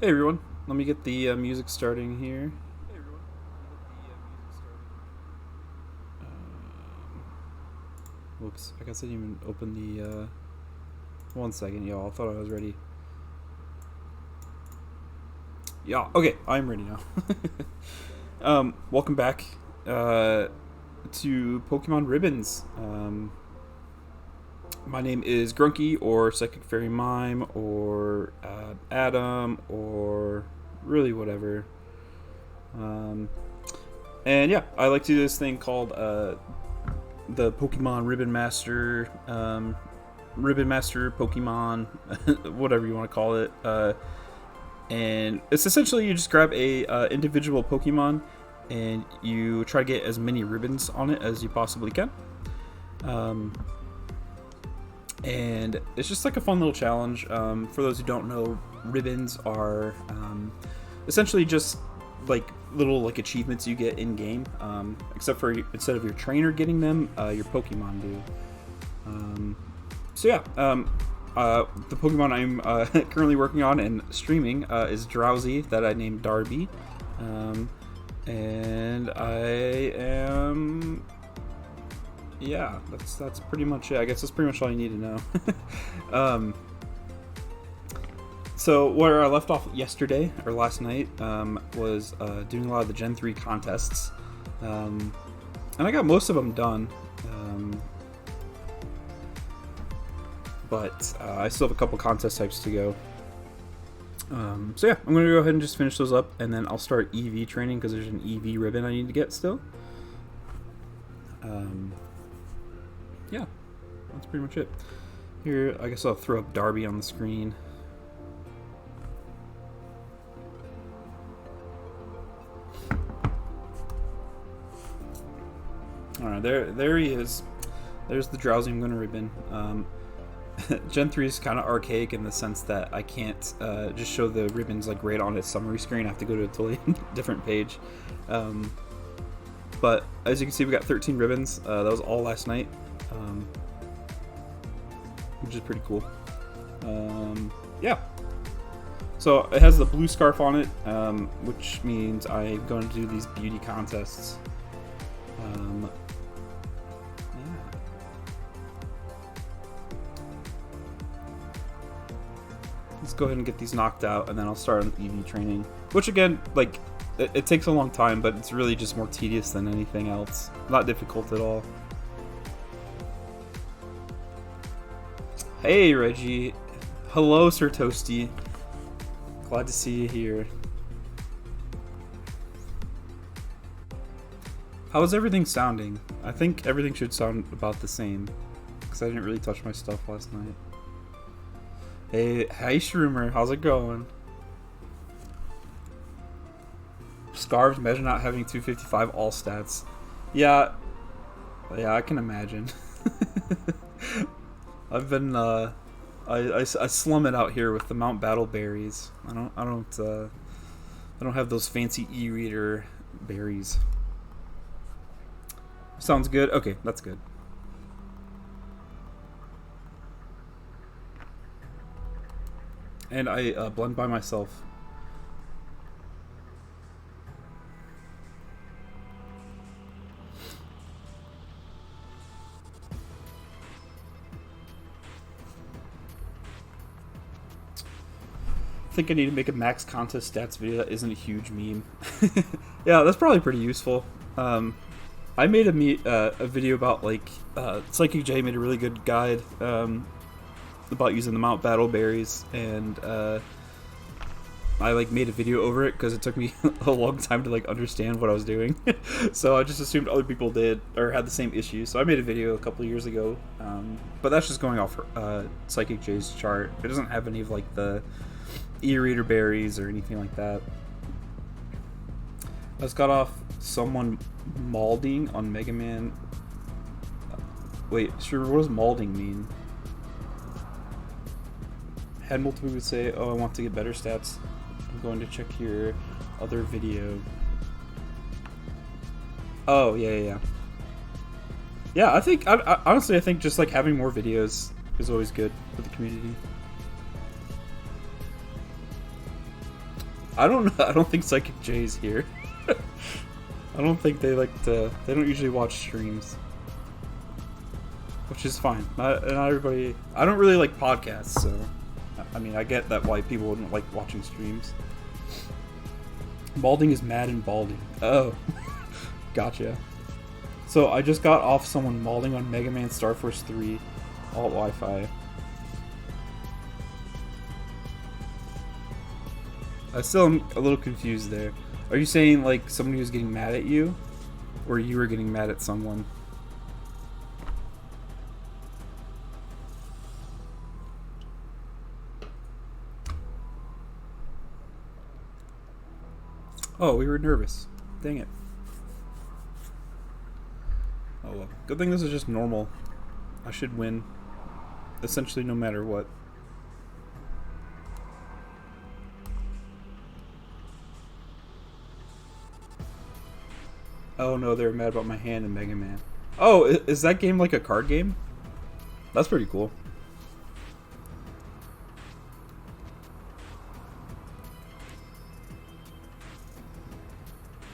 Hey everyone, let me get the music starting here. Whoops, I guess I didn't even open the. 1 second, y'all. I thought I was ready. Yeah, okay, I'm ready now. Welcome back to Pokemon Ribbons. My name is Grunky, or Psychic Fairy Mime, or Adam, or really whatever. Um, and yeah, I like to do this thing called the Pokemon Ribbon Master Pokemon, whatever you want to call it. And it's essentially you just grab a individual Pokemon and you try to get as many ribbons on it as you possibly can. And it's just like a fun little challenge. For those who don't know, ribbons are essentially just like little like achievements you get in game. Except for instead of your trainer getting them, your Pokemon do. So yeah, the Pokemon I'm currently working on and streaming is Drowzee, that I named Darby, and I am. Yeah, that's pretty much it. I guess that's pretty much all you need to know. So where I left off yesterday or last night was doing a lot of the Gen 3 contests, and I got most of them done. But I still have a couple contest types to go. So yeah, I'm going to go ahead and just finish those up, and then I'll start EV training because there's an EV ribbon I need to get still. Yeah, that's pretty much it. Here, I guess I'll throw up Darby on the screen. Alright, there he is. There's the Drowzee I'm going to ribbon. Gen 3 is kind of archaic in the sense that I can't just show the ribbons like right on its summary screen. I have to go to a totally different page. But as you can see, we got 13 ribbons. That was all last night, which is pretty cool. Yeah. So it has the blue scarf on it, which means I'm going to do these beauty contests. Let's go ahead and get these knocked out, and then I'll start on EV training. Which again, like, it takes a long time, but it's really just more tedious than anything else. Not difficult at all. Hey, Reggie. Hello, Sir Toasty. Glad to see you here. How is everything sounding? I think everything should sound about the same, because I didn't really touch my stuff last night. Hey, Shroomer, how's it going? Scarves, imagine not having 255 all stats. Yeah, I can imagine. I've been, I slum it out here with the Mount Battle berries. I don't have those fancy e-reader berries. Sounds good? Okay, that's good. And I blend by myself. I think I need to make a max contest stats video that isn't a huge meme. Yeah, that's probably pretty useful. I made a video about like Psychic J made a really good guide about using the Mount Battle berries, and I like made a video over it because it took me a long time to like understand what I was doing. So I just assumed other people did or had the same issue. So I made a video a couple years ago, but that's just going off Psychic J's chart. It doesn't have any of like the e-reader berries or anything like that. I just got off someone malding on Mega Man. Wait, sure, what does malding mean? Had multiple would say, "Oh, I want to get better stats. I'm going to check your other video." Oh, yeah. Yeah, I think honestly, I think just like having more videos is always good for the community. I don't know. I don't think Psychic Jay's here. I don't think they like to. They don't usually watch streams, which is fine. Not everybody. I don't really like podcasts, so I mean, I get that why people wouldn't like watching streams. Balding is mad and balding. Oh, gotcha. So I just got off someone malding on Mega Man Star Force 3, alt Wi-Fi. I still am a little confused there. Are you saying like somebody was getting mad at you, or you were getting mad at someone? Oh, we were nervous. Dang it. Oh well. Good thing this is just normal. I should win. Essentially no matter what. Oh no, they were mad about my hand in Mega Man. Oh, is that game like a card game? That's pretty cool.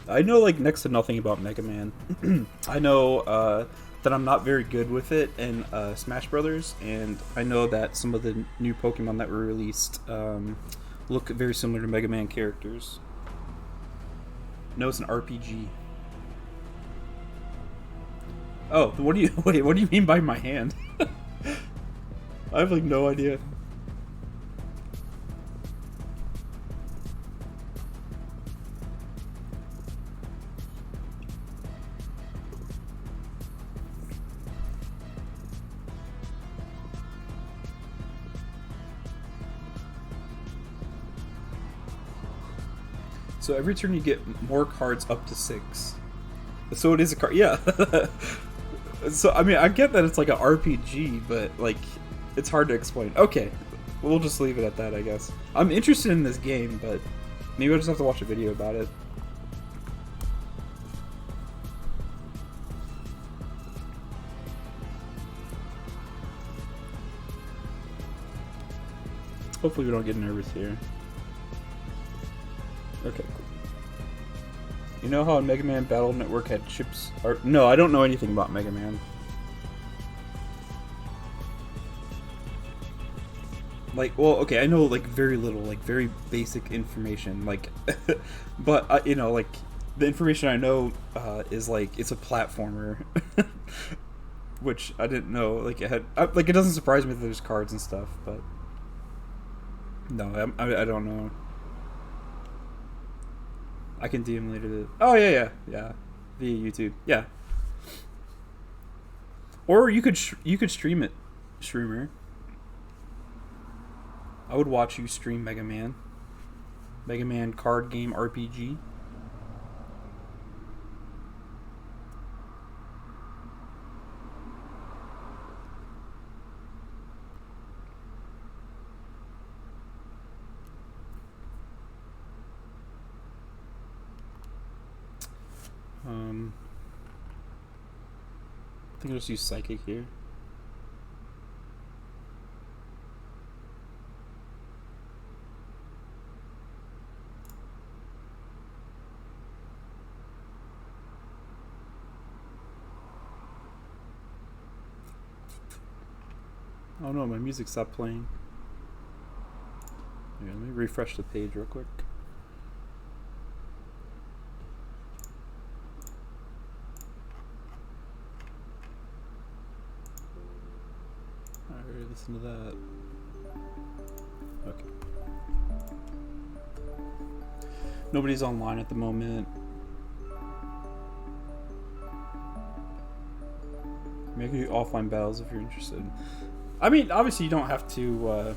I know like next to nothing about Mega Man. I know that I'm not very good with it in Smash Brothers, and I know that some of the new Pokemon that were released look very similar to Mega Man characters. No, it's an RPG. Oh, what do you wait? What do you mean by my hand? I have like no idea. So every turn you get more cards up to 6. So it is a card, yeah. So I mean, I get that it's like an RPG, but like, it's hard to explain. Okay, we'll just leave it at that, I guess. I'm interested in this game, but maybe I'll just have to watch a video about it. Hopefully we don't get nervous here. Okay, cool. You know how Mega Man Battle Network had chips? Or, no, I don't know anything about Mega Man. Like, well, okay, I know like very little, like very basic information, like, but you know, like the information I know is like it's a platformer, which I didn't know. Like it had, like it doesn't surprise me that there's cards and stuff, but no, I don't know. I can DM later. Oh yeah, via YouTube. Yeah. Or you could stream it, streamer. I would watch you stream Mega Man. Mega Man card game RPG. I think I'll just use Psychic here. Oh no, my music stopped playing. Here, let me refresh the page real quick. Alright, listen to that. Okay. Nobody's online at the moment. Maybe do offline battles if you're interested. I mean, obviously you don't have to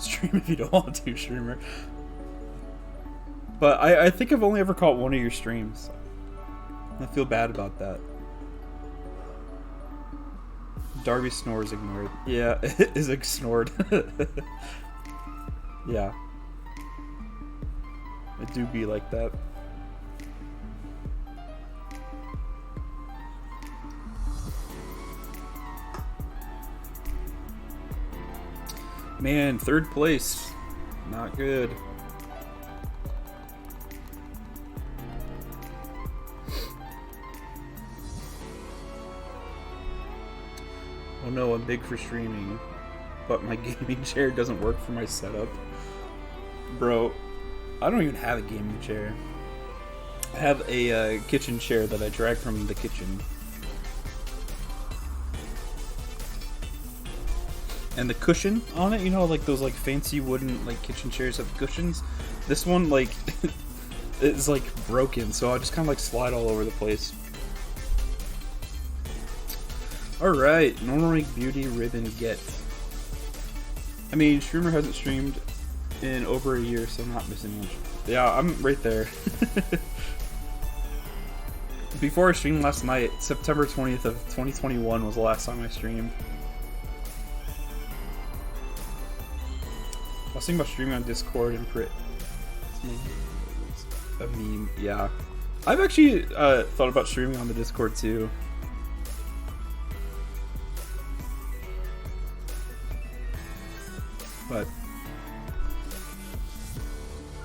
stream if you don't want to, streamer. But I think I've only ever caught one of your streams. I feel bad about that. Darby snores ignored. Yeah, it is ignored. Yeah. It do be like that. Man, 3rd place. Not good. Oh no, I'm big for streaming, but my gaming chair doesn't work for my setup. Bro, I don't even have a gaming chair. I have a kitchen chair that I drag from the kitchen. And the cushion on it, you know, like those like fancy wooden like kitchen chairs have cushions. This one like is like broken, so I just kind of like slide all over the place. All right, normal rank beauty ribbon get. I mean, streamer hasn't streamed in over a year, so I'm not missing much. Yeah, I'm right there. Before I streamed last night, September 20th of 2021 was the last time I streamed. I was thinking about streaming on Discord and a meme, yeah. I've actually thought about streaming on the Discord too. But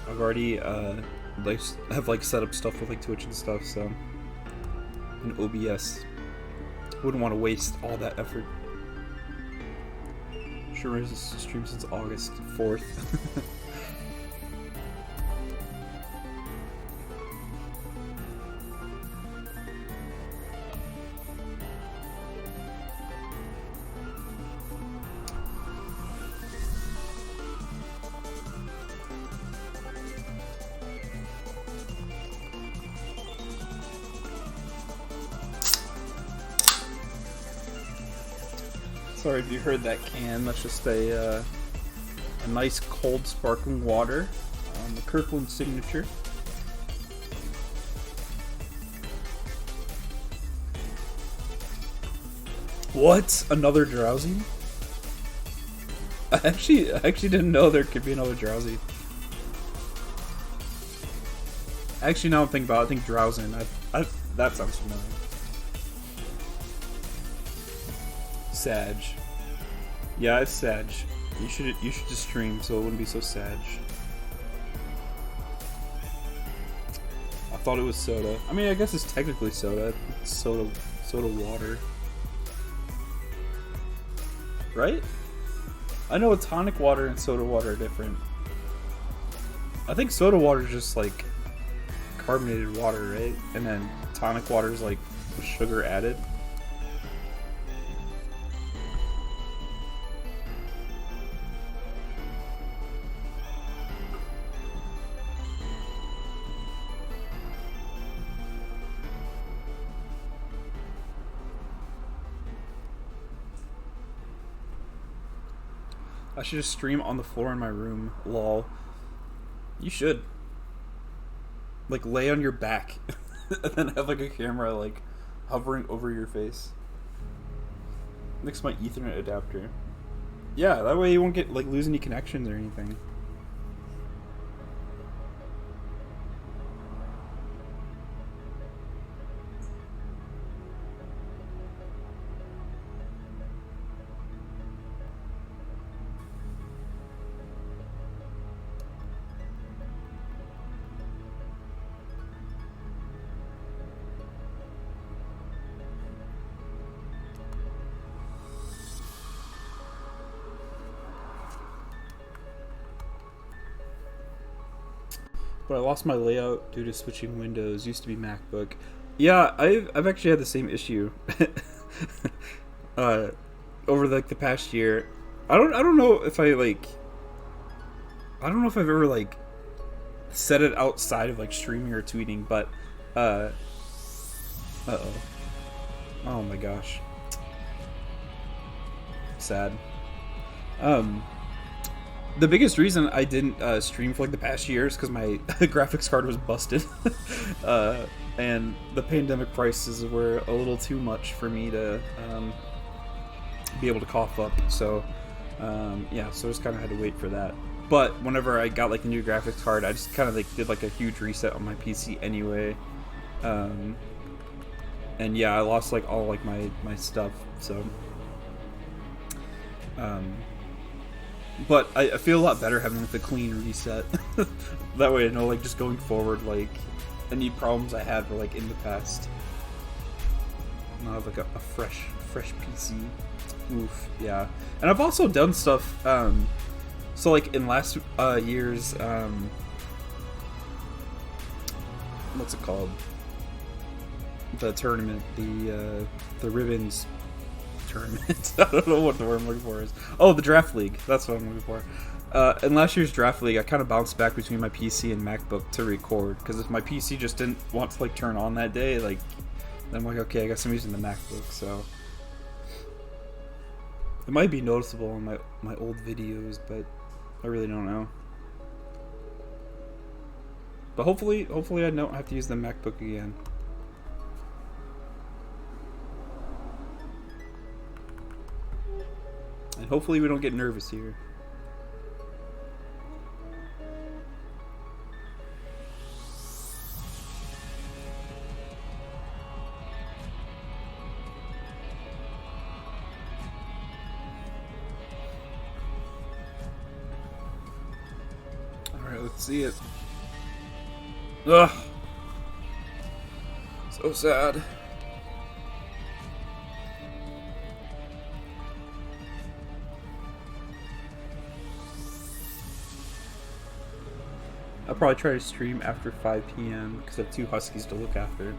I've already like set up stuff with like Twitch and stuff, so and OBS. Wouldn't want to waste all that effort. Sure has streamed since August 4th. Sorry if you heard that can. That's just a nice cold sparkling water. The Kirkland signature. What? Another Drowzee? I actually didn't know there could be another Drowzee. Actually, now I'm thinking about it, I think Drowzee. That sounds familiar. Sag. Yeah, it's Sag. You should just stream so it wouldn't be so Sag. I thought it was soda. I mean, I guess it's technically soda. It's soda water. Right? I know tonic water and soda water are different. I think soda water is just like carbonated water, right? And then tonic water is like sugar added. I should just stream on the floor in my room. Lol. You should. Like, lay on your back. And then have, like, a camera, like, hovering over your face. Next to my Ethernet adapter. Yeah, that way you won't get, like, lose any connections or anything. But I lost my layout due to switching windows. Used to be MacBook. Yeah, I've actually had the same issue. Over like the past year. I don't know if I don't know if I've ever like said it outside of like streaming or tweeting, but uh-oh. Oh my gosh. Sad. The biggest reason I didn't stream for like the past year is because my graphics card was busted. And the pandemic prices were a little too much for me to be able to cough up. So yeah, so I just kind of had to wait for that. But whenever I got like a new graphics card, I just kind of like did like a huge reset on my PC anyway. And yeah, I lost like all like my stuff. So but I feel a lot better having like the clean reset. That way I know like just going forward, like any problems I had were like in the past. And I have like a fresh fresh PC. Oof, yeah. And I've also done stuff, so like in last year's, what's it called? The tournament, the ribbons tournament. I don't know what the word I'm looking for is. Oh, the draft league. That's what I'm looking for. In last year's draft league, I kind of bounced back between my PC and MacBook to record, because if my PC just didn't want to like turn on that day, like, then I'm like, okay, I guess I'm using the MacBook. So it might be noticeable in my old videos, but I really don't know. But hopefully I don't have to use the MacBook again. And hopefully we don't get nervous here. Alright, let's see it. Ugh. So sad. I'll probably try to stream after 5 p.m. because I have 2 huskies to look after.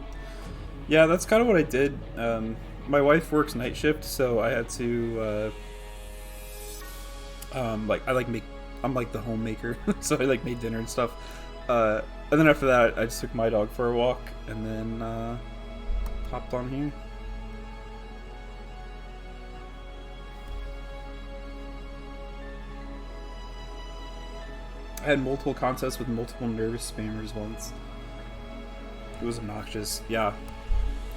Yeah, that's kind of what I did. My wife works night shift, so I had to, I'm like the homemaker, so I like made dinner and stuff. And then after that, I just took my dog for a walk, and then hopped on here. I had multiple contests with multiple nervous spammers once. It was obnoxious. Yeah,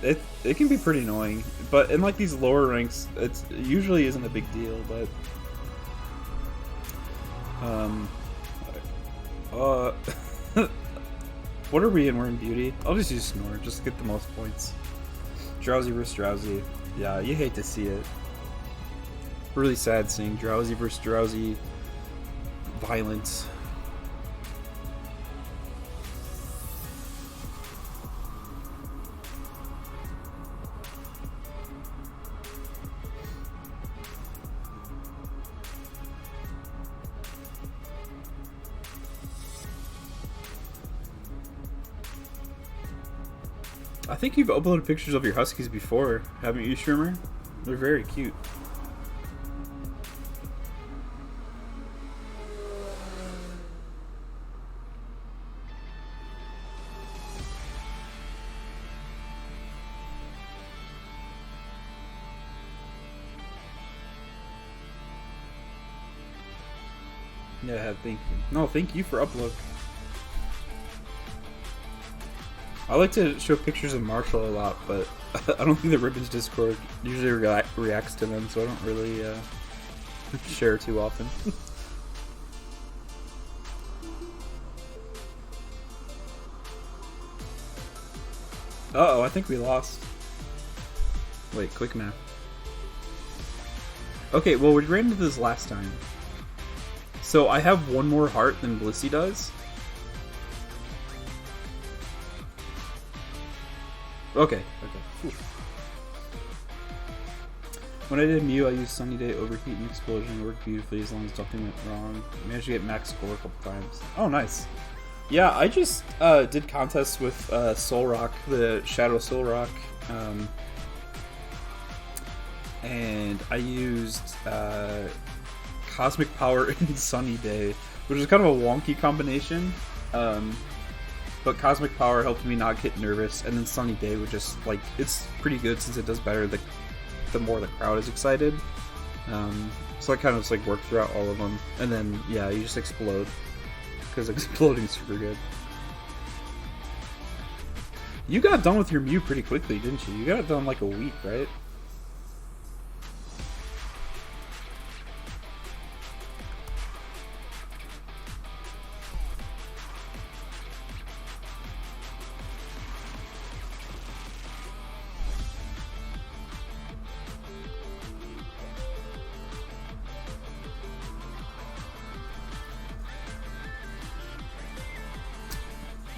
it can be pretty annoying, but in like these lower ranks, it usually isn't a big deal. But what are we in? We're in beauty. I'll just use snore, just to get the most points. Drowzee versus Drowzee. Yeah, you hate to see it. Really sad seeing Drowzee versus Drowzee violence. I think you've uploaded pictures of your huskies before, haven't you, Shrimmer? They're very cute. Yeah, thank you. No, thank you for upload. I like to show pictures of Marshall a lot, but I don't think the Ribbons Discord usually reacts to them, so I don't really share too often. Uh-oh, I think we lost. Wait, quick math. Okay, well, we ran into this last time. So I have one more heart than Blissey does. Okay. Whew. When I did Mew, I used Sunny Day, Overheat, and Explosion. It worked beautifully as long as nothing went wrong. Managed to get max score a couple times. Oh, nice. Yeah, I just did contests with Solrock, the Shadow Solrock. And I used Cosmic Power and Sunny Day, which is kind of a wonky combination. But Cosmic Power helped me not get nervous, and then Sunny Day would just, like, it's pretty good since it does better the more the crowd is excited. So I kind of just, like, worked throughout all of them. And then, yeah, you just explode. Because exploding is super good. You got done with your Mew pretty quickly, didn't you? You got it done like a week, right?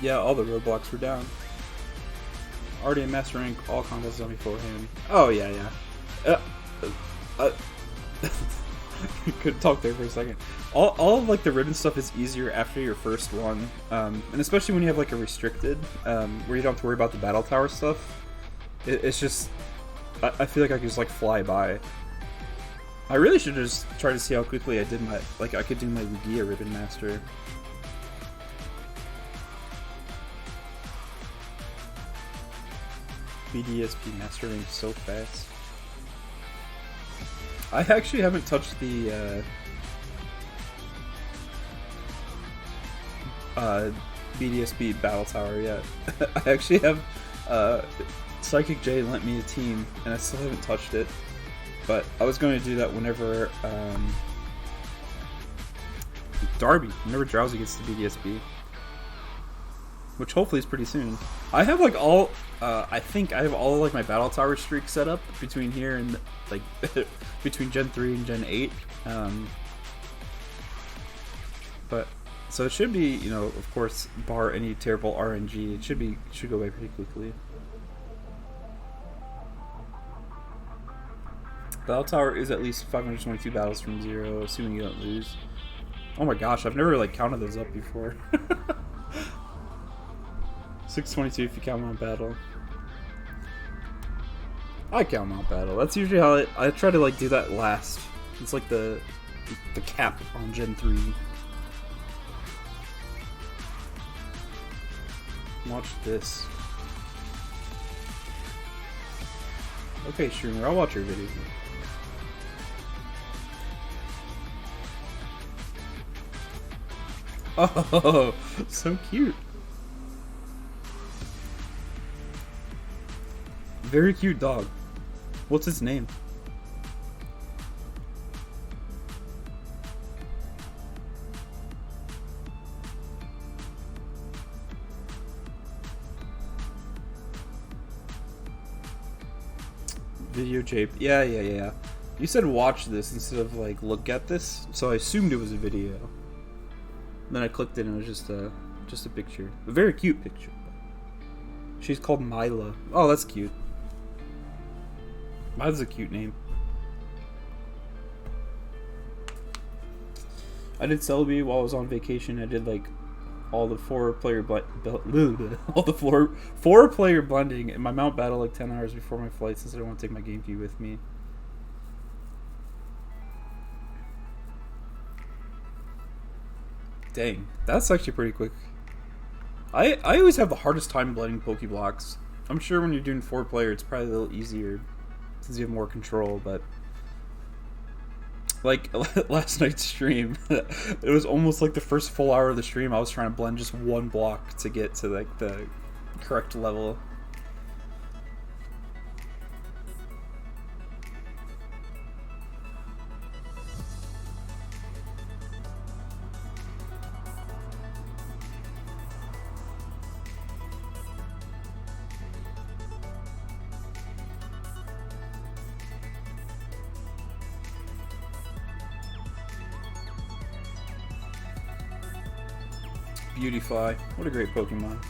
Yeah, all the roadblocks were down. Already in master rank, all contests done beforehand. Oh, yeah. Uh, uh, Could talk there for a second. All of like the ribbon stuff is easier after your first one, and especially when you have like a restricted, where you don't have to worry about the battle tower stuff. It's just, I feel like I could just like fly by. I really should just try to see how quickly I did my, like I could do my Lugia Ribbon Master. BDSP Master Range so fast. I actually haven't touched the BDSP Battle Tower yet. I actually have Psychic J lent me a team, and I still haven't touched it. But I was going to do that whenever whenever Drowzee gets to BDSP, which hopefully is pretty soon. I have like all, I think I have all like my Battle Tower streak set up between here and like between Gen 3 and Gen 8. But so it should be, you know, of course, bar any terrible RNG, it should go by pretty quickly. Battle Tower is at least 522 battles from 0, assuming you don't lose. Oh my gosh, I've never like counted those up before. 622 if you count Mount Battle. I count Mount Battle. That's usually how I try to like do that last. It's like the cap on Gen 3. Watch this. Okay, Shroomer, I'll watch your video. Oh, so cute. Very cute dog. What's its name? Video tape. Yeah. You said watch this instead of like look at this, so I assumed it was a video. Then I clicked it and it was just a picture. A very cute picture. She's called Mila. Oh, that's cute. Mila's a cute name. I did Celebi while I was on vacation. I did like all the four-player blending in my Mount Battle like 10 hours before my flight, since I don't want to take my GameCube with me. Dang, that's actually pretty quick. I always have the hardest time blending Pokeblocks. I'm sure when you're doing 4-player, it's probably a little easier since you have more control, but like last night's stream, it was almost like the first full hour of the stream I was trying to blend just one block to get to like the correct level. Beautifly. What a great Pokemon.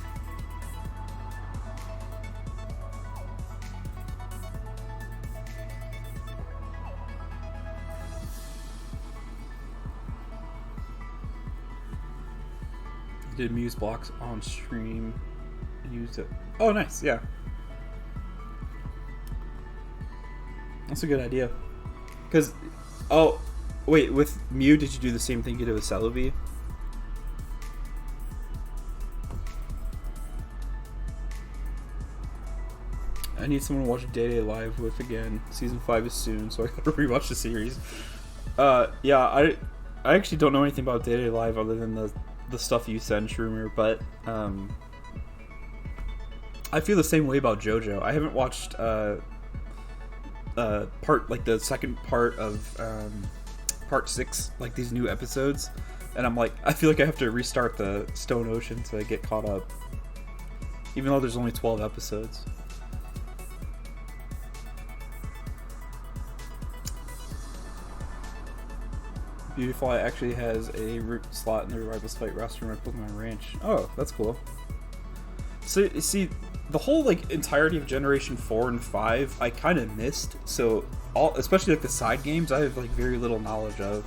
I did Muse blocks on stream and used it. Oh, nice. Yeah. That's a good idea. Because, oh, wait, with Mew, did you do the same thing you did with Celebi? I need someone to watch Day Live with again. Season 5 is soon, so I gotta rewatch the series. Yeah, I actually don't know anything about Day Live other than the stuff you send, Shroomer, but I feel the same way about JoJo. I haven't watched the second part of part 6, like these new episodes, and I'm like, I feel like I have to restart the Stone Ocean to get caught up, even though there's only 12 episodes. Beautifly actually has a root slot in the Rivals Fight roster in my Pokemon Ranch. Oh, that's cool. So, see, the whole like entirety of Generation 4 and 5 I kind of missed. So all, especially like the side games, I have like very little knowledge of.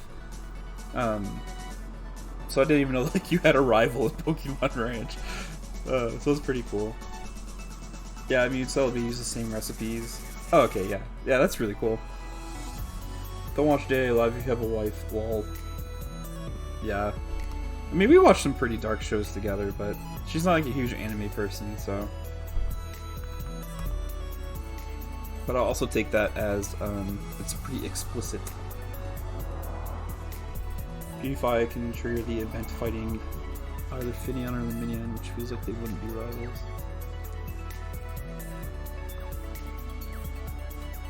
So I didn't even know like you had a rival in Pokemon Ranch. So it's pretty cool. Yeah, I mean, Celebi use the same recipes. Oh, okay, yeah. Yeah, that's really cool. Don't watch Day Live if you have a wife. Lol. Yeah. I mean, we watched some pretty dark shows together, but she's not like a huge anime person, so. But I'll also take that as, it's pretty explicit. Beautify can trigger the event fighting either Finneon or Luminion, which feels like they wouldn't be rivals.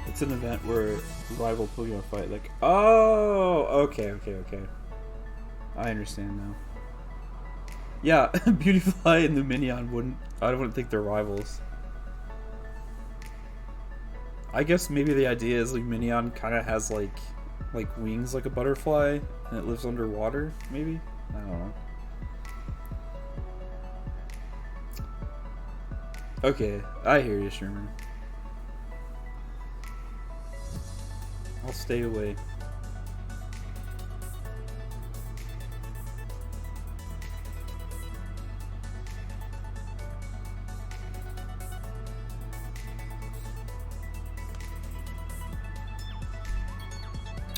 It's an event where rival Pokemon fight, like, oh, okay. I understand now. Yeah, Beautifly and Luminion I wouldn't think they're rivals. I guess maybe the idea is Luminion kind of has like wings like a butterfly, and it lives underwater, maybe? I don't know. Okay, I hear you, Sherman. I'll stay away.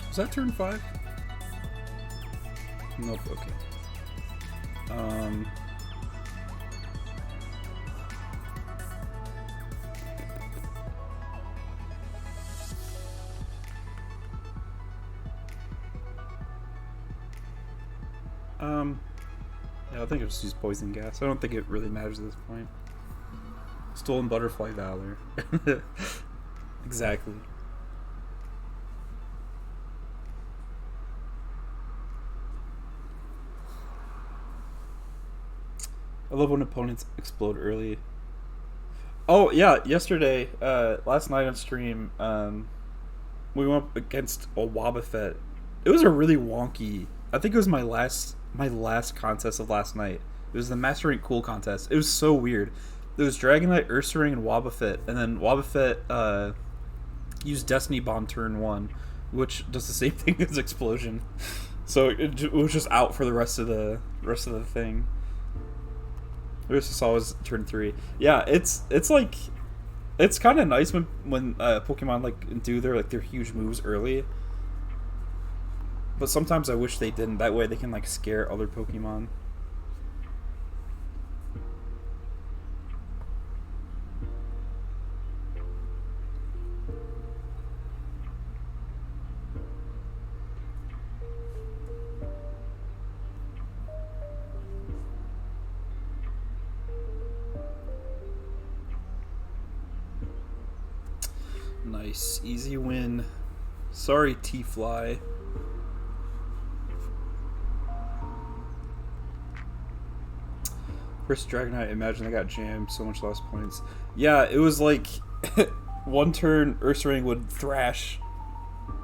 Was that turn 5? Nope, okay. Yeah, I think I'll just use poison gas. I don't think it really matters at this point. Stolen Butterfly Valor. Exactly. I love when opponents explode early. Oh yeah, yesterday, last night on stream, we went up against a Wobbuffet. It was a really wonky. I think it was my last contest of last night. It was the Master Rank Cool contest. It was so weird. It was Dragonite, Ursaring, and Wobbuffet, and then Wobbuffet used Destiny Bomb turn 1, which does the same thing as Explosion. So it was just out for the rest of the thing. Ursa was turn 3. Yeah, it's like it's kind of nice when Pokemon like do their huge moves early. But sometimes I wish they didn't. That way they can like scare other Pokemon. Nice, easy win. Sorry, T-Fly. First Dragonite, imagine I got jammed, so much less points. Yeah, it was like one turn Ursaring would thrash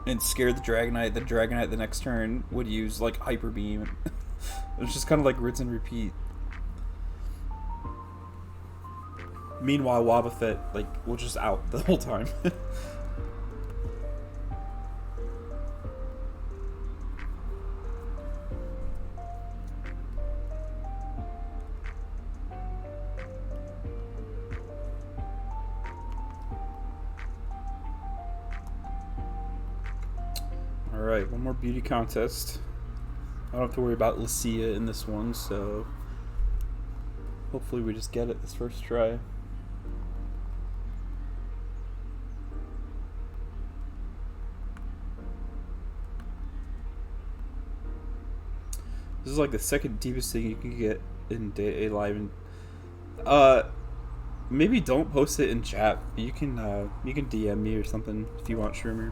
and scare the Dragonite the next turn would use like Hyper Beam. It was just kind of like rinse and repeat. Meanwhile, Wobbuffet like was just out the whole time. Alright, one more beauty contest. I don't have to worry about Lucia in this one, so hopefully we just get it this first try. This is like the second deepest thing you can get in Day Live, and maybe don't post it in chat. You can DM me or something if you want, Shroomer.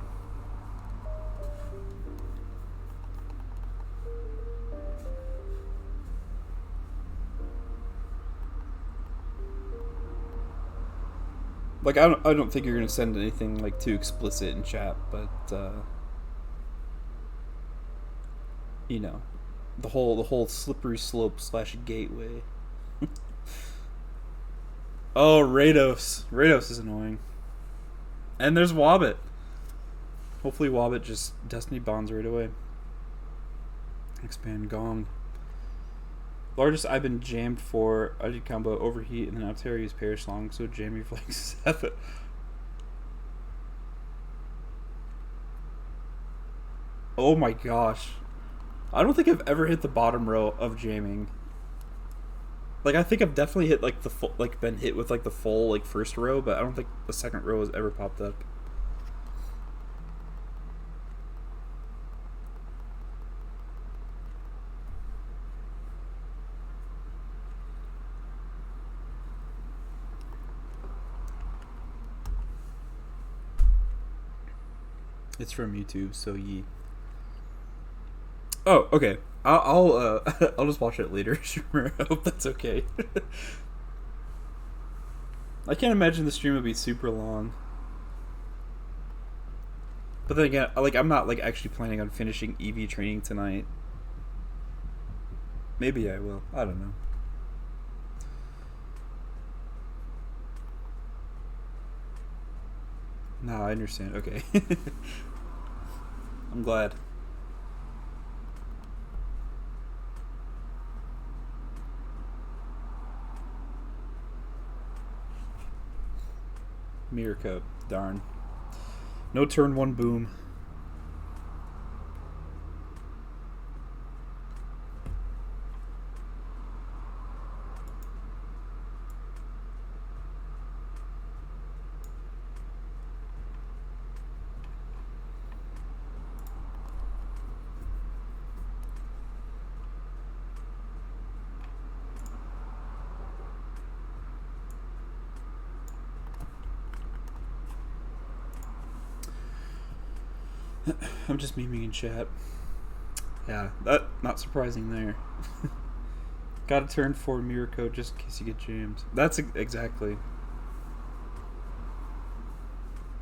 Like I don't think you're gonna send anything like too explicit in chat, but you know, the whole slippery slope / gateway. Oh, Rados. Rados is annoying. And there's Wobbit. Hopefully Wobbit just Destiny bonds right away. Expand Gong. Largest I've been jammed for. I did combo overheat and then Altair use Perish Long, so jam reflex 7. Oh my gosh. I don't think I've ever hit the bottom row of jamming. Like, I think I've definitely hit like the full, like been hit with like the full like first row, but I don't think the second row has ever popped up. It's from YouTube, so ye. Oh, okay. I'll just watch it later. I hope that's okay. I can't imagine the stream would be super long. But then again, like I'm not like actually planning on finishing EV training tonight. Maybe I will. I don't know. No, I understand. Okay. I'm glad. Mirror coat. Darn. No turn one boom. I'm just memeing in chat. Yeah, that not surprising there. Gotta turn 4 mirror code just in case you get jammed. That's exactly.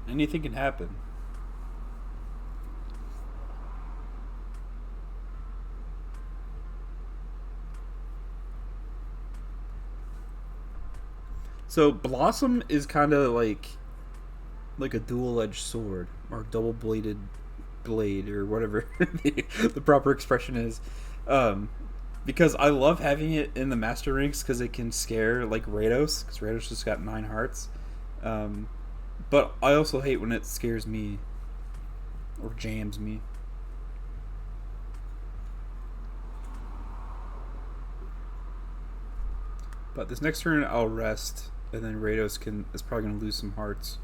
Anything can happen. So Blossom is kind of like a dual-edged sword or double-bladed blade or whatever the proper expression is, because I love having it in the master ranks because it can scare like Rados, because Rados just got 9 hearts, but I also hate when it scares me or jams me. But this next turn I'll rest, and then Rados is probably gonna lose some hearts.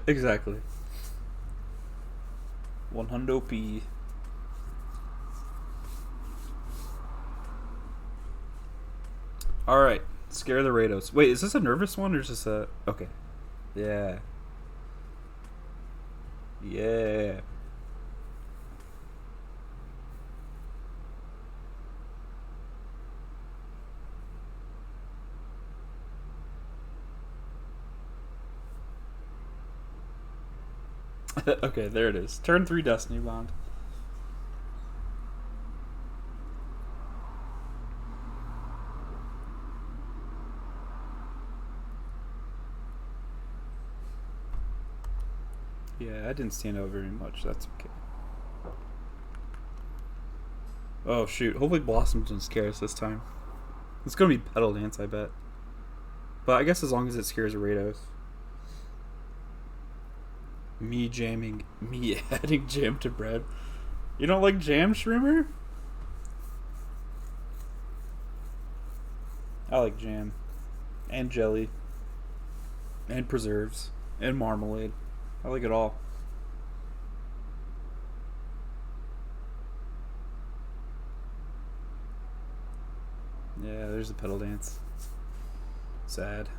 Exactly. 100p. Alright. Scare the Rados. Wait, is this a nervous one or is this a... Okay. Yeah. Yeah. Okay, there it is. Turn 3 Destiny Bond. Yeah, I didn't stand out very much. That's okay. Oh, shoot. Hopefully Blossom doesn't scare us this time. It's going to be Petal Dance, I bet. But I guess as long as it scares Rados. Me jamming. Me adding jam to bread. You don't like jam, Shroomer? I like jam. And jelly. And preserves. And marmalade. I like it all. Yeah, there's the Petal Dance. Sad.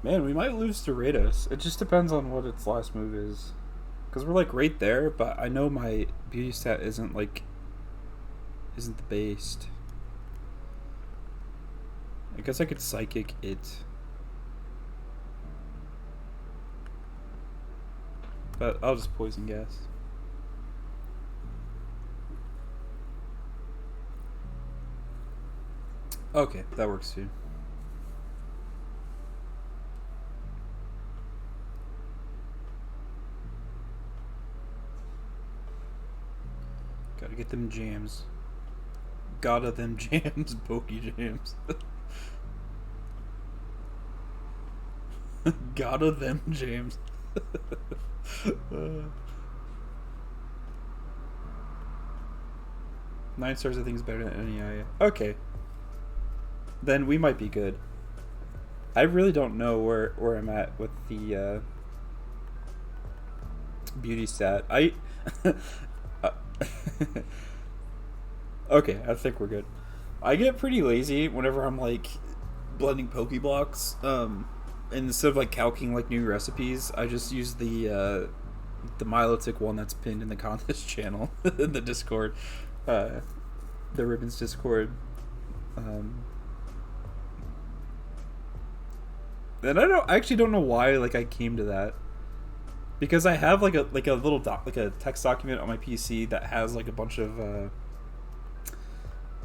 Man, we might lose to Rados. It just depends on what its last move is. Because we're like right there, but I know my beauty stat isn't the based. I guess I could psychic it. But I'll just poison gas. Okay, that works too. Gotta get them jams. Gotta them jams, pokey jams. Gotta them jams. 9 stars I think is better than any. Okay. Then we might be good. I really don't know where I'm at with the beauty stat. Okay, I think we're good. I get pretty lazy whenever I'm like blending Pokeblocks. And instead of like calcing like new recipes, I just use the Milotic one that's pinned in the contest channel in the Discord, the Ribbons Discord. And I actually don't know why like I came to that, because I have like a little like a text document on my PC that has like a bunch of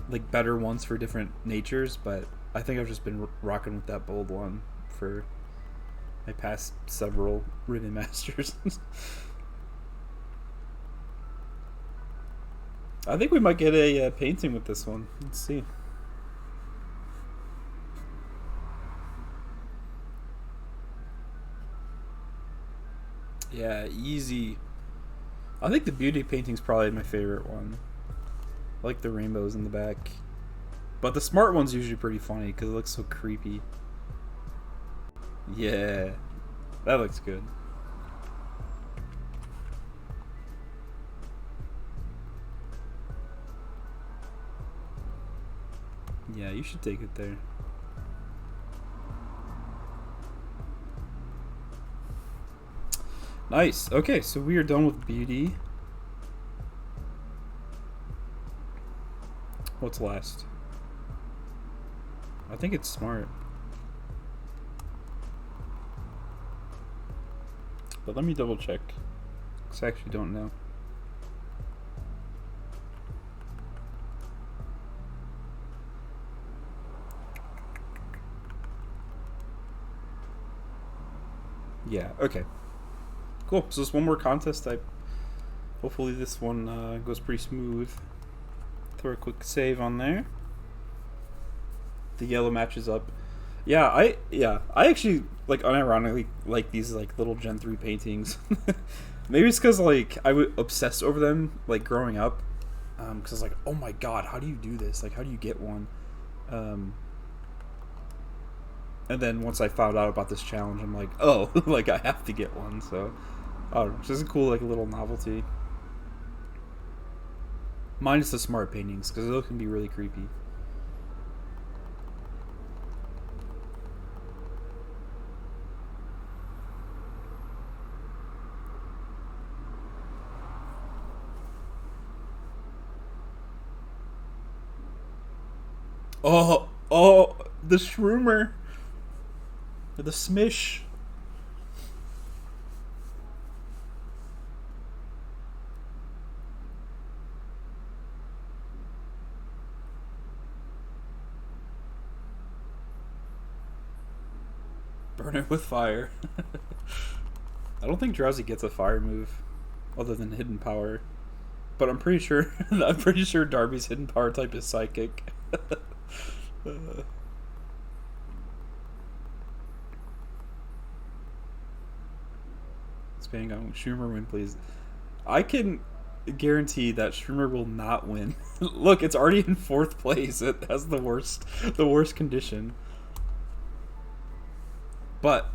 like better ones for different natures, but I think I've just been rocking with that bold one for my past several Ribbon Masters. I think we might get a painting with this one. Let's see. Yeah, easy. I think the beauty painting's probably my favorite one. I like the rainbows in the back. But the smart one's usually pretty funny because it looks so creepy. Yeah, that looks good. Yeah, you should take it there. Nice. Okay, so we are done with beauty. What's last? I think it's smart. But let me double check, because I actually don't know. Yeah, okay. Cool, so this one more contest. Hopefully this one goes pretty smooth. Throw a quick save on there. The yellow matches up. Yeah, I actually like unironically like these like little Gen 3 paintings. Maybe it's because like I would obsess over them like growing up, because I was like, oh my god, how do you do this? Like, how do you get one? And then once I found out about this challenge, I'm like, oh, like I have to get one. So I don't know, it's just a cool like little novelty. Minus the smart paintings, because those can be really creepy. Oh, the Shroomer. The Smish. Burn it with fire. I don't think Drowzee gets a fire move other than hidden power. But I'm pretty sure Darby's hidden power type is psychic. Spang on Shroomer win, please. I can guarantee that Shroomer will not win. Look, it's already in 4th place. It has the worst condition. But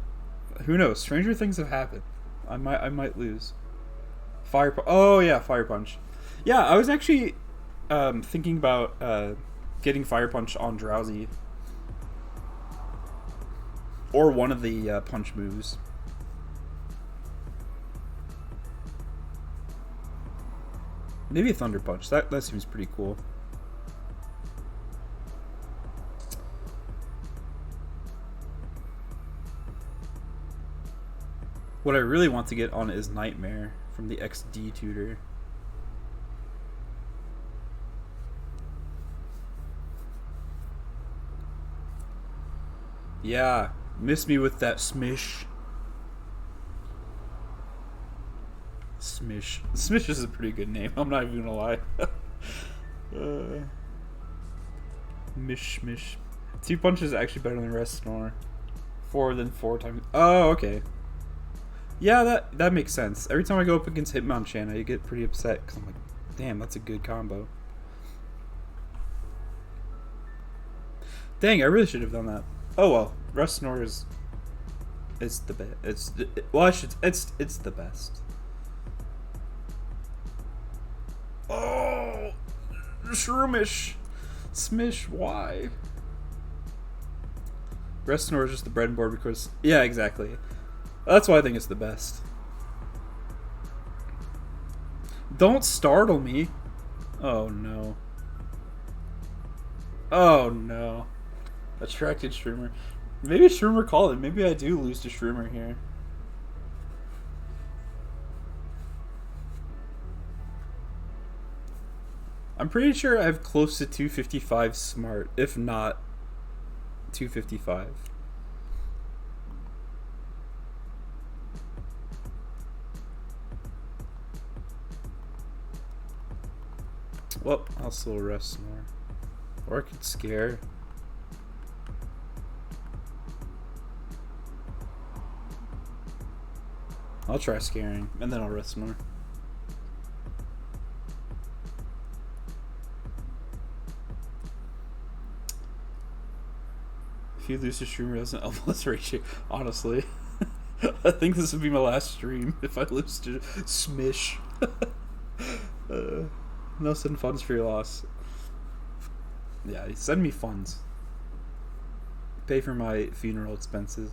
who knows? Stranger things have happened. I might lose. Oh yeah, Fire Punch. Yeah, I was actually thinking about getting Fire Punch on Drowzee. Or one of the punch moves. Maybe a Thunder Punch. That seems pretty cool. What I really want to get on is Nightmare from the XD tutor. Yeah, miss me with that Smish. Smish. Smish is a pretty good name. I'm not even gonna lie. Mish Mish. 2 punches is actually better than Rest Snore. 4 than 4 times. Oh, okay. Yeah, that makes sense. Every time I go up against Hitmonchan, I get pretty upset because I'm like, damn, that's a good combo. Dang, I really should have done that. Oh well, Rest Snore is. It's the best. It's the best. Oh, Shroomish, Smish. Why? Rest Snore is just the bread and board because yeah, exactly. That's why I think it's the best. Don't startle me. Oh no. Oh no. Attracted Shroomer. Maybe Shroomer called it. Maybe I do lose to Shroomer here. I'm pretty sure I have close to 255 smart, if not 255. Well, I'll still Rest more. Or I could Scare. I'll try Scaring, and then I'll Rest more. If you lose to Shroomer, it doesn't LS ratio. Honestly, I think this would be my last stream if I lose to Smish. No send funds for your loss. Yeah, send me funds. Pay for my funeral expenses.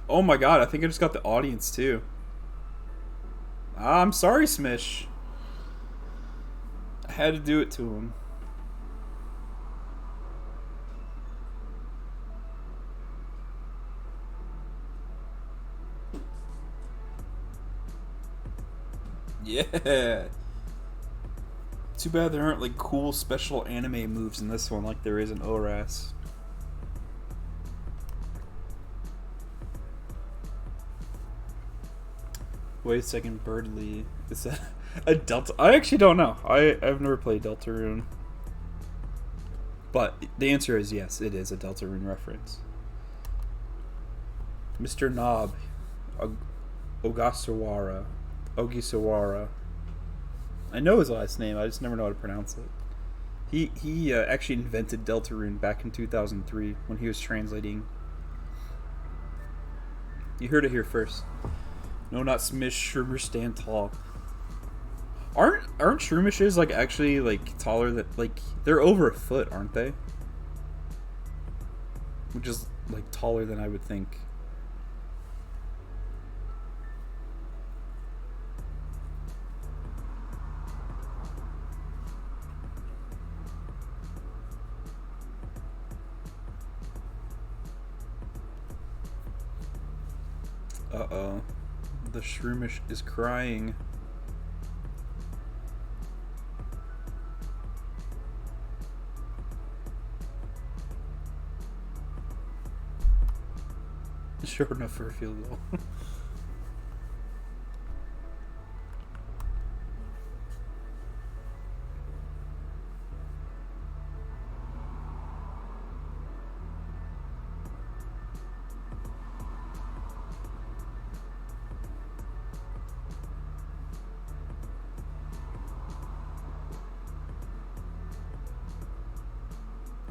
Oh my god, I think I just got the audience too. I'm sorry, Smish. I had to do it to him. Yeah. Too bad there aren't like cool special anime moves in this one like there is in ORAS. Wait a second, Birdly. Is that a Delta? I actually don't know. I've never played Deltarune. But the answer is yes, it is a Deltarune reference. Mr. Knob. Ogasawara. Ogisawara. I know his last name, I just never know how to pronounce it. He actually invented Deltarune back in 2003 when he was translating. You heard it here first. No, not Smish. Shroomer stand tall. Aren't Shroomishes like actually like taller than like they're over a foot, aren't they? Which is like taller than I would think. Uh-oh. The Shroomish is crying. Sure enough for a field goal.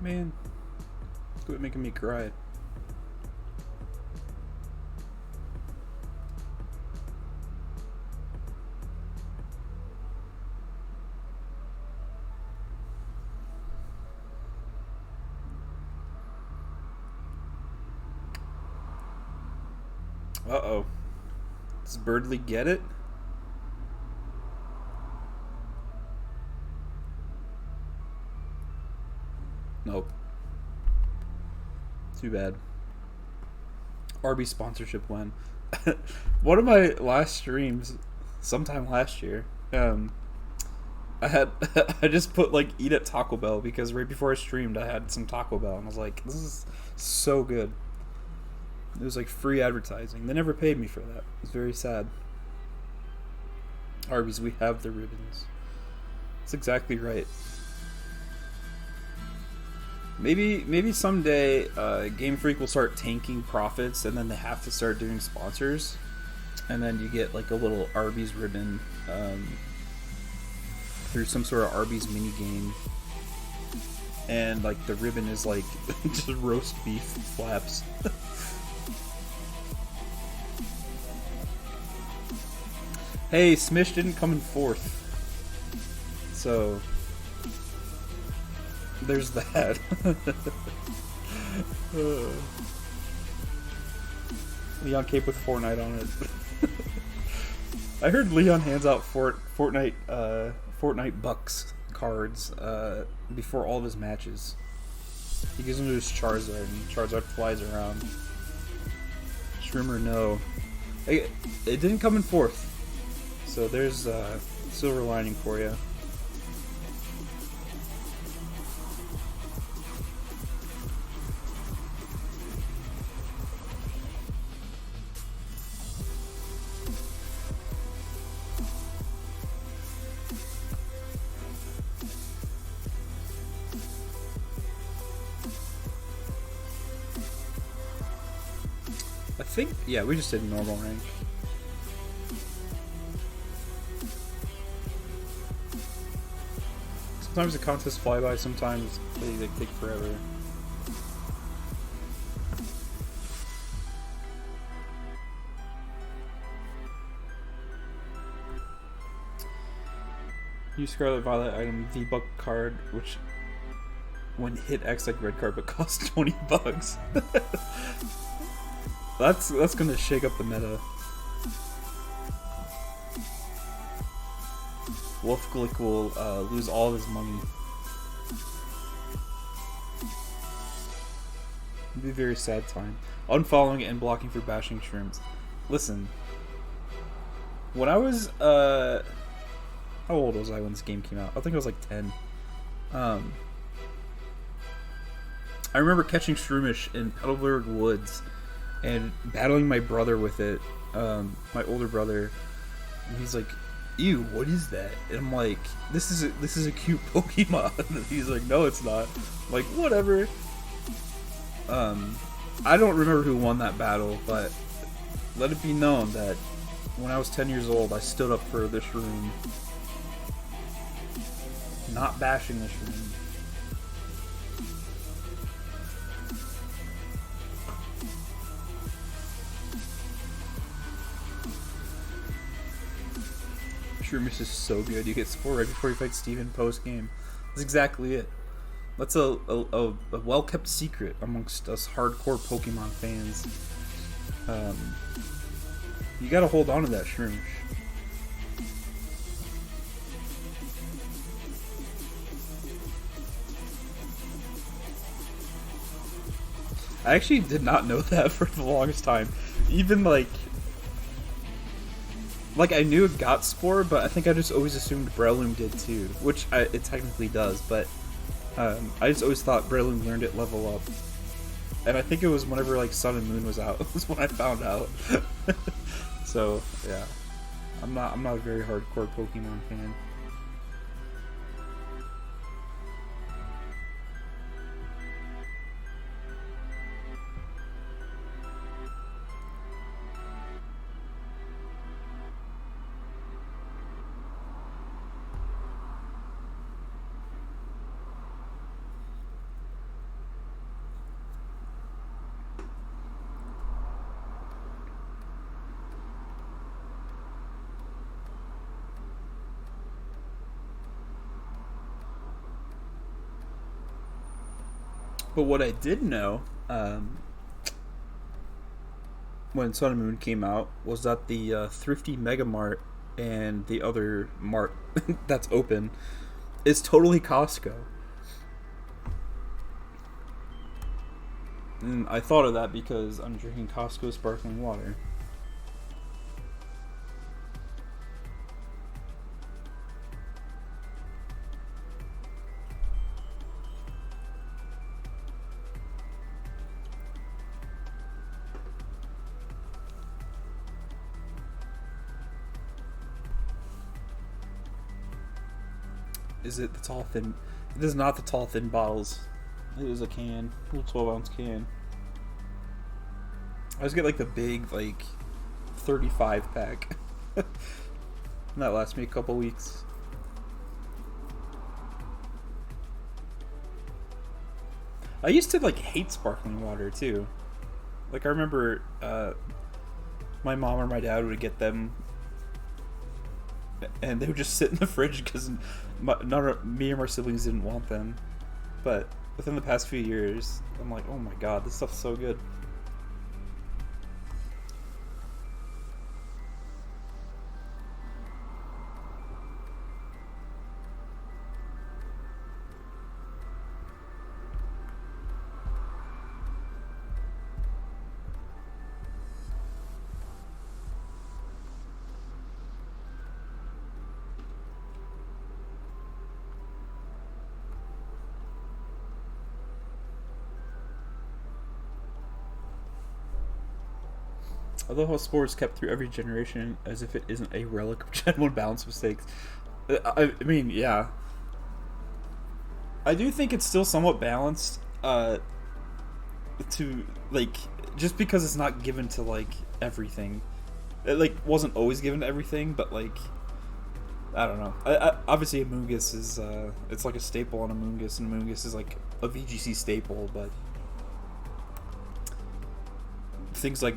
Man, quit making me cry. Uh-oh. Does Birdly get it? Nope. Too bad. Arby's sponsorship win. One of my last streams, sometime last year, I had I just put like eat at Taco Bell because right before I streamed I had some Taco Bell and I was like, this is so good. It was like free advertising. They never paid me for that. It's very sad. Arby's, we have the ribbons. That's exactly right. Maybe someday Game Freak will start tanking profits, and then they have to start doing sponsors, and then you get like a little Arby's ribbon through some sort of Arby's mini game, and like the ribbon is like just roast beef flaps. Hey, Smish didn't come in fourth, so there's that. Leon Cape with Fortnite on it. I heard Leon hands out Fortnite Bucks cards before all of his matches. He gives them to his Charizard, and Charizard flies around. Shrimmer, no. It didn't come in fourth, so there's silver lining for you. I think, yeah, we just did normal rank. Sometimes the contests fly by, sometimes they take forever. Use Scarlet Violet item debug card, which when hit X like red card but costs $20. That's gonna shake up the meta. Wolf Glick will lose all of his money. It'll be a very sad time. Unfollowing and blocking for bashing shrooms. Listen, when I was how old was I when this game came out? I think I was like 10. I remember catching Shroomish in Petalburg Woods and battling my brother with it, my older brother, and he's like, "Ew, what is that?" And I'm like, "This is a cute Pokemon." And he's like, "No, it's not." I'm like, whatever. I don't remember who won that battle, but let it be known that when I was 10 years old, I stood up for this room, not bashing this room. Shroomish is so good. You get support right before you fight Steven post game. That's exactly it. That's a well kept secret amongst us hardcore Pokemon fans. You gotta hold on to that Shroomish. I actually did not know that for the longest time. Even like I knew it got Spore, but I think I just always assumed Breloom did too, which it technically does, but I just always thought Breloom learned it level up. And I think it was whenever like Sun and Moon was out was when I found out. So yeah, I'm not a very hardcore Pokemon fan. But what I did know, when Sun and Moon came out was that the Thrifty Mega Mart and the other mart that's open is totally Costco. And I thought of that because I'm drinking Costco sparkling water. Is it the tall thin? It is not the tall thin bottles. It is a can, a little 12-ounce can. I just get like the big, like 35 pack. And that lasts me a couple weeks. I used to like hate sparkling water too. Like I remember my mom or my dad would get them, and they would just sit in the fridge because me or my siblings didn't want them. But within the past few years, I'm like, oh my god, this stuff's so good. I love how sports kept through every generation as if it isn't a relic of Gen 1 balance mistakes. I mean, yeah. I do think it's still somewhat balanced, to, like, just because it's not given to, like, everything. It, like, wasn't always given to everything, but, like, I don't know. Obviously, Amoonguss is, it's like a staple on Amoonguss, and Amoonguss is, like, a VGC staple, but things like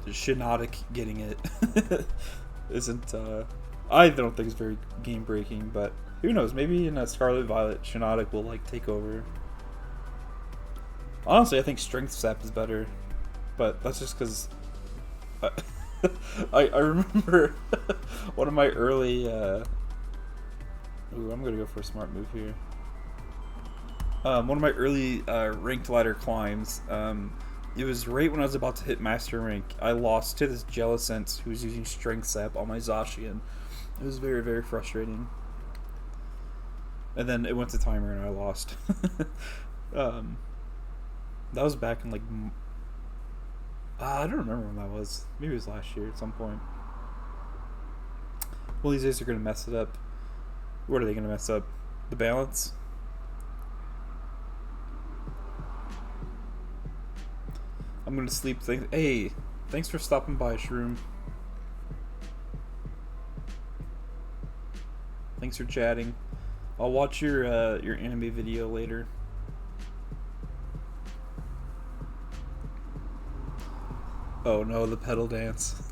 Shiinotic getting it isn't, I don't think it's very game breaking, but who knows, maybe in a Scarlet Violet Shiinotic will like take over. Honestly, I think Strength Sap is better, but that's just because I remember one of my early ooh, I'm gonna go for a smart move here. One of my early ranked ladder climbs, it was right when I was about to hit Master Rank. I lost to this Jellicent who was using Strength Sap on my Zacian. It was very, very frustrating. And then it went to timer and I lost. That was back in like... I don't remember when that was. Maybe it was last year at some point. Well, these days are going to mess it up. What are they going to mess up? The balance? I'm gonna sleep. Hey, thanks for stopping by, Shroom. Thanks for chatting. I'll watch your anime video later. Oh no, the pedal dance.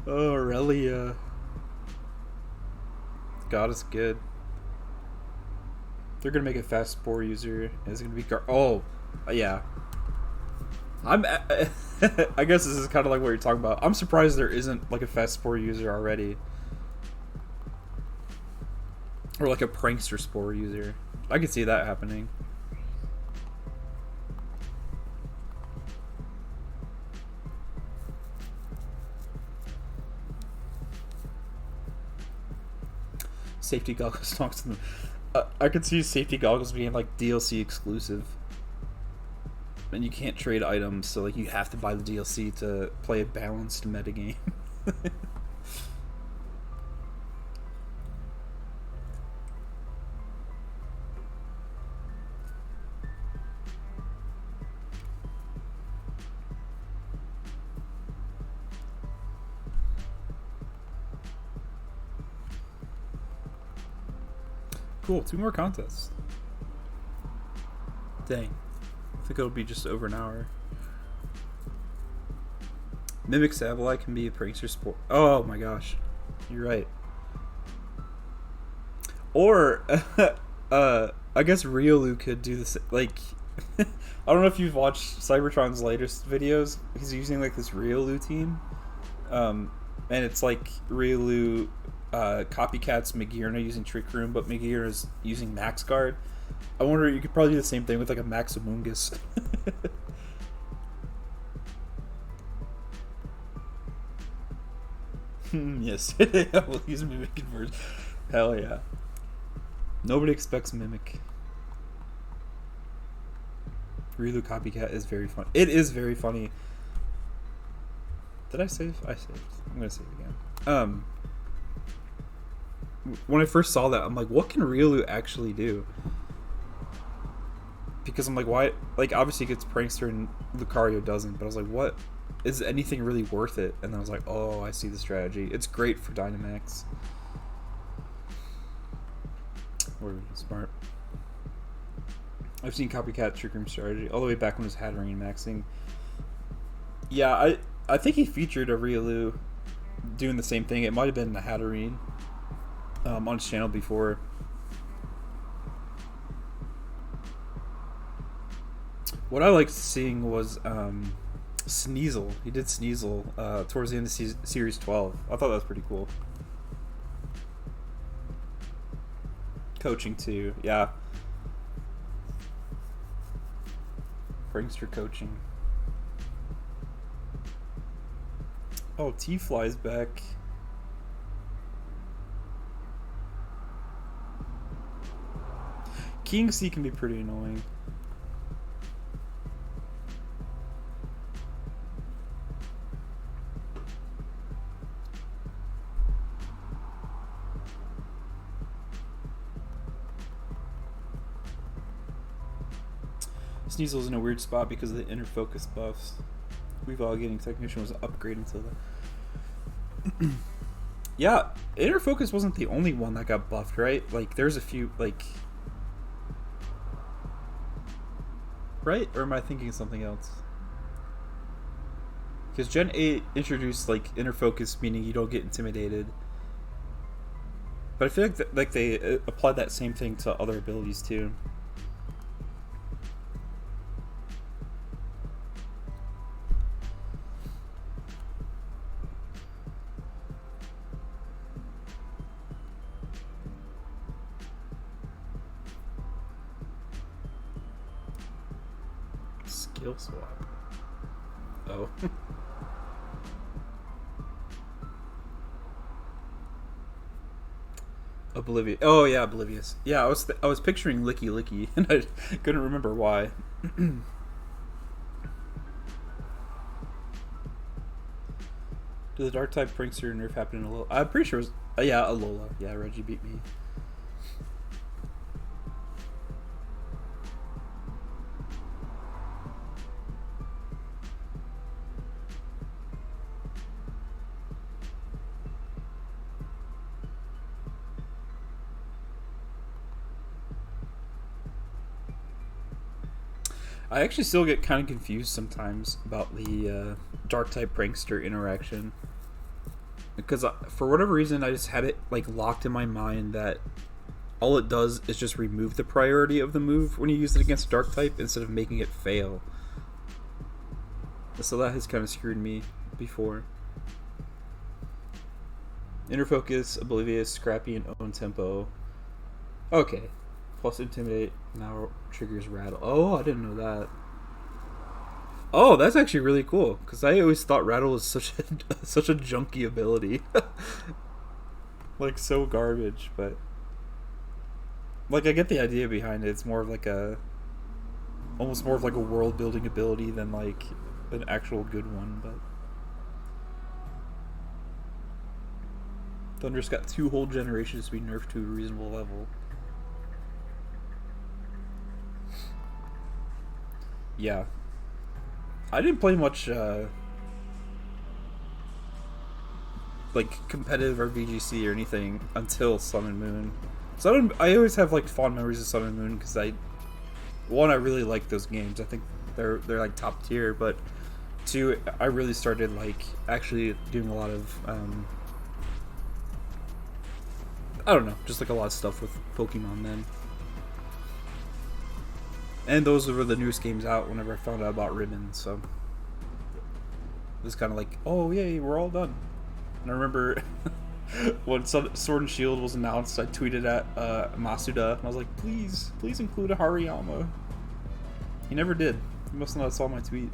Oh, Aurelia. God is good. They're gonna make a fast spore user. And it's gonna be oh, yeah. I guess this is kind of like what you're talking about. I'm surprised there isn't like a fast spore user already, or like a prankster spore user. I could see that happening. Safety goggles talks to them. I could see safety goggles being like DLC exclusive, and you can't trade items, so like you have to buy the DLC to play a balanced metagame. Cool, 2 more contests. Dang. I think it'll be just over an hour. Mimic Sableye can be a prankster sport. Oh my gosh. You're right. Or I guess Riolu could do this. Like, I don't know if you've watched Cybertron's latest videos. He's using like this Riolu team, and it's like Riolu copycats Magearna using Trick Room, but Magearna's using Max Guard. I wonder, you could probably do the same thing with like a Maximungus. Yes, we'll use Mimic Converge. Hell yeah. Nobody expects Mimic. Riolu Copycat is very fun. It is very funny. Did I save? I saved. I'm gonna save again. When I first saw that, I'm like, what can Riolu actually do? Because I'm like, why? Like, obviously it gets Prankster and Lucario doesn't, but I was like, what? Is anything really worth it? And then I was like, oh, I see the strategy. It's great for Dynamax. Or smart. I've seen Copycat Trick Room strategy all the way back when it was Hatterene maxing. Yeah, I think he featured a Riolu doing the same thing. It might have been the Hatterene on his channel before. What I liked seeing was Sneasel. He did Sneasel towards the end of Series 12. I thought that was pretty cool. Coaching too, yeah. Prankster coaching. Oh, T-Fly's back. King C can be pretty annoying. Sneasel's in a weird spot because of the inner focus buffs. We've all getting Technician was upgraded until then. Yeah, inner focus wasn't the only one that got buffed, right? Like, there's a few, like... Right? Or am I thinking of something else? Because Gen 8 introduced, like, inner focus, meaning you don't get intimidated. But I feel like they applied that same thing to other abilities, too. Skill swap. Oh. Oblivious. Oh yeah, Oblivious. Yeah, I was picturing Licky Licky, and I couldn't remember why. Did the Dark type Prankster nerf happen in Alola? I'm pretty sure it was. Yeah, Alola. Yeah, Reggie beat me. I actually still get kind of confused sometimes about the Dark type Prankster interaction, because for whatever reason I just had it like locked in my mind that all it does is just remove the priority of the move when you use it against Dark type instead of making it fail. So that has kind of screwed me before. Inner Focus, Oblivious, Scrappy, and Own Tempo. Okay. Plus Intimidate now triggers Rattle. Oh, I didn't know that. Oh, that's actually really cool, because I always thought Rattle was such a junky ability. Like, so garbage, but... Like, I get the idea behind it. It's more of like a... Almost more of like a world-building ability than like an actual good one, but... Thunder's got 2 whole generations to be nerfed to a reasonable level. Yeah. I didn't play much, like, competitive or VGC or anything until Sun and Moon. So I always have, like, fond memories of Sun and Moon, because I really like those games. I think they're like, top tier, but 2, I really started, like, actually doing a lot of, I don't know, just, like, a lot of stuff with Pokemon then. And those were the newest games out whenever I found out about ribbons, so it was kind of like, oh yay, we're all done. And I remember when Sword and Shield was announced, I tweeted at Masuda, and I was like, please include a Hariyama. He never did. He must not have saw my tweet.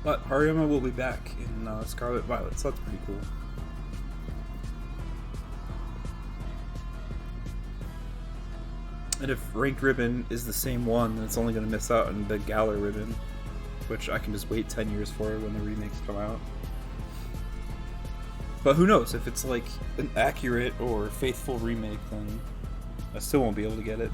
But Hariyama will be back in Scarlet Violet, so that's pretty cool. And if Ranked Ribbon is the same one, then it's only going to miss out on the Galar Ribbon, which I can just wait 10 years for when the remakes come out. But who knows, if it's like an accurate or faithful remake, then I still won't be able to get it.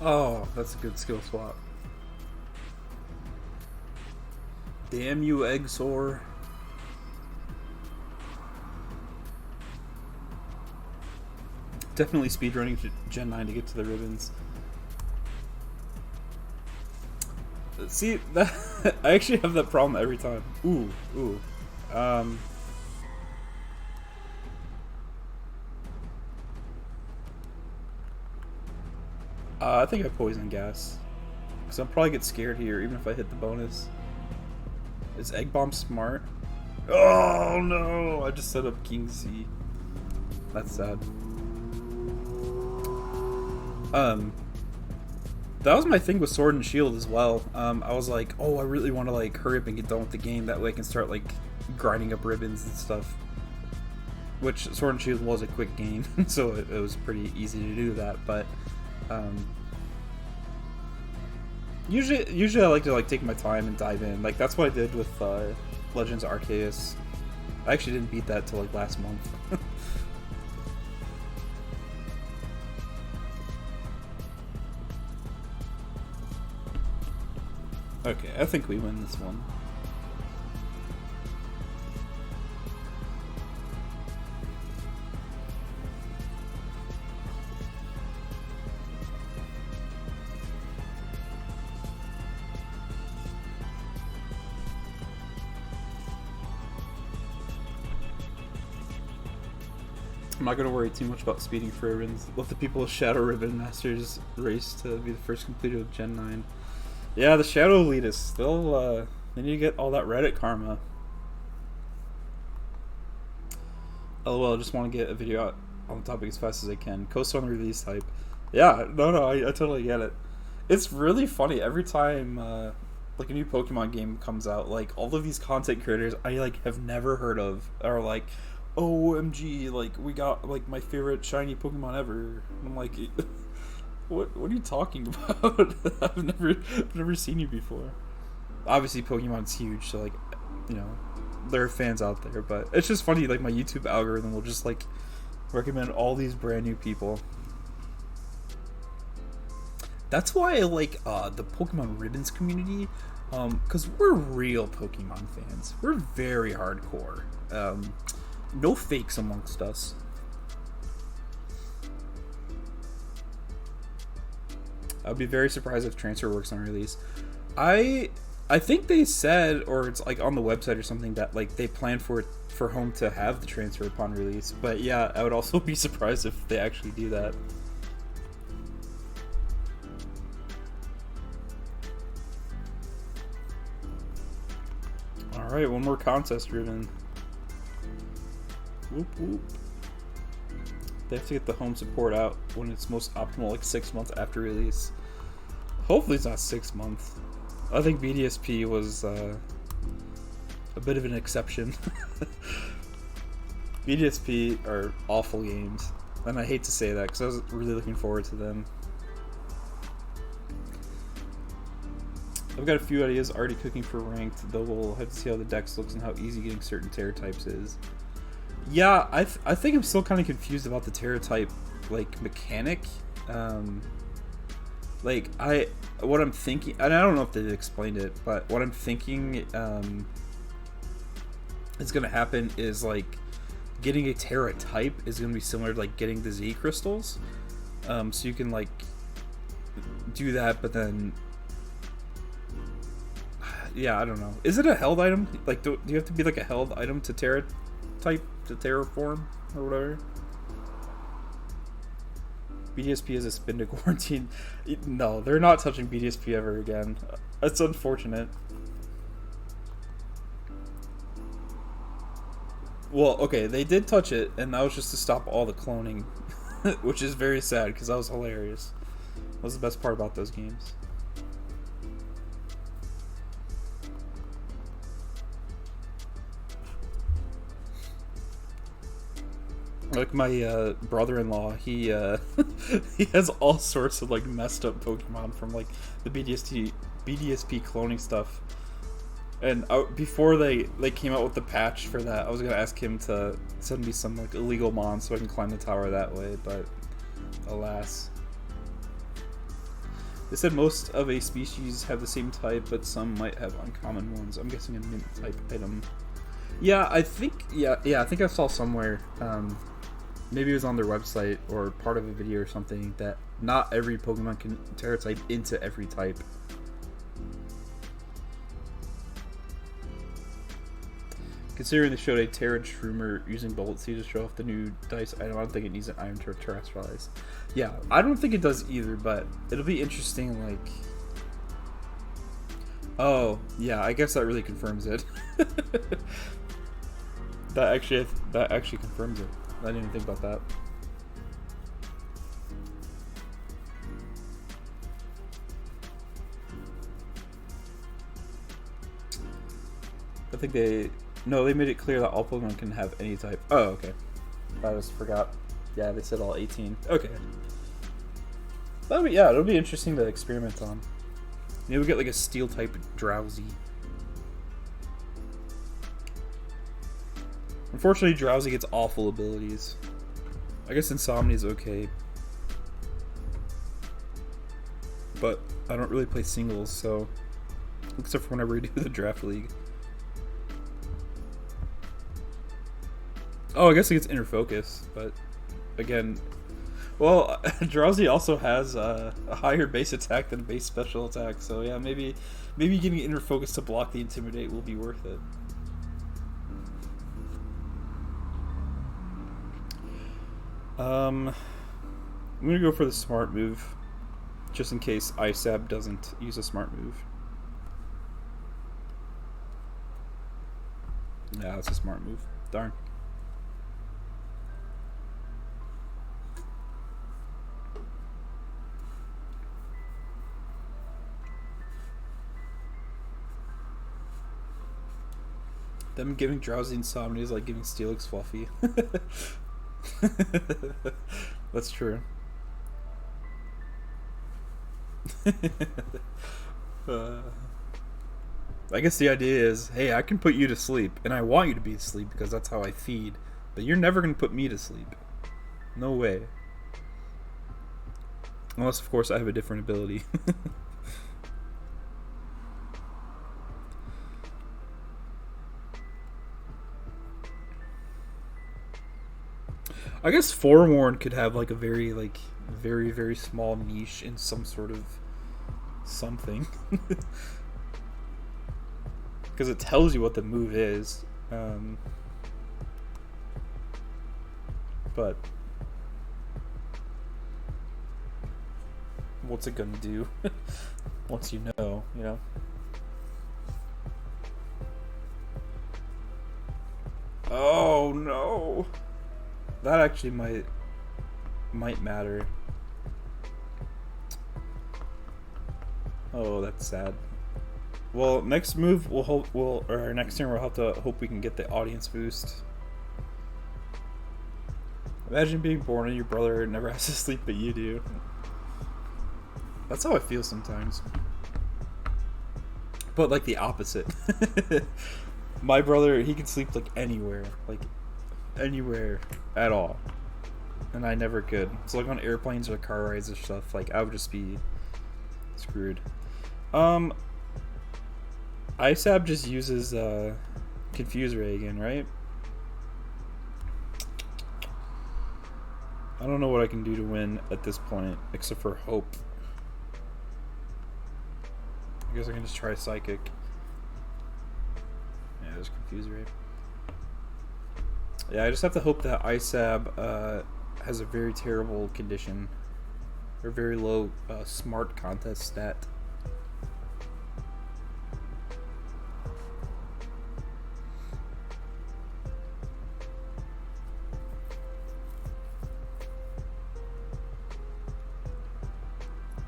Oh, that's a good skill swap. Damn you, Eggsore. Definitely speedrunning Gen 9 to get to the ribbons. See, that I actually have that problem every time. Ooh. I think I poison gas. Because I'll probably get scared here, even if I hit the bonus. Is Egg Bomb smart? Oh no! I just set up King C. That's sad. That was my thing with Sword and Shield as well. I was like, oh, I really want to like hurry up and get done with the game. That way I can start like grinding up ribbons and stuff. Which Sword and Shield was a quick game, so it was pretty easy to do that. But usually I like to like take my time and dive in. Like that's what I did with Legends Arceus. I actually didn't beat that till like last month. Okay, I think we win this one. I'm not going to worry too much about speeding for ribbons. Let the people of Shadow Ribbon Masters race to be the first completed with Gen 9. Yeah, the Shadow Elitists, they need to get all that Reddit karma. LOL, I just want to get a video out on the topic as fast as I can. Coast on the release hype. Yeah, no, I totally get it. It's really funny every time like a new Pokemon game comes out. Like all of these content creators I like have never heard of are like, OMG, like we got like my favorite shiny Pokemon ever. And I'm like, what are you talking about? I've never seen you before. Obviously Pokemon's huge, so like, you know, there are fans out there, but it's just funny, like my YouTube algorithm will just like recommend all these brand new people. That's why I like the Pokemon Ribbons community, because we're real Pokemon fans. We're very hardcore. No fakes amongst us. I'd be very surprised if transfer works on release. I think they said, or it's like on the website or something, that like they plan for home to have the transfer upon release. But yeah, I would also be surprised if they actually do that. All right, one more contest ribbon. Whoop whoop. They have to get the home support out when it's most optimal, like 6 months after release. Hopefully it's not 6 months. I think BDSP was a bit of an exception. BDSP are awful games, and I hate to say that because I was really looking forward to them. I've got a few ideas already cooking for ranked, though we'll have to see how the dex looks and how easy getting certain terror types is. Yeah, I think I'm still kind of confused about the terror type, like, mechanic. What I'm thinking, and I don't know if they explained it, but what I'm thinking is going to happen is, like, getting a terror type is going to be similar to, like, getting the Z crystals. So you can, like, do that, but then... Yeah, I don't know. Is it a held item? Like, do you have to be, like, a held item to terror type, to terraform, or whatever? BDSP is a spin to quarantine. No, they're not touching BDSP ever again. That's unfortunate. Well, okay, they did touch it, and that was just to stop all the cloning, which is very sad, because that was hilarious. That was the best part about those games. Like my brother-in-law, he he has all sorts of like messed up Pokemon from like the BDSP cloning stuff. And before they came out with the patch for that, I was gonna ask him to send me some like illegal mons so I can climb the tower that way, but alas. They said most of a species have the same type, but some might have uncommon ones. I'm guessing a mint type item. Yeah, I think I think I saw somewhere. Maybe it was on their website or part of a video or something that not every Pokemon can terror type into every type. Considering they showed a Terran Shroomer using Bullet Seed to show off the new dice item, I don't think it needs an item to terrestrialize. Yeah, I don't think it does either, but it'll be interesting, like... Oh, yeah, I guess that really confirms it. That actually confirms it. I didn't even think about that. I think they made it clear that all Pokemon can have any type. Oh, okay. I just forgot. Yeah, they said all 18. Okay. It'll be interesting to experiment on. Maybe we'll get like a steel type Drowzee. Unfortunately, Drowzee gets awful abilities. I guess Insomnia is okay. But I don't really play singles, so... Except for whenever we do the draft league. Oh, I guess it gets Inner Focus, but... Again... Well, Drowzee also has a higher base attack than a base special attack, so yeah, maybe getting Inner Focus to block the Intimidate will be worth it. I'm gonna go for the smart move, just in case ISAB doesn't use a smart move. Yeah, that's a smart move. Darn. Them giving Drowzee Insomnia is like giving Steelix Fluffy. That's true. I guess the idea is, hey, I can put you to sleep, and I want you to be asleep because that's how I feed, but you're never going to put me to sleep. No way. Unless, of course, I have a different ability. I guess Forewarn could have like a very, very small niche in some sort of something. Because it tells you what the move is. But what's it gonna do? Once you know, you know? Oh no! That actually might might matter. Oh, that's sad. Well, next move or our next turn we'll have to hope we can get the audience boost. Imagine being born and your brother never has to sleep, but you do. That's how I feel sometimes. But like the opposite. My brother, he can sleep like anywhere at all, and I never could. So like on airplanes or car rides and stuff, like I would just be screwed. ISAB just uses Confuse Ray again, right? I don't know what I can do to win at this point, except for hope. I guess I can just try Psychic. Yeah, there's Confuse Ray. Yeah, I just have to hope that ISAB has a very terrible condition. Or very low smart contest stat.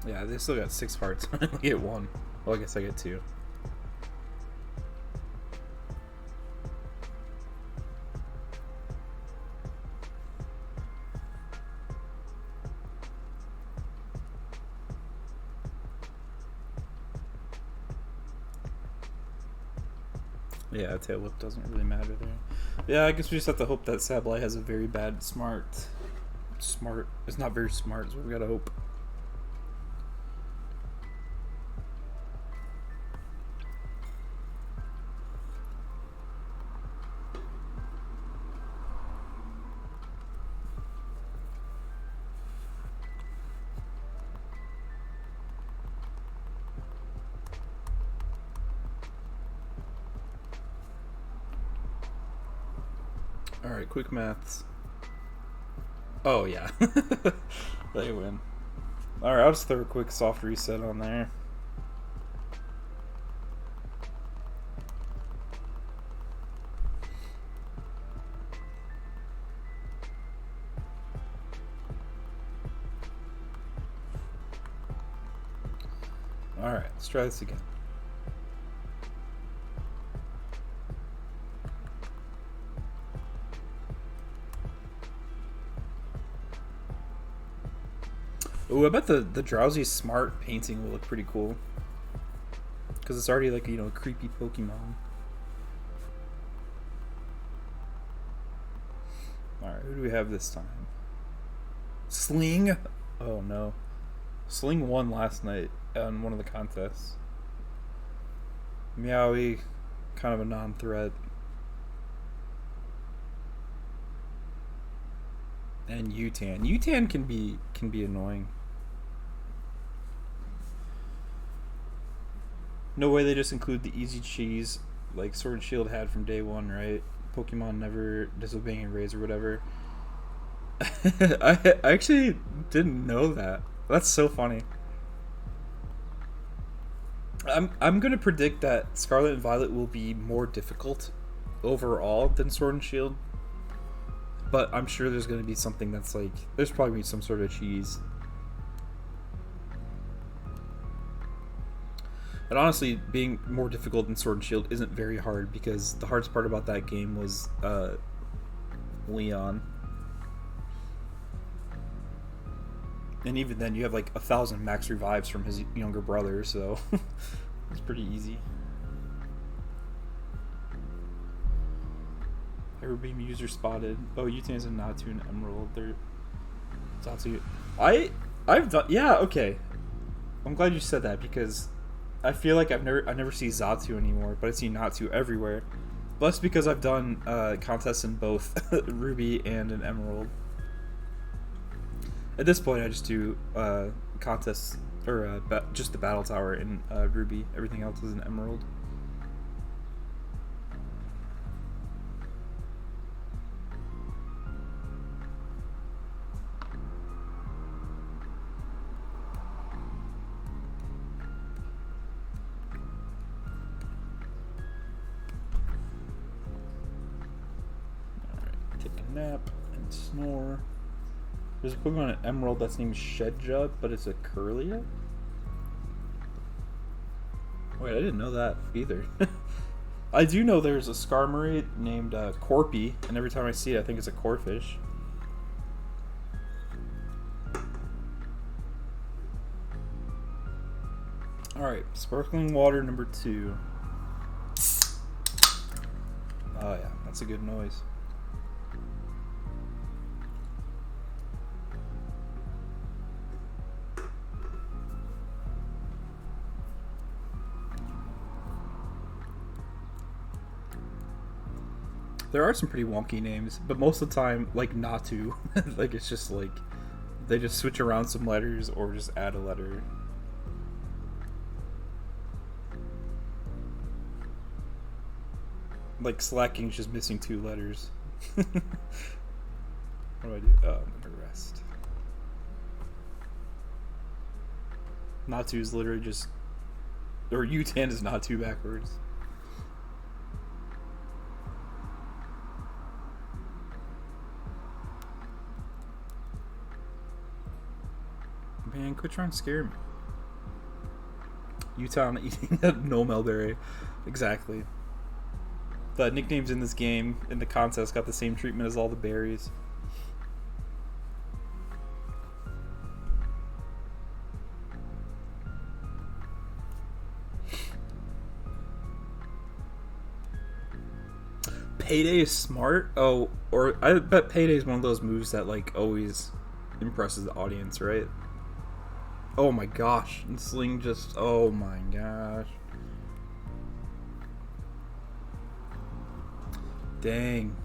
Yeah, they still got 6 hearts. I only get 1. Well, I guess I get 2. Yeah, tail whip doesn't really matter there. Yeah, I guess we just have to hope that Sableye has a very bad smart. It's not very smart, so we gotta hope. Alright, quick maths. Oh, yeah. They win. Alright, I'll just throw a quick soft reset on there. Alright, let's try this again. Ooh, I bet the Drowzee smart painting will look pretty cool. Because it's already like, you know, a creepy Pokemon. Alright, who do we have this time? Sling? Oh no. Sling won last night on one of the contests. Meowie, kind of a non-threat. And Utan. Utan can be annoying. No way they just include the easy cheese like Sword and Shield had from day one, right? Pokemon never disobeying Rays or whatever. I actually didn't know that. That's so funny. I'm gonna predict that Scarlet and Violet will be more difficult overall than Sword and Shield. But I'm sure there's gonna be something that's like, there's probably some sort of cheese. And honestly, being more difficult than Sword and Shield isn't very hard, because the hardest part about that game was Leon. And even then, you have like 1,000 max revives from his younger brother, so it's pretty easy. Aerobeam user spotted. Oh, Utan's and Natu and Emerald. They're Zatsu. I've done, yeah, okay. I'm glad you said that, because I feel like I never see Zatsu anymore, but I see Natu everywhere. But that's because I've done contests in both Ruby and an Emerald. At this point, I just do contests, or just the Battle Tower in Ruby. Everything else is an Emerald. Alright, take a nap and snore. There's a Pokemon in Emerald that's named Shedja, but it's a Curlia? Wait, I didn't know that either. I do know there's a Skarmory named Corpy, and every time I see it, I think it's a Corphish. Alright, sparkling water number 2. Oh yeah, that's a good noise. There are some pretty wonky names, but most of the time, like Natu, like it's just like they just switch around some letters or just add a letter. Like Slacking's just missing 2 letters. What do I do? Oh, I'm gonna rest. Natu's literally just, or Utan is Natu backwards. Man, quit trying to scare me. Utan eating a no Melberry. Exactly. The nicknames in this game, in the contest, got the same treatment as all the berries. Payday is smart? Oh, or I bet Payday is one of those moves that like always impresses the audience, right? Oh my gosh. And Sling just, oh my gosh. Dang.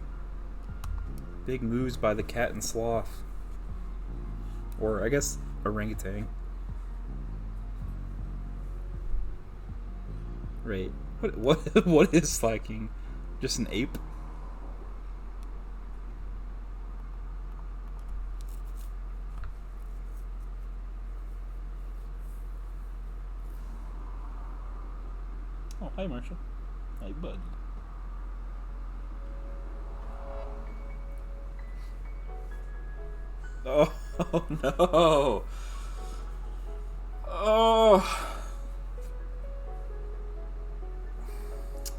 Big moves by the cat and sloth. Or, I guess, orangutan. Right. What is Slacking? Just an ape? Oh, hi, Marshall. Hi, bud. Oh, no. Oh.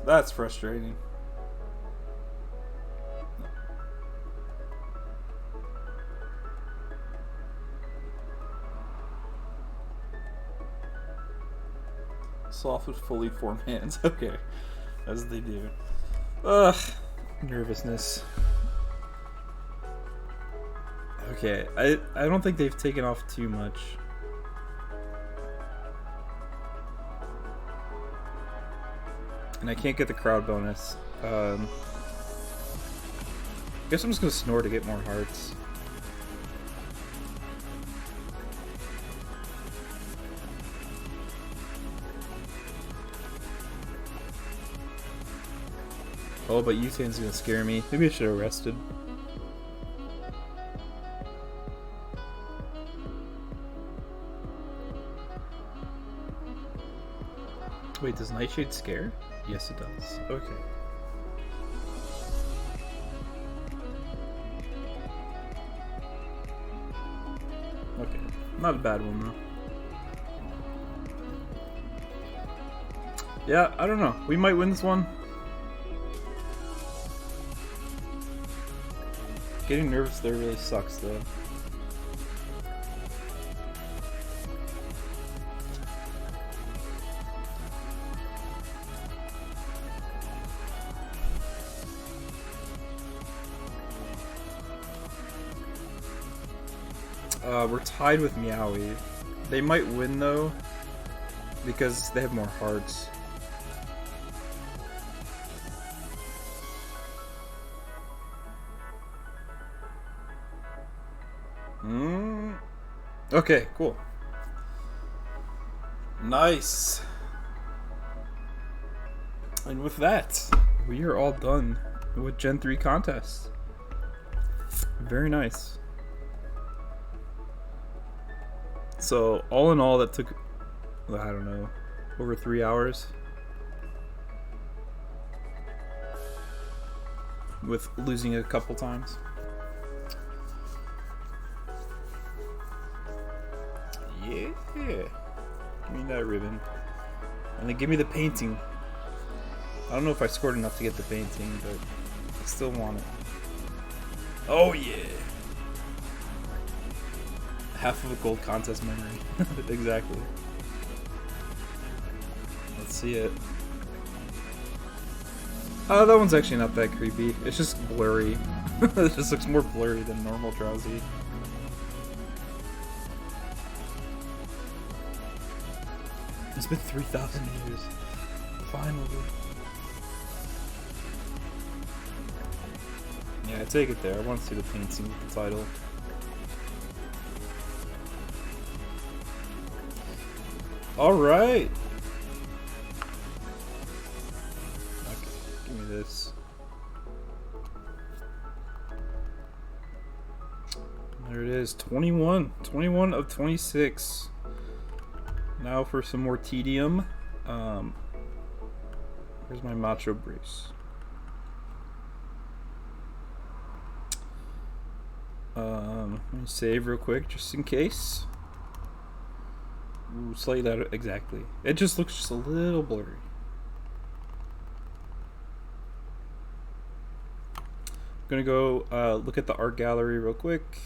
That's frustrating. Sloth with fully formed hands. Okay. As they do. Ugh. Nervousness. Okay, I don't think they've taken off too much. And I can't get the crowd bonus. I guess I'm just gonna snore to get more hearts. Oh, but Utan's gonna scare me. Maybe I should have rested. Wait, does Nightshade scare? Yes, it does. Okay. Okay. Not a bad one, though. Yeah, I don't know. We might win this one. Getting nervous there really sucks, though. We're tied with Meowie. They might win, though, because they have more hearts. Okay, cool. Nice. And with that, we are all done with Gen 3 contests. Very nice. So, all in all, that took, I don't know, over 3 hours. With losing a couple times. Yeah. Give me that ribbon. And then give me the painting. I don't know if I scored enough to get the painting, but I still want it. Oh yeah! Half of a gold contest memory. Exactly. Let's see it. Oh, that one's actually not that creepy. It's just blurry. It just looks more blurry than normal Drowzee. It's been 3,000 years. Finally. Yeah, take it there. I want to see the painting with the title. Alright! Okay, give me this. There it is. 21. 21 of 26. Now for some more tedium. Where's my macho brace? Let me save real quick just in case. Ooh, slightly out of, exactly. It just looks just a little blurry. I'm gonna go look at the art gallery real quick.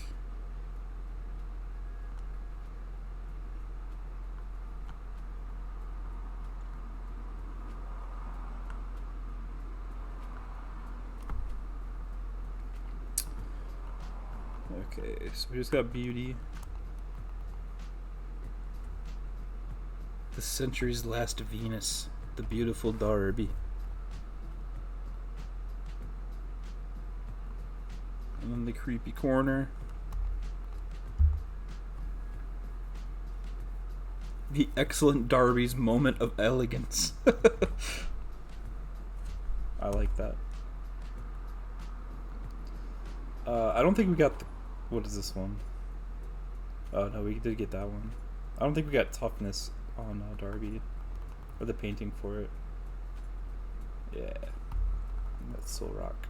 Okay, so we just got Beauty. The century's last Venus, the beautiful Darby. And then the creepy corner. The excellent Darby's moment of elegance. I like that. I don't think we got the... What is this one? Oh no, we did get that one. I don't think we got toughness on Darby. Or the painting for it. Yeah. That's Soul Rock.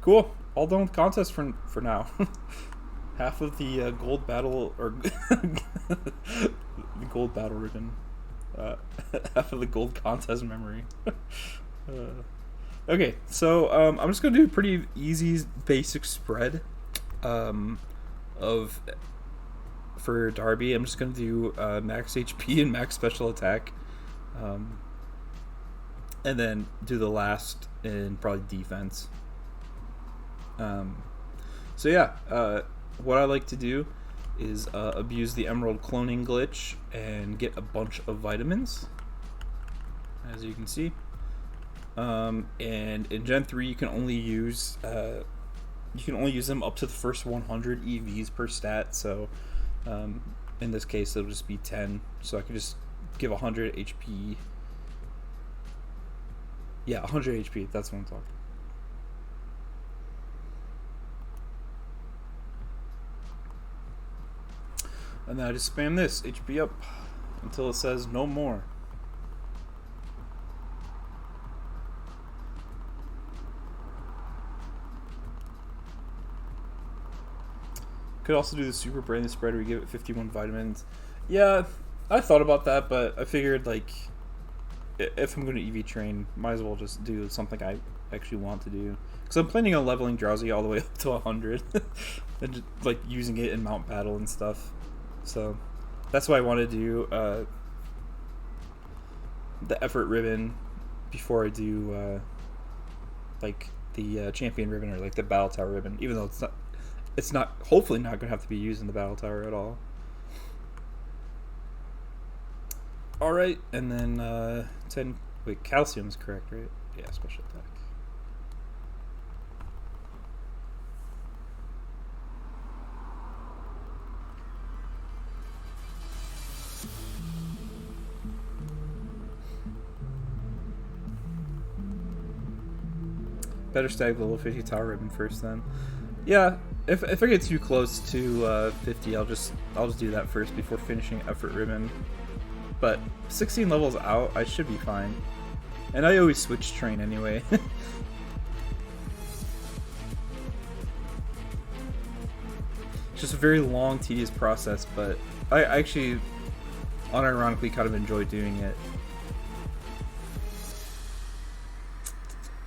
Cool. All done with contest for now. Half of the gold battle... or the gold battle ribbon. Half of the gold contest memory. Okay, so I'm just going to do a pretty easy basic spread. For Darby, I'm just gonna do max HP and max special attack, and then do the last in probably defense. So yeah, what I like to do is abuse the Emerald cloning glitch and get a bunch of vitamins, as you can see. And in Gen 3, you can only use them up to the first 100 EVs per stat, so in this case it'll just be 10, so I can just give 100 HP. Yeah, 100 HP, that's what I'm talking. And then I just spam this, HP up, until it says no more. Could also do the super brain spread where you give it 51 vitamins. Yeah, I thought about that, but I figured, like, if I'm going to EV train, might as well just do something I actually want to do. Because I'm planning on leveling Drowzee all the way up to 100. And just, like, using it in Mount Battle and stuff. So, that's why I want to do the effort ribbon before I do, like, the champion ribbon or, like, the battle tower ribbon. Even though it's not hopefully not going to have to be used in the battle tower at all. Alright, and then 10... Wait, calcium is correct, right? Yeah, special attack. Better stag level 50 tower ribbon first then. Yeah, if I get too close to 50, I'll just do that first before finishing effort ribbon. But 16 levels out, I should be fine. And I always switch train anyway. It's just a very long, tedious process, but I actually unironically kind of enjoy doing it.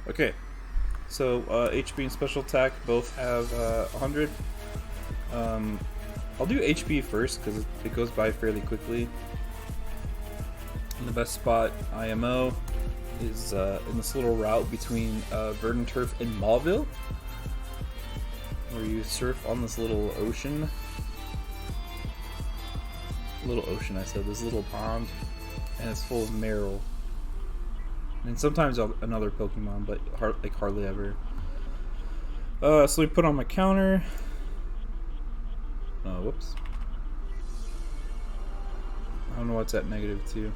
Okay, so HP and special attack both have 100. I'll do HP first because it goes by fairly quickly. And the best spot, IMO, is in this little route between Verdant Turf and Mauville, where you surf on this little ocean. I said, this little pond, and it's full of Meryl. And sometimes another Pokemon, but hardly ever. So we put on my counter. Oh, whoops. I don't know what's at -2.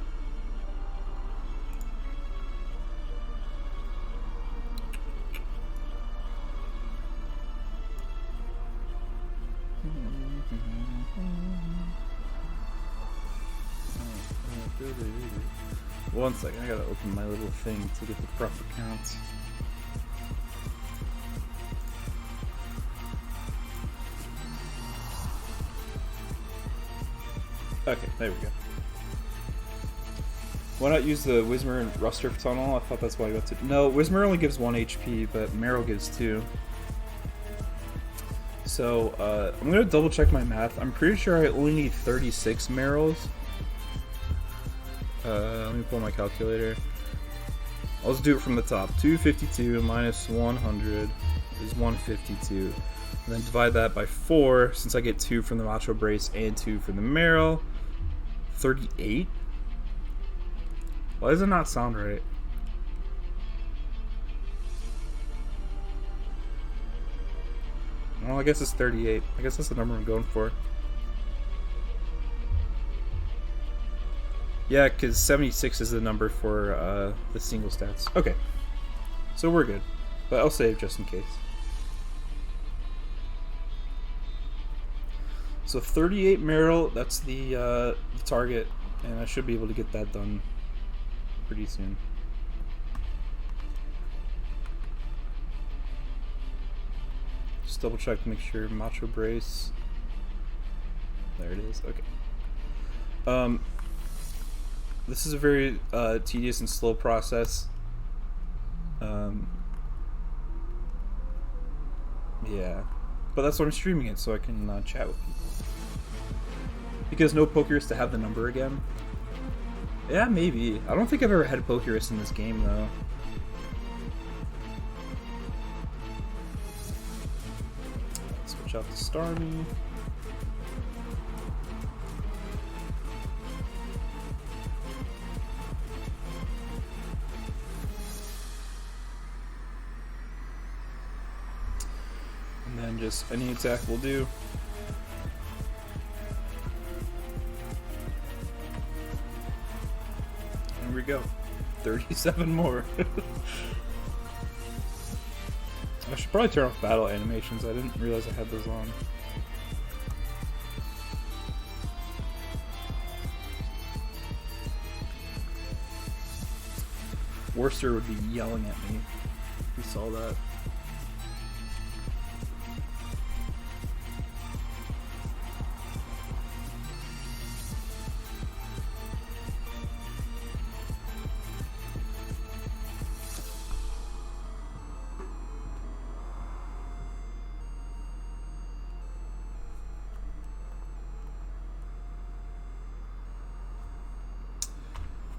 One second, I gotta open my little thing to get the proper count. Okay, there we go. Why not use the Whismur and Rusturf tunnel? I thought that's why I got to. No, Whismur only gives 1 HP, but Meryl gives 2. So, I'm gonna double check my math. I'm pretty sure I only need 36 Meryls. Let me pull my calculator. I'll just do it from the top. 252 minus 100 is 152. And then divide that by 4, since I get 2 from the Macho Brace and 2 from the Meryl. 38? Why does it not sound right? Well, I guess it's 38. I guess that's the number I'm going for. Yeah, because 76 is the number for the single stats. Okay. So we're good. But I'll save just in case. So 38 Meryl, that's the target. And I should be able to get that done pretty soon. Just double check to make sure. Macho Brace. There it is. Okay. This is a very tedious and slow process. Yeah. But that's why I'm streaming it, so I can chat with people. Because no Pokerus to have the number again. Yeah, maybe. I don't think I've ever had a Pokerus in this game, though. Switch out to Starmie. And then just any attack will do. There we go. 37 more. I should probably turn off battle animations. I didn't realize I had those on. Worcester would be yelling at me if he saw that.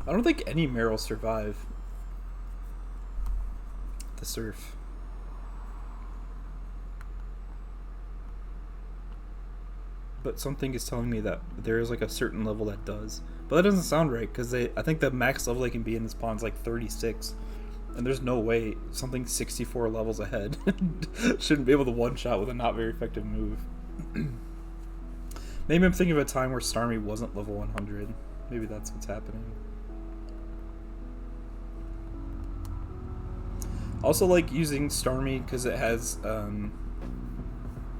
I don't think any Meryl survive the surf. But something is telling me that there is like a certain level that does. But that doesn't sound right, because I think the max level they can be in this pond is like 36. And there's no way something 64 levels ahead shouldn't be able to one-shot with a not very effective move. Maybe I'm thinking of a time where Starmie wasn't level 100. Maybe that's what's happening. Also like using Starmie because it has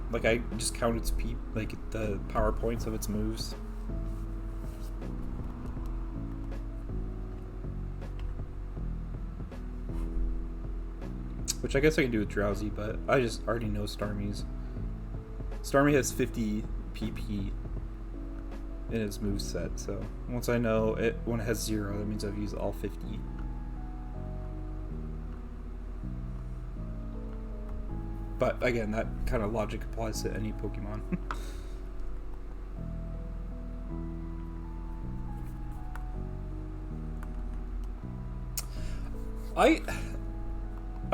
like I just count its like the power points of its moves. Which I guess I can do with Drowzee, but I just already know Starmie's. Starmie has 50 PP. in its moveset. So once I know it, when it has 0, that means I've used all 50. But again, that kind of logic applies to any Pokemon.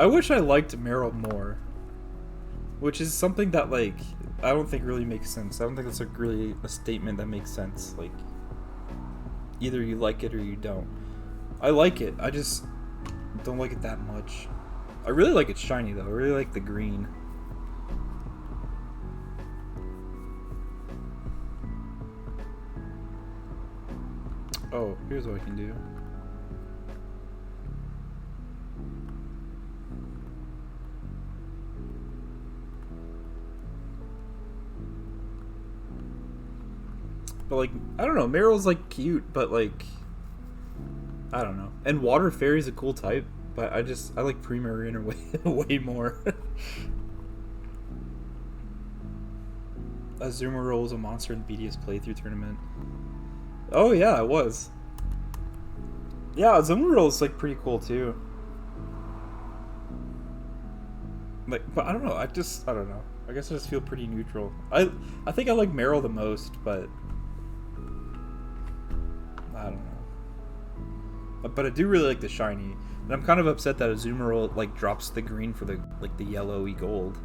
I wish I liked Meryl more, which is something that, like, I don't think really makes sense. I don't think that's really a statement that makes sense. Like, either you like it or you don't. I like it. I just don't like it that much. I really like it shiny though. I really like the green. Oh, here's what I can do. But, like, I don't know, Meryl's, like, cute, but, like, I don't know. And Water Fairy's a cool type, but I like Primarina way more. Azumarill was a monster in the BDS playthrough tournament. Oh, yeah, it was. Yeah, Azumarill is, like, pretty cool, too. Like, but I don't know, I don't know. I guess I just feel pretty neutral. I think I like Meryl the most, but I don't know. But I do really like the shiny, and I'm kind of upset that Azumarill, like, drops the green for the, like, the yellowy gold.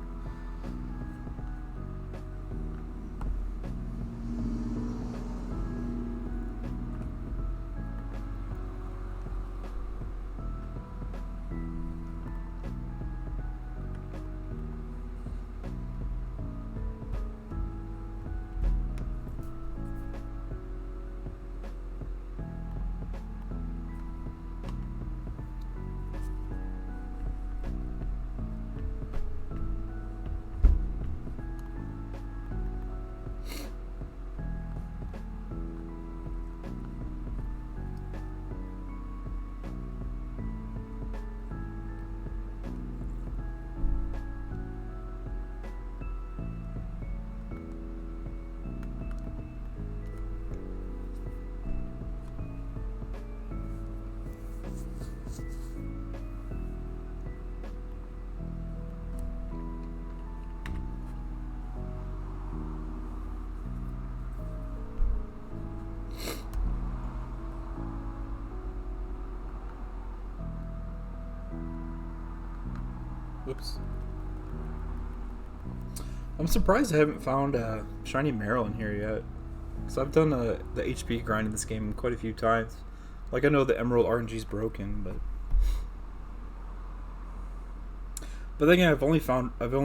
Whoops. I'm surprised I haven't found a shiny Meryl in here yet. Because I've done the HP grind in this game quite a few times. Like, I know the Emerald RNG's broken, but then again, I've only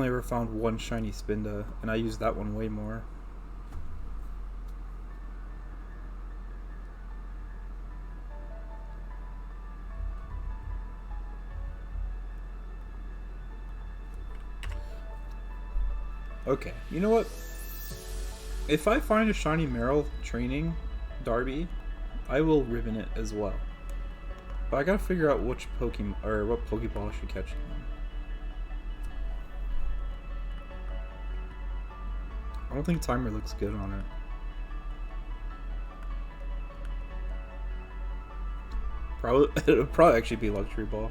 ever found one shiny Spinda, and I use that one way more. Okay, you know what? If I find a shiny Meryl training Darby, I will ribbon it as well. But I gotta figure out which Pokemon or what Pokeball I should catch. I don't think Timer looks good on it. It'll probably actually be Luxury Ball.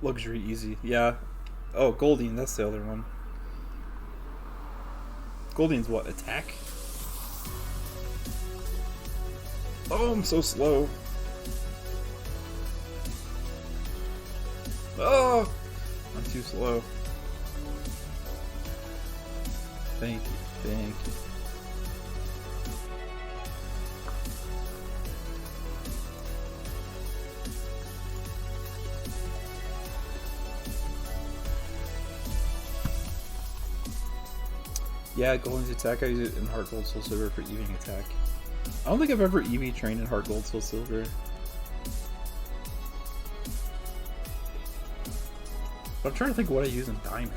Luxury Easy, yeah. Oh, Goldeen, that's the other one. Goldeen's what, attack? Oh, I'm so slow. Oh, I'm too slow. Thank you, thank you. Yeah, Goldeen's attack, I use it in Heart Gold Soul Silver for evening attack. I don't think I've ever EV trained in Heart Gold Soul Silver. But I'm trying to think what I use in Diamond.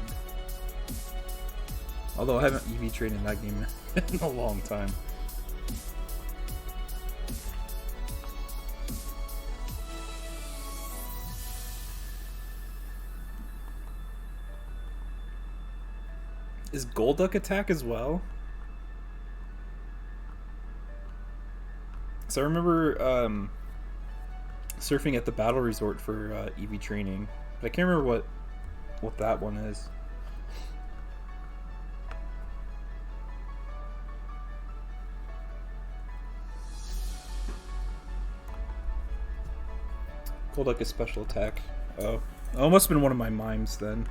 Although I haven't EV trained in that game in a long time. Is Golduck attack as well? So I remember surfing at the battle resort for EV training, but I can't remember what that one is. Golduck is special attack. Oh, must have been one of my mimes then.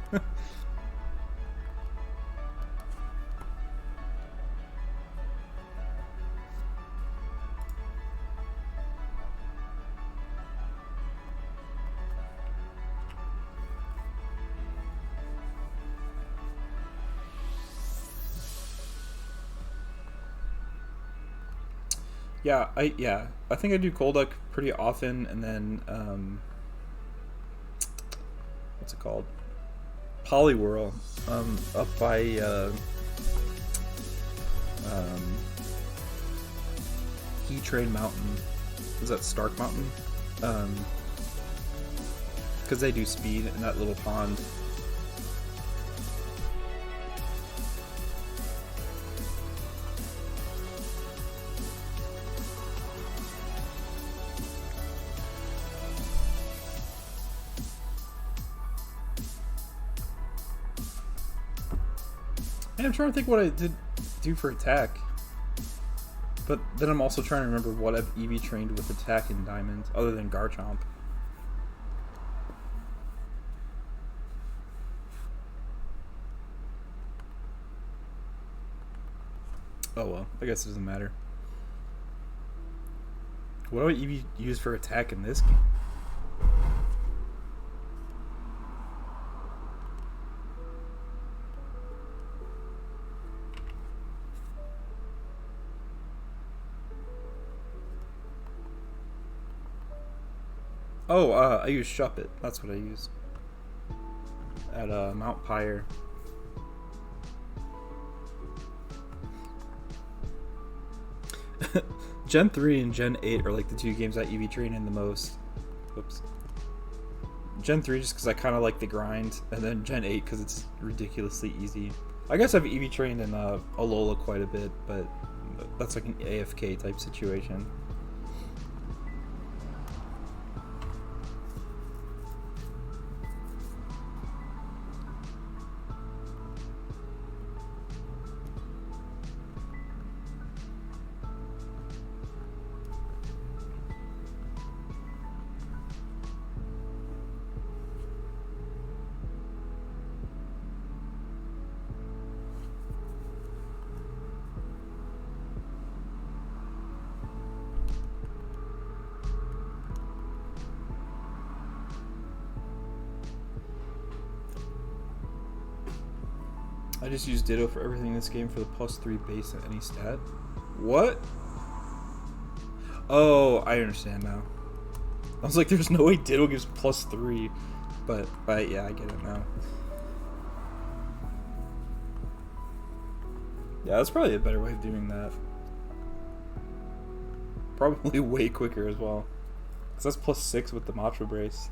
Yeah, I think I do Golduck pretty often, and then what's it called? Poliwhirl, up by Heat Train Mountain. Is that Stark Mountain? Because they do speed in that little pond. I'm trying to think what I did do for attack. But then I'm also trying to remember what I've EV trained with attack in Diamond, other than Garchomp. Oh well, I guess it doesn't matter. What do I EV use for attack in this game? Oh, I use Shuppet. That's what I use. At Mount Pyre. Gen 3 and Gen 8 are like the two games I EV train in the most. Whoops. Gen 3 just because I kind of like the grind, and then Gen 8 because it's ridiculously easy. I guess I've EV trained in Alola quite a bit, but that's like an AFK type situation. I just use Ditto for everything in this game for the +3 base at any stat. What? Oh, I understand now. I was like, there's no way Ditto gives +3. But yeah, I get it now. Yeah, that's probably a better way of doing that. Probably way quicker as well. Because that's +6 with the Matra Brace.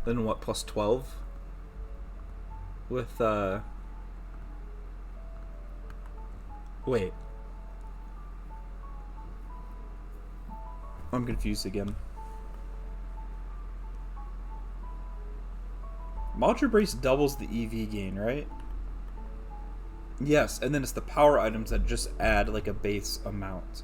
Then what, +12? With, wait. I'm confused again. Matra Brace doubles the EV gain, right? Yes, and then it's the power items that just add like a base amount.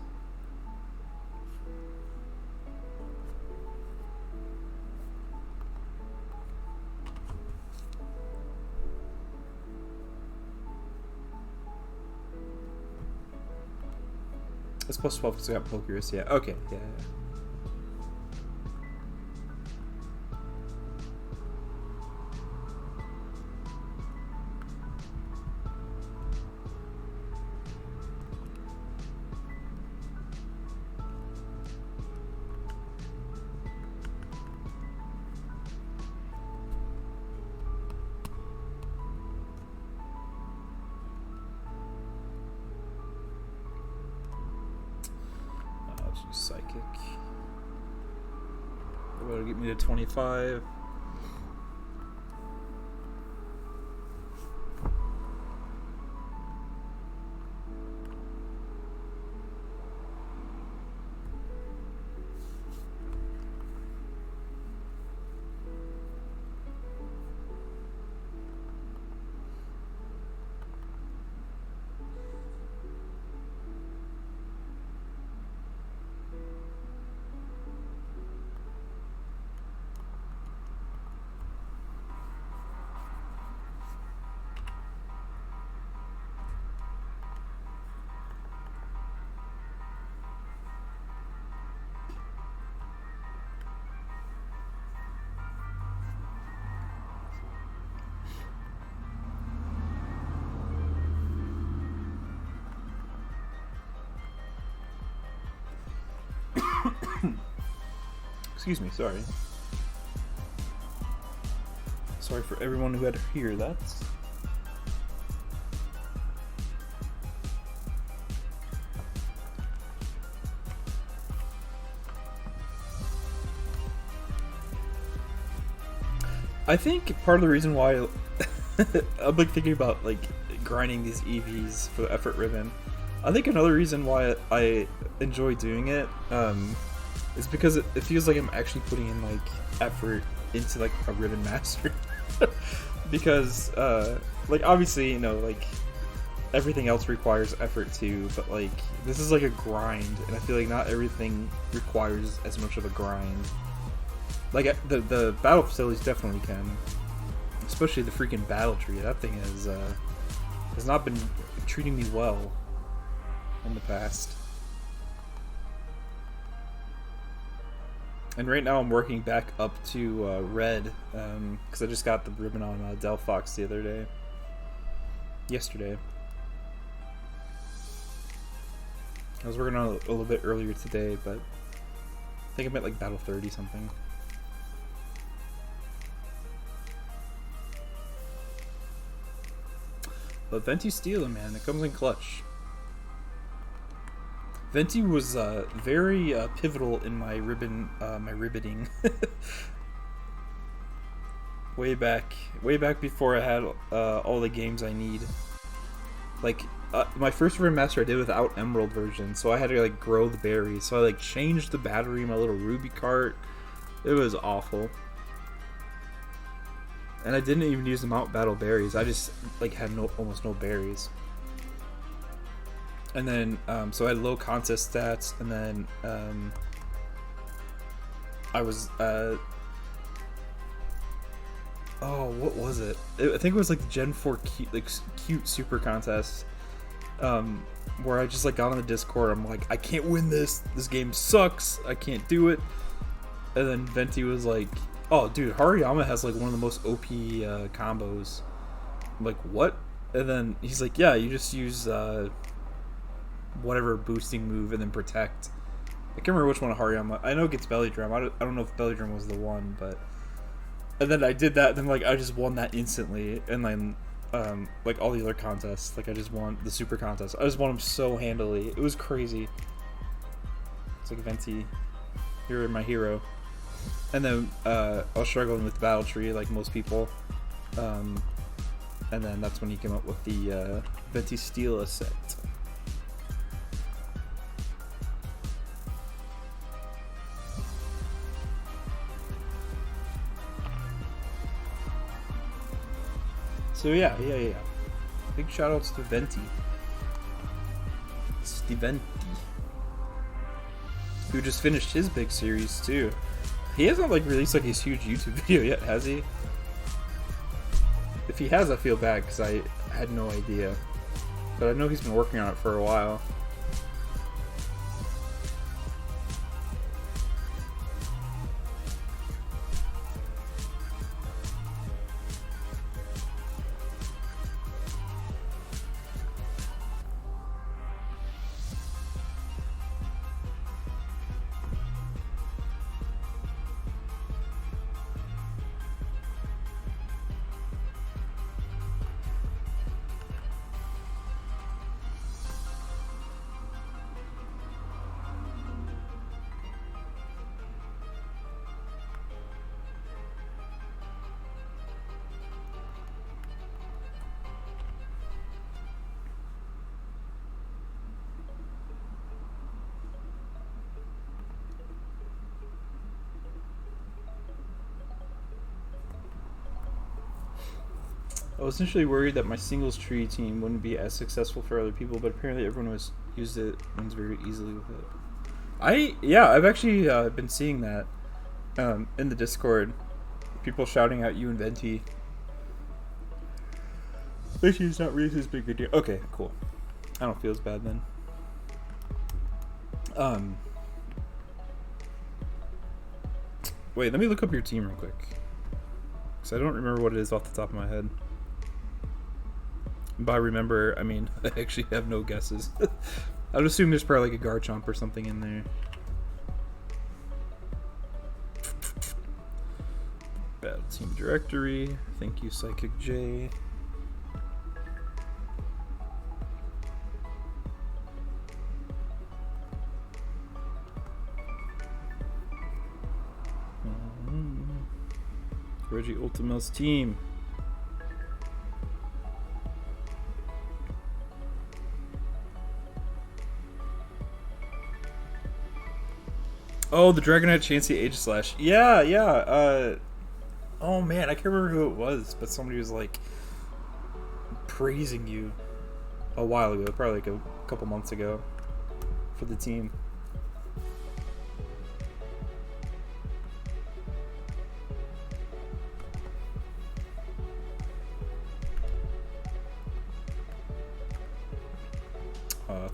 It's +12 because I got Pokerus, yeah. Okay, yeah. Psychic. That'll get me to 25. Excuse me, sorry. Sorry for everyone who had to hear that. I think part of the reason why I'm like thinking about like grinding these EVs for the effort ribbon. I think another reason why I enjoy doing it is because it feels like I'm actually putting in like effort into like a ribbon master. Because like obviously, you know, like everything else requires effort too, but like this is like a grind, and I feel like not everything requires as much of a grind. Like the battle facilities definitely can, especially the freaking battle tree. That thing has not been treating me well in the past. And right now I'm working back up to red, because I just got the ribbon on Delphox the other day. Yesterday. I was working on it a little bit earlier today, but I think I'm at like battle 30 something. But Venti Stealer, man, it comes in clutch. Venti was very pivotal in my ribbon, my ribbiting. way back before I had all the games I need. Like my first ribbon master I did without Emerald version, so I had to like grow the berries. So I like changed the battery in my little ruby cart. It was awful. And I didn't even use the Mount Battle berries. I just like had almost no berries. And then, so I had low contest stats, and then, I was, oh, what was it? I think it was like the Gen 4 cute super contest, where I just like got on the Discord, I'm like, I can't win this game sucks, I can't do it. And then Venti was like, oh dude, Hariyama has like one of the most OP combos. I'm like, what? And then he's like, yeah, you just use, whatever boosting move and then protect. I can't remember which one of Hariyama. I know it gets Belly Drum. I don't know if Belly Drum was the one, but and then I did that. And then like I just won that instantly, and then like all the other contests, like I just won the super contest. I just won them so handily. It was crazy. It's like Venti, you're my hero. And then I was struggling with the battle tree like most people, and then that's when he came up with the Venti Steela set. So yeah. Big shoutouts to Venti. Steventi. Who just finished his big series too. He hasn't like released like his huge YouTube video yet, has he? If he has, I feel bad because I had no idea. But I know he's been working on it for a while. I was initially worried that my singles tree team wouldn't be as successful for other people, but apparently everyone wins very easily with it. I've actually been seeing that in the Discord, people shouting out you and Venti. Actually, it's not really as big a deal. Okay, cool. I don't feel as bad then. Wait, let me look up your team real quick, because I don't remember what it is off the top of my head. By remember, I mean I actually have no guesses. I would assume there's probably like a Garchomp or something in there. Team directory. Thank you, Psychic J. Reggie Ultima's team. Oh, the Dragonite Chansey Aegislash. Yeah, yeah. Oh man, I can't remember who it was, but somebody was like praising you a while ago, probably like a couple months ago, for the team.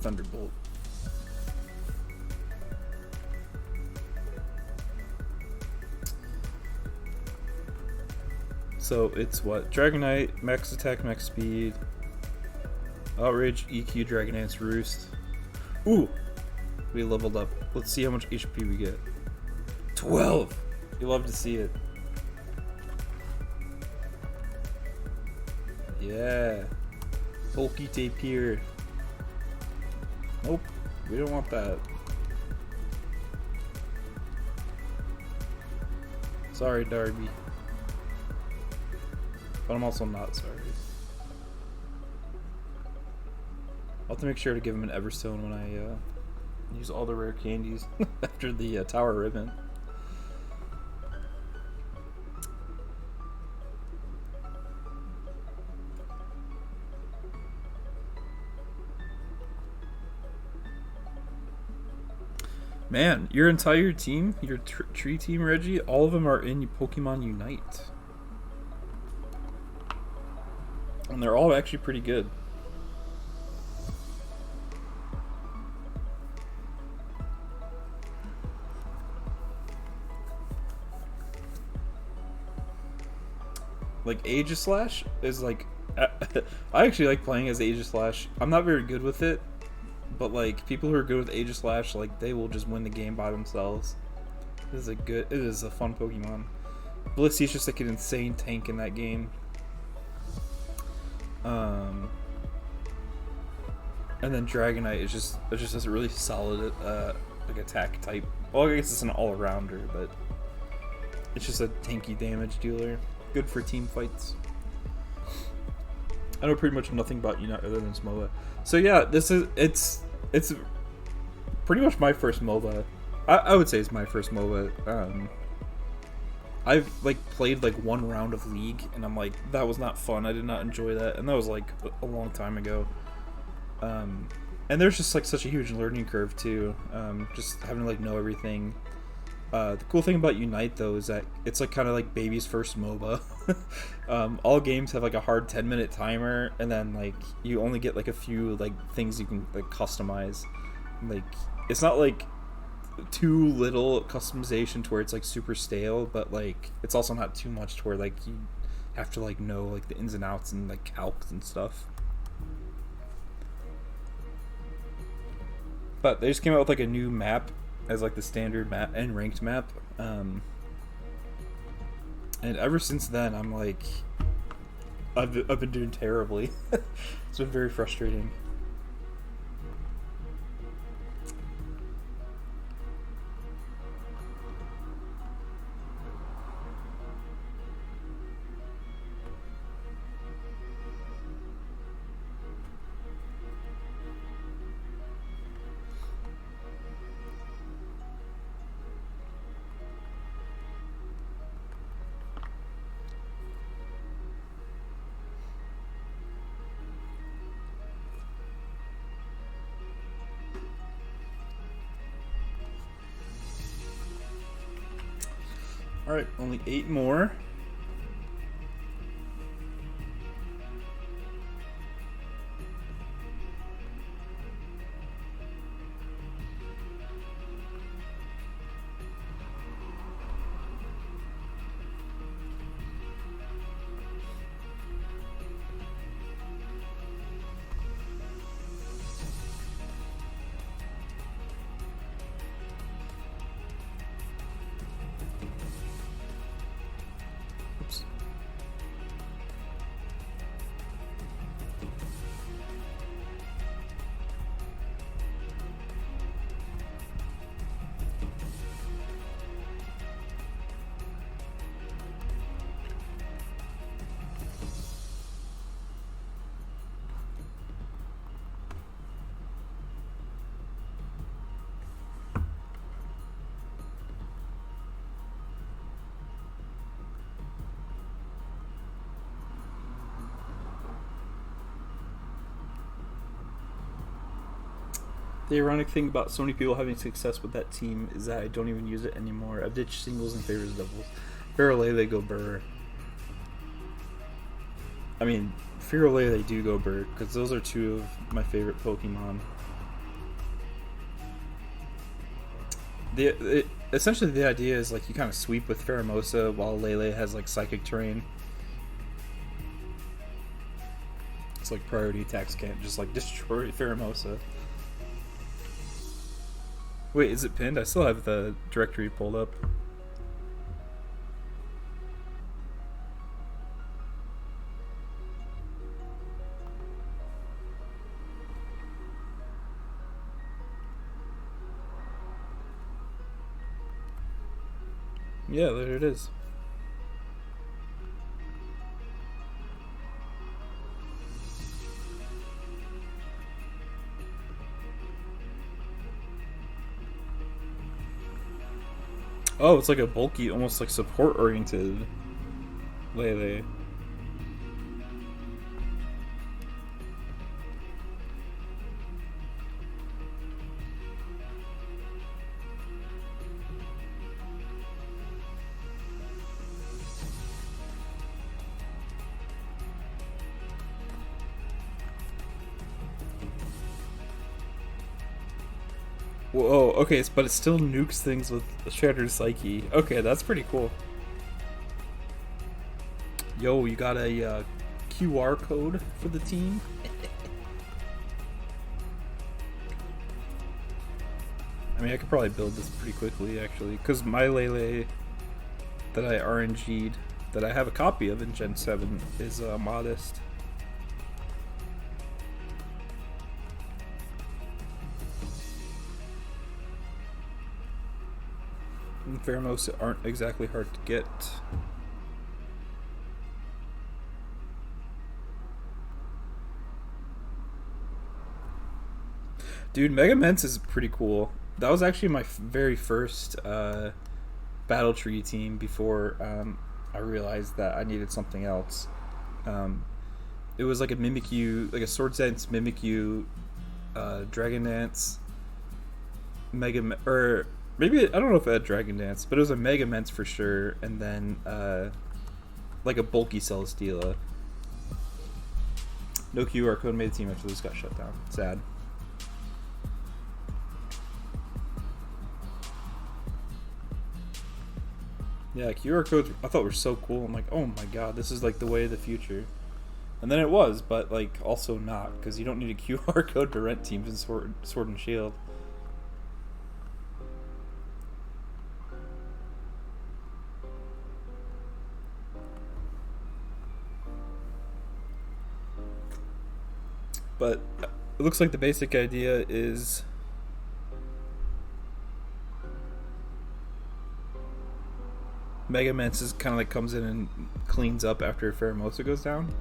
Thunderbolt. So it's what? Dragonite, max attack, max speed, Outrage, EQ, Dragonite's Roost. Ooh! We leveled up. Let's see how much HP we get. 12! You love to see it. Yeah. Bulky Tapir. Nope. We don't want that. Sorry, Darby. But I'm also not sorry. I'll have to make sure to give him an Everstone when I use all the rare candies after the Tower Ribbon. Man, your entire team, your tree team, Reggie, all of them are in Pokemon Unite. And they're all actually pretty good. Like, Aegislash is like... I actually like playing as Aegislash. I'm not very good with it. But like, people who are good with Aegislash, like, they will just win the game by themselves. It is a fun Pokemon. Blissey is just like an insane tank in that game. And then Dragonite is just a really solid like attack type. Well, I guess it's an all-rounder, but it's just a tanky damage dealer. Good for team fights. I know pretty much nothing about Unite other than MOBA. So yeah, it's pretty much my first MOBA. I would say it's my first MOBA. I've like played like one round of League, and I'm like, that was not fun. I did not enjoy that, and that was like a long time ago. And there's just like such a huge learning curve too. Just having to like know everything. The cool thing about Unite though is that it's like kind of like baby's first MOBA. All games have like a hard 10-minute timer, and then like you only get like a few like things you can like customize. Like, it's not like too little customization to where it's like super stale, but like it's also not too much to where like you have to like know like the ins and outs and like calcs and stuff. But they just came out with like a new map as like the standard map and ranked map, and ever since then I'm like, I've been doing terribly. It's been very frustrating. Alright, only 8 more. The ironic thing about so many people having success with that team is that I don't even use it anymore. I've ditched singles in favor of doubles. Farrelly, they go Burr. I mean, Farrelly, they do go Burr, because those are two of my favorite Pokemon. Essentially, the idea is like you kind of sweep with Pheromosa while Lele has like Psychic Terrain. It's like priority attacks can't just like destroy Pheromosa. Wait, is it pinned? I still have the directory pulled up. Yeah, there it is. Oh, it's like a bulky, almost like support-oriented Lele. Whoa, okay, but it still nukes things with Shattered Psyche. Okay, that's pretty cool. Yo, you got a QR code for the team? I mean, I could probably build this pretty quickly, actually, because my Lele that I RNG'd, that I have a copy of in Gen 7, is Modest. And Pheromosa aren't exactly hard to get. Dude, Mega Mence is pretty cool. That was actually my very first Battle Tree team before I realized that I needed something else. It was like a Mimikyu, like a Sword Dance Mimikyu, Dragon Dance, or maybe, I don't know if it had Dragon Dance, but it was a Mega Mence for sure, and then like a bulky Celesteela. No QR code made the team after this got shut down. Sad. Yeah, QR codes I thought were so cool. I'm like, oh my god, this is like the way of the future. And then it was, but like also not, because you don't need a QR code to rent teams in Sword and Shield. But it looks like the basic idea is Mega Mence is kind of like comes in and cleans up after Pheromosa goes down.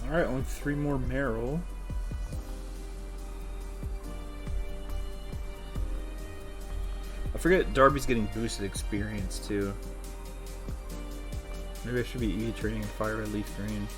Alright, only 3 more Meryl. I forget Darby's getting boosted experience too. Maybe I should be training Fire Red Leaf Green.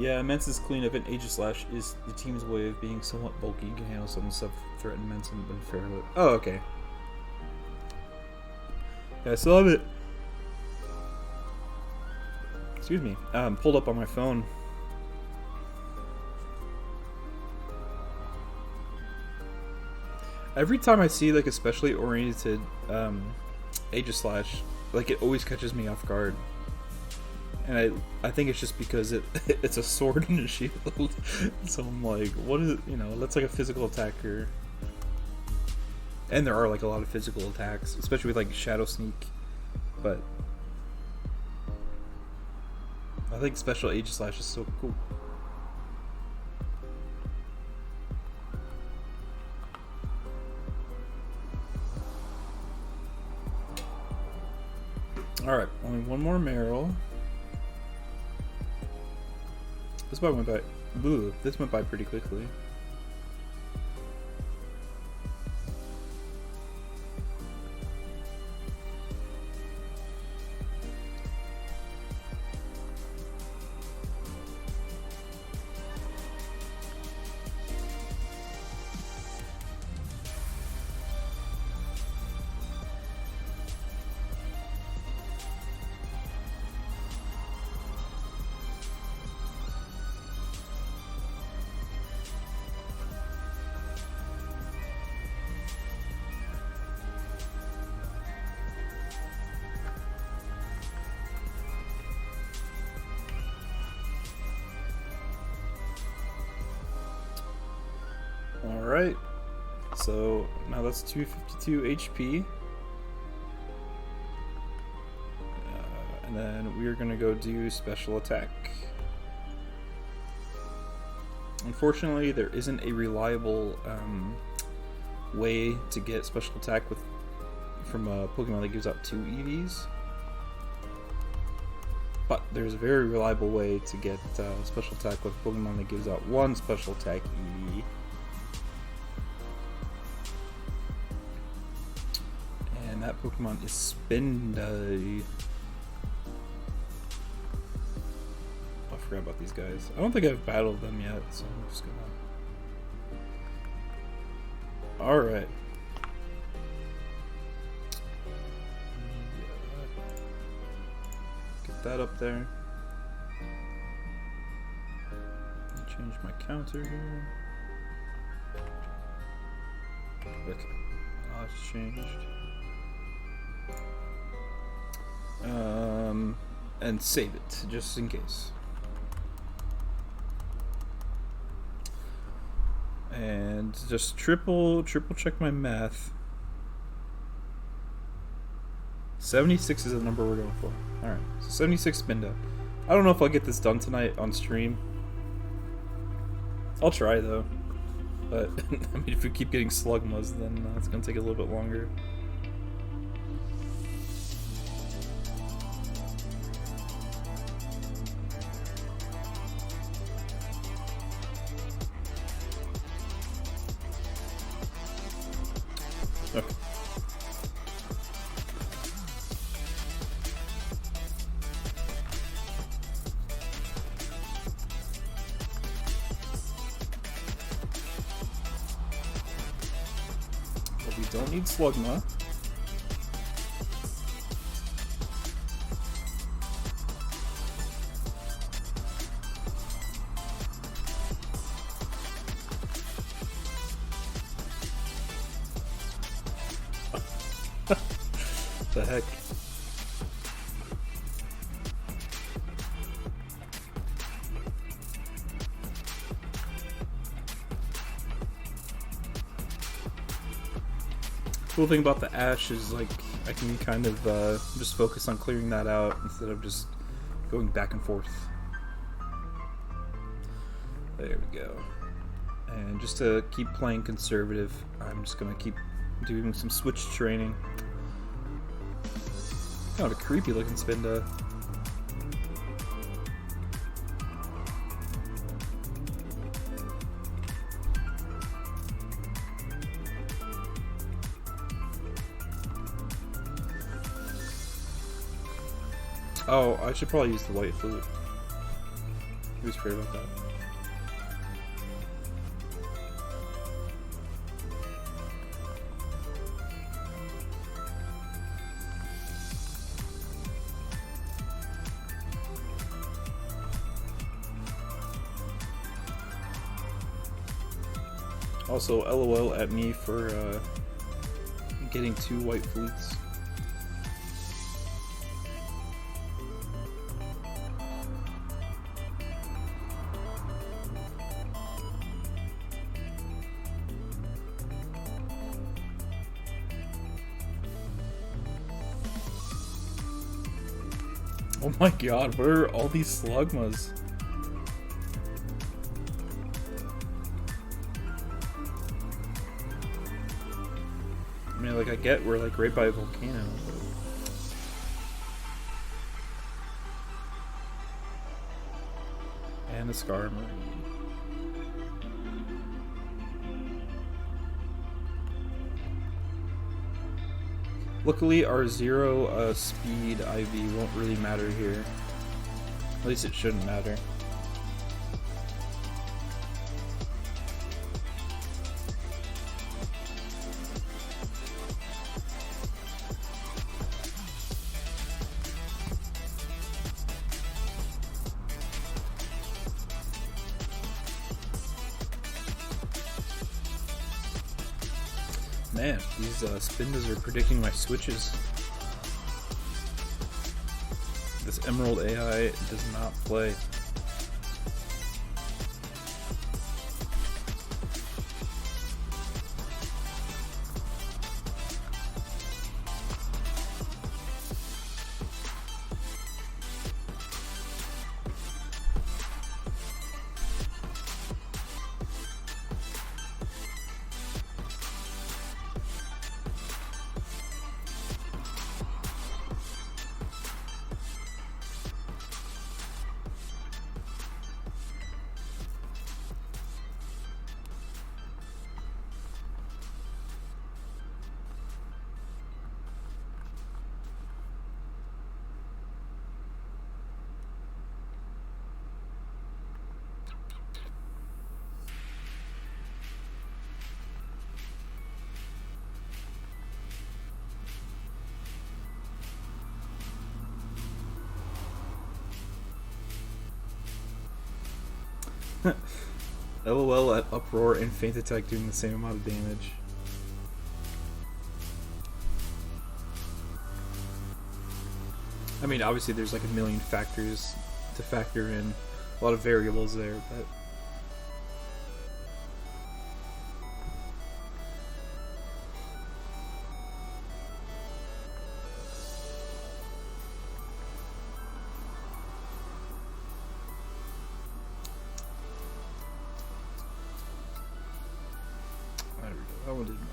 Yeah, Mence's cleanup and Aegislash is the team's way of being somewhat bulky and can handle some stuff threaten Mence and fairly. Oh, okay. Yeah, I still have it. Excuse me. Pulled up on my phone. Every time I see like a specially oriented Aegislash, like it always catches me off guard. and I think it's just because it's a sword and a shield. So I'm like, what is it? You know, that's like a physical attacker. And there are like a lot of physical attacks, especially with like Shadow Sneak. But I think Special Aegislash is so cool. Alright, only one more Meryl. This one went by. Ooh, this went by pretty quickly. Alright, so now that's 252 HP. And then we're going to go do special attack. Unfortunately, there isn't a reliable way to get special attack from a Pokemon that gives out 2 EVs. But there's a very reliable way to get special attack with a Pokemon that gives out 1 special attack EV. And that Pokemon is Spinda. I forgot about these guys. I don't think I've battled them yet, so I'm just gonna... Alright. Get that up there. Change my counter here. Okay. Oh, it's changed. And save it, just in case. And just triple check my math. 76 is the number we're going for. Alright, so 76 Spinda. I don't know if I'll get this done tonight on stream. I'll try though. But, I mean, if we keep getting Slugmas, then it's going to take a little bit longer. Okay. Well, we don't need Slugma. The heck? Cool thing about the ash is like I can kind of just focus on clearing that out instead of just going back and forth. There we go. And just to keep playing conservative, I'm just gonna keep doing some switch training. Kind of a creepy looking Spinda. Oh, I should probably use the white flute. I was afraid about that. Also, LOL at me for getting 2 white flutes. Oh my god, where are all these slugmas? I mean, like, I get we're, like, right by a volcano, but... And a Scar Marine. Luckily, our 0 speed IV won't really matter here. At least it shouldn't matter. Man, these spindas are predicting my switches. This Emerald AI does not play. LOL at Uproar and Feint Attack doing the same amount of damage. I mean, obviously there's like a million factors to factor in, a lot of variables there, but... That one did more.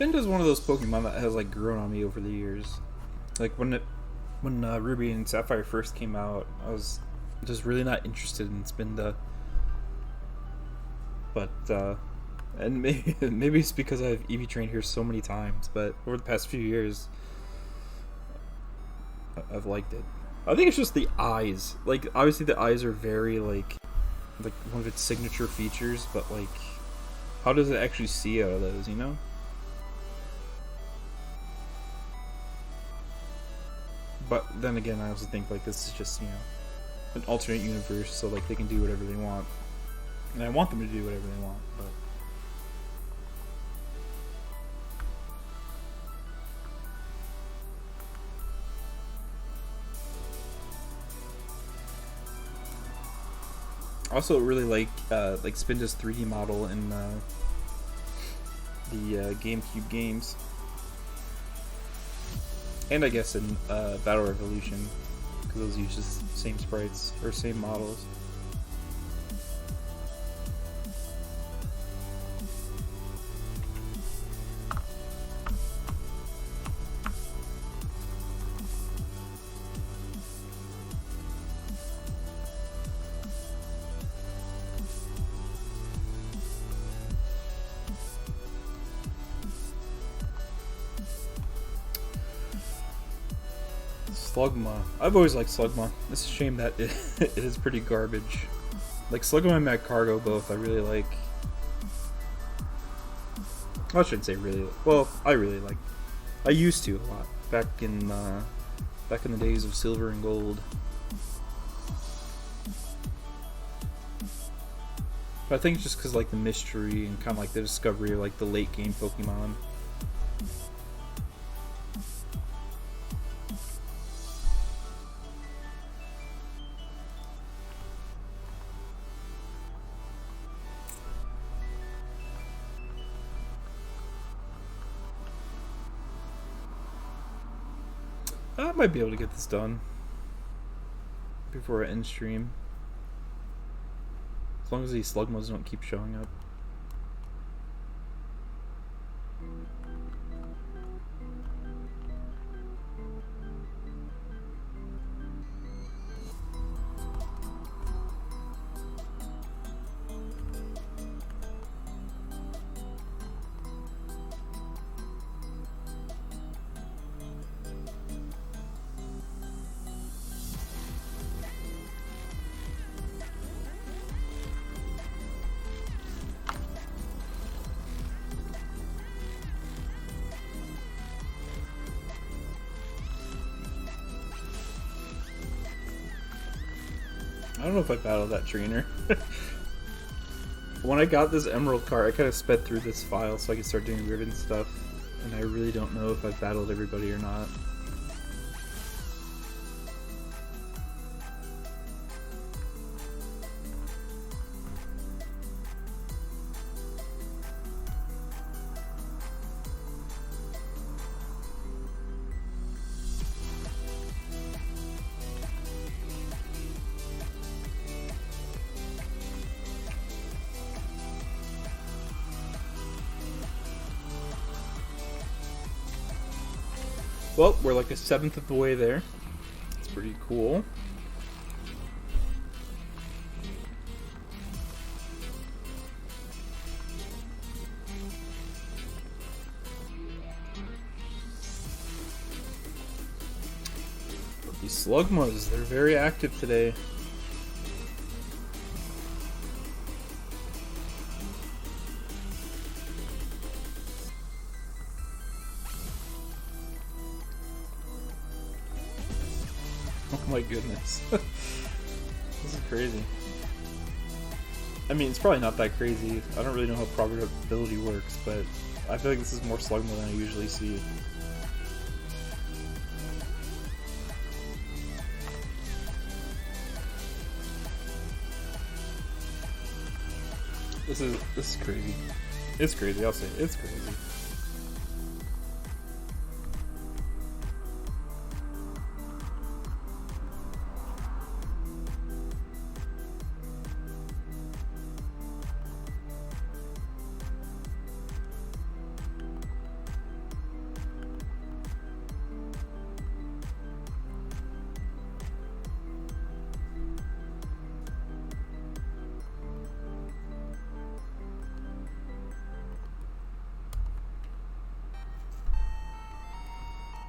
Spinda's one of those Pokemon that has like grown on me over the years. Like when Ruby and Sapphire first came out, I was just really not interested in Spinda. But and maybe it's because I've EV trained here so many times. But over the past few years, I've liked it. I think it's just the eyes. Like obviously the eyes are very like one of its signature features. But like, how does it actually see out of those? You know. But then again, I also think like this is just, you know, an alternate universe, so like they can do whatever they want, and I want them to do whatever they want. But I also really like Spinda's 3D model in the GameCube games. And I guess in Battle Revolution, because those use the same sprites, or same models. Slugma. I've always liked Slugma. It's a shame that it is pretty garbage. Like Slugma and Mad Cargo both I really like. I shouldn't say really. Well, I really like. I used to a lot back in the days of Silver and Gold. But I think it's just because like the mystery and kind of like the discovery of like the late game Pokemon. I might be able to get this done before I end stream. As long as these Slugmas don't keep showing up. I don't know if I battled that trainer. When I got this Emerald card, I kind of sped through this file so I could start doing ribbon stuff, and I really don't know if I battled everybody or not. Well, we're like a seventh of the way there. It's pretty cool. But these Slugmas, they're very active today. Oh my goodness. This is crazy. I mean, it's probably not that crazy. I don't really know how probability works, but I feel like this is more Slugma than I usually see. This is crazy. It's crazy, I'll say it. It's crazy.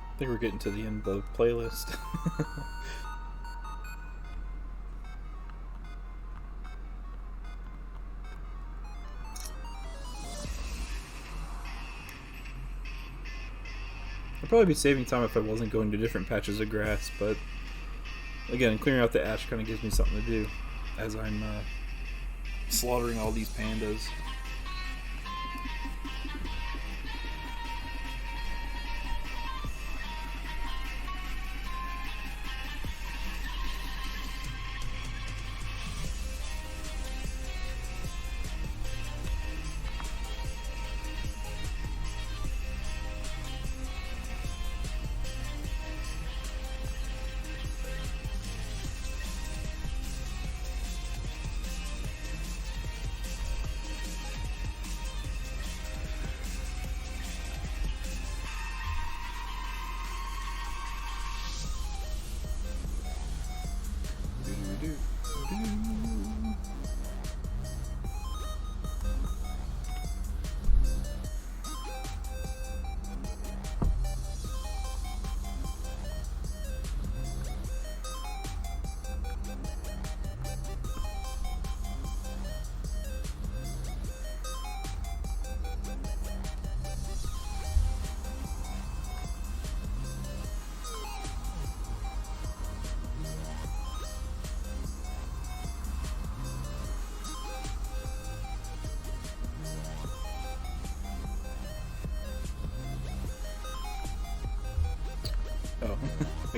I think we're getting to the end of the playlist. I'd probably be saving time if I wasn't going to different patches of grass, but again, clearing out the ash kind of gives me something to do as I'm slaughtering all these pandas.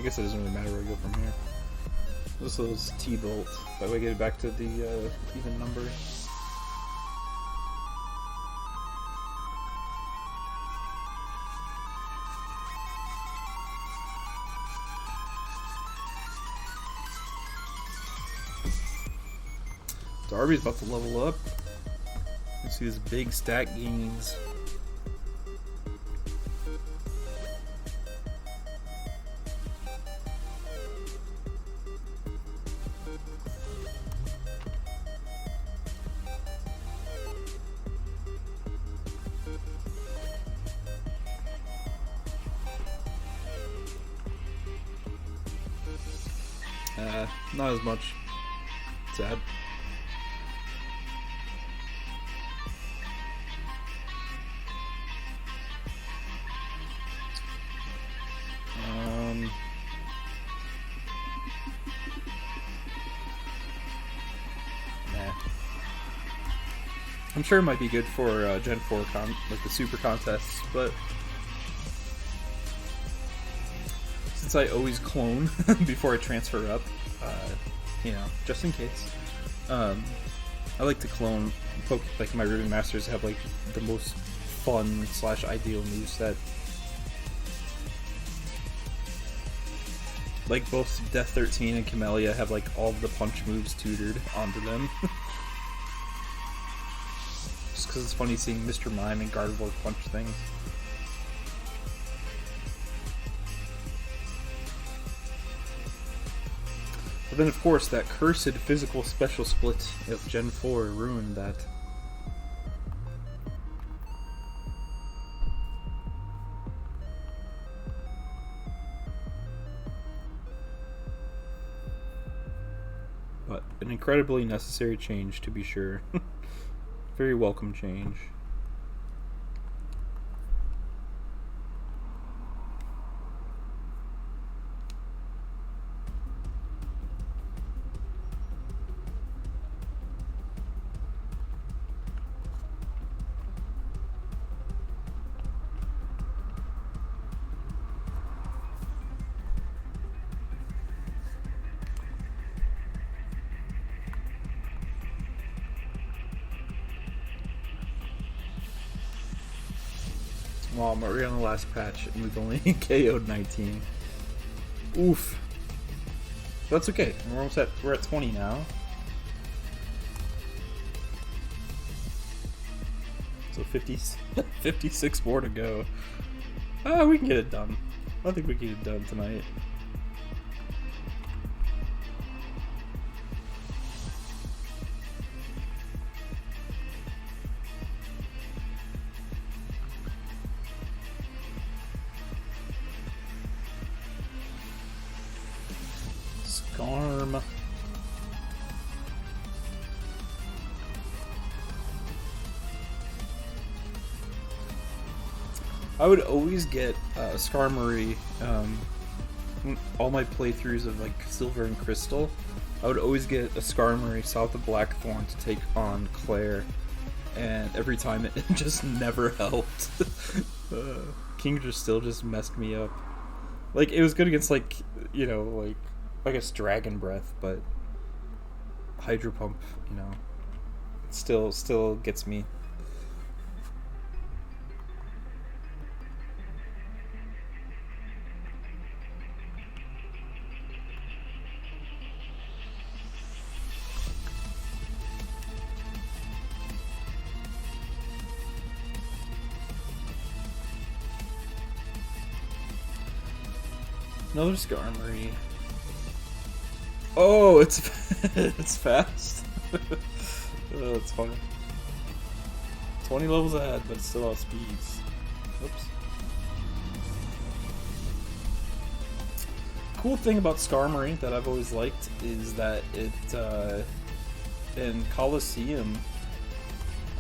guess it doesn't really matter where I go from here. This is T-bolt. That way I get it back to the even number. Darby's about to level up. You see his big stat gains. Not as much. Sad. I'm sure it might be good for Gen 4 like the super contests, but since I always clone before I transfer up, you know, just in case, I like to clone like my Ribbon Masters have like the most fun / ideal moveset. Like both Death 13 and Camellia have like all of the punch moves tutored onto them. Just because it's funny seeing Mr. Mime and Gardevoir punch things. But then of course that cursed physical special split of Gen 4 ruined that. But an incredibly necessary change, to be sure. Very welcome change. Well, I'm already on the last patch, and we've only KO'd 19. Oof. That's okay. We're at 20 now. So 56 more to go. We can get it done. I think we can get it done tonight. Skarm. I would always get Skarmory, all my playthroughs of like Silver and Crystal, I would always get a Skarmory south of Blackthorn to take on Claire, and every time it just never helped. Kingdra still just messed me up. Like, it was good against, like, you know, like, I guess Dragon Breath, but Hydro Pump, you know, still gets me. Another Skarmory. Oh, it's it's fast. Oh, that's funny. 20 levels ahead, but still out speeds. Oops. Cool thing about Skarmory that I've always liked is that it in Coliseum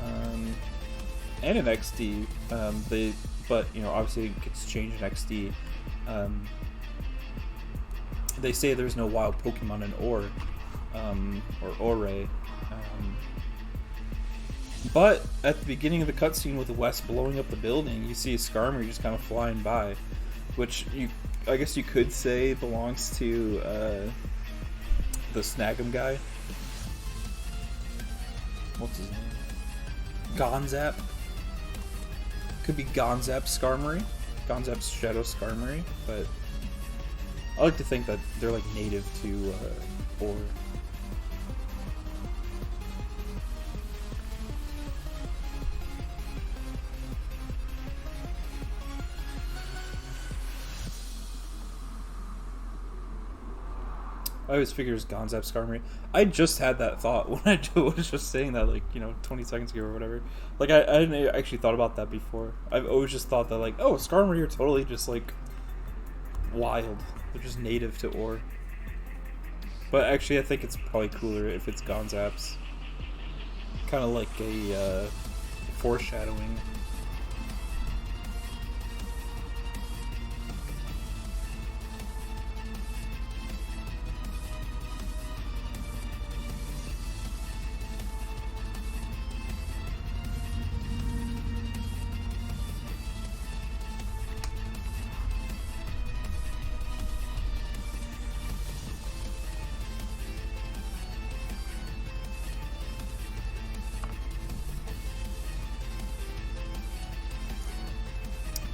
and in XD, but you know, obviously it gets changed in XD. They say there's no wild Pokemon in Or Ore. But at the beginning of the cutscene with the West blowing up the building, you see a Skarmory just kind of flying by, which you I guess you could say belongs to the Snag'em guy. What's his name? Gonzap. Could be Gonzap Skarmory. Gonzap's Shadow Skarmory, but I like to think that they're like native to Ore. I always figured it was Gonzap Skarmory. I just had that thought when I was just saying that, like, 20 seconds ago or whatever. Like, I hadn't actually thought about that before. I've always just thought that, like, oh, Skarmory are totally just, like, wild. They're just native to Ore. But actually, I think it's probably cooler if it's Gonzaps. Kind of like a foreshadowing.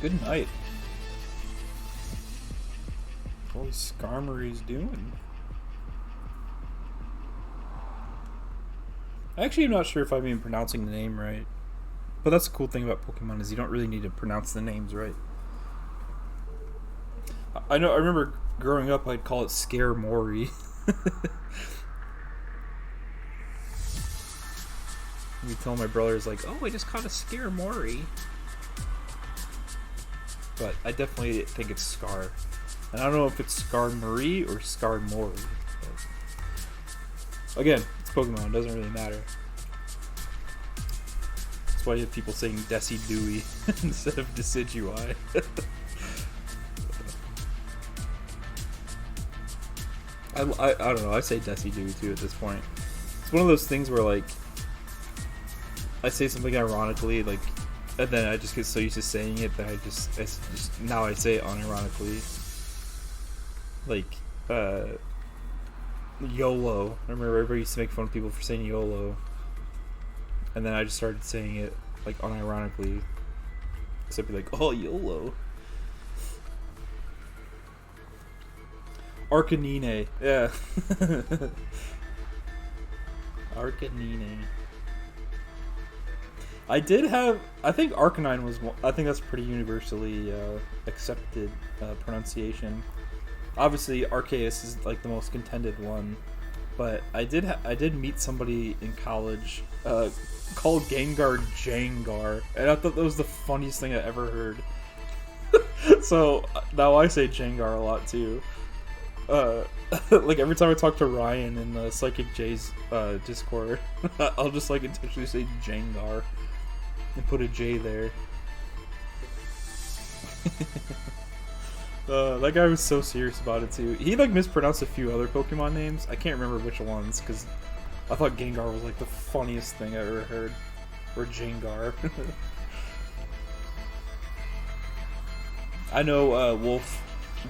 Good night. What is Skarmory's doing? Actually, I'm not sure if I'm even pronouncing the name right. But that's the cool thing about Pokemon is you don't really need to pronounce the names right. I remember growing up I'd call it Scaremori. You tell my brothers like, oh, I just caught a Scaremori. But I definitely think it's Scar. And I don't know if it's Skarmory or Skarmory. But again, it's Pokemon, it doesn't really matter. That's why you have people saying Decidueye instead of Decidueye. I don't know, I say Decidueye too at this point. It's one of those things where, like, I say something ironically, like, and then I just get so used to saying it that I just now I say it unironically. Like, YOLO. I remember everybody used to make fun of people for saying YOLO. And then I just started saying it, like, unironically. So I'd be like, oh, YOLO. Arcanine. Yeah. Arcanine. I think Arcanine was, I think that's pretty universally accepted pronunciation. Obviously, Arceus is like the most contended one, but I did meet somebody in college called Gengar Jangar, and I thought that was the funniest thing I ever heard. So now I say Jangar a lot too. Like every time I talk to Ryan in the Psychic J's Discord, I'll just like intentionally say Jangar and put a J there. That guy was so serious about it too. He like mispronounced a few other Pokemon names. I can't remember which ones because I thought Gengar was like the funniest thing I ever heard. Or Jangar. I know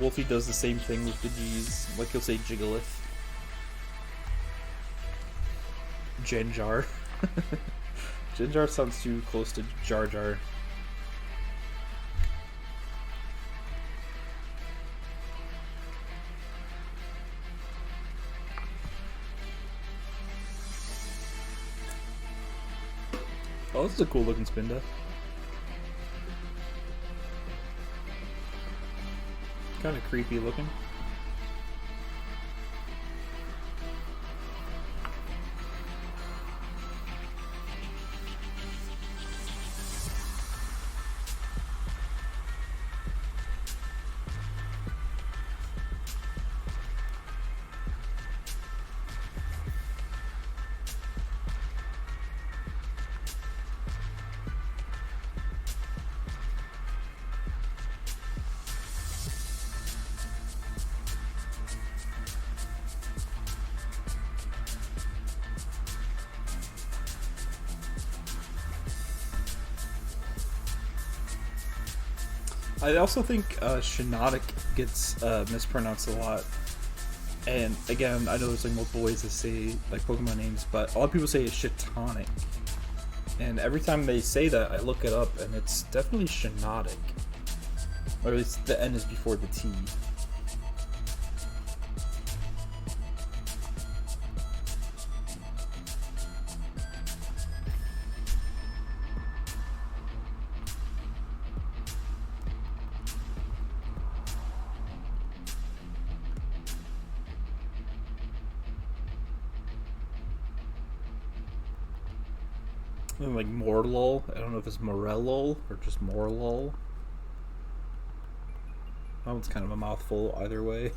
Wolfie does the same thing with the G's. Like he'll say Jigglypuff. Genjar. Genjar sounds too close to Jar Jar. Oh, this is a cool looking Spinda. Kind of creepy looking. I also think Shiinotic gets mispronounced a lot. And again, I know there's like multiple ways to say like Pokemon names, but a lot of people say it's Shitonic. And every time they say that, I look it up, and it's definitely Shiinotic. Or at least the N is before the T. Like Morlul. I don't know if it's Morellul or just Morlul. That one's kind of a mouthful either way.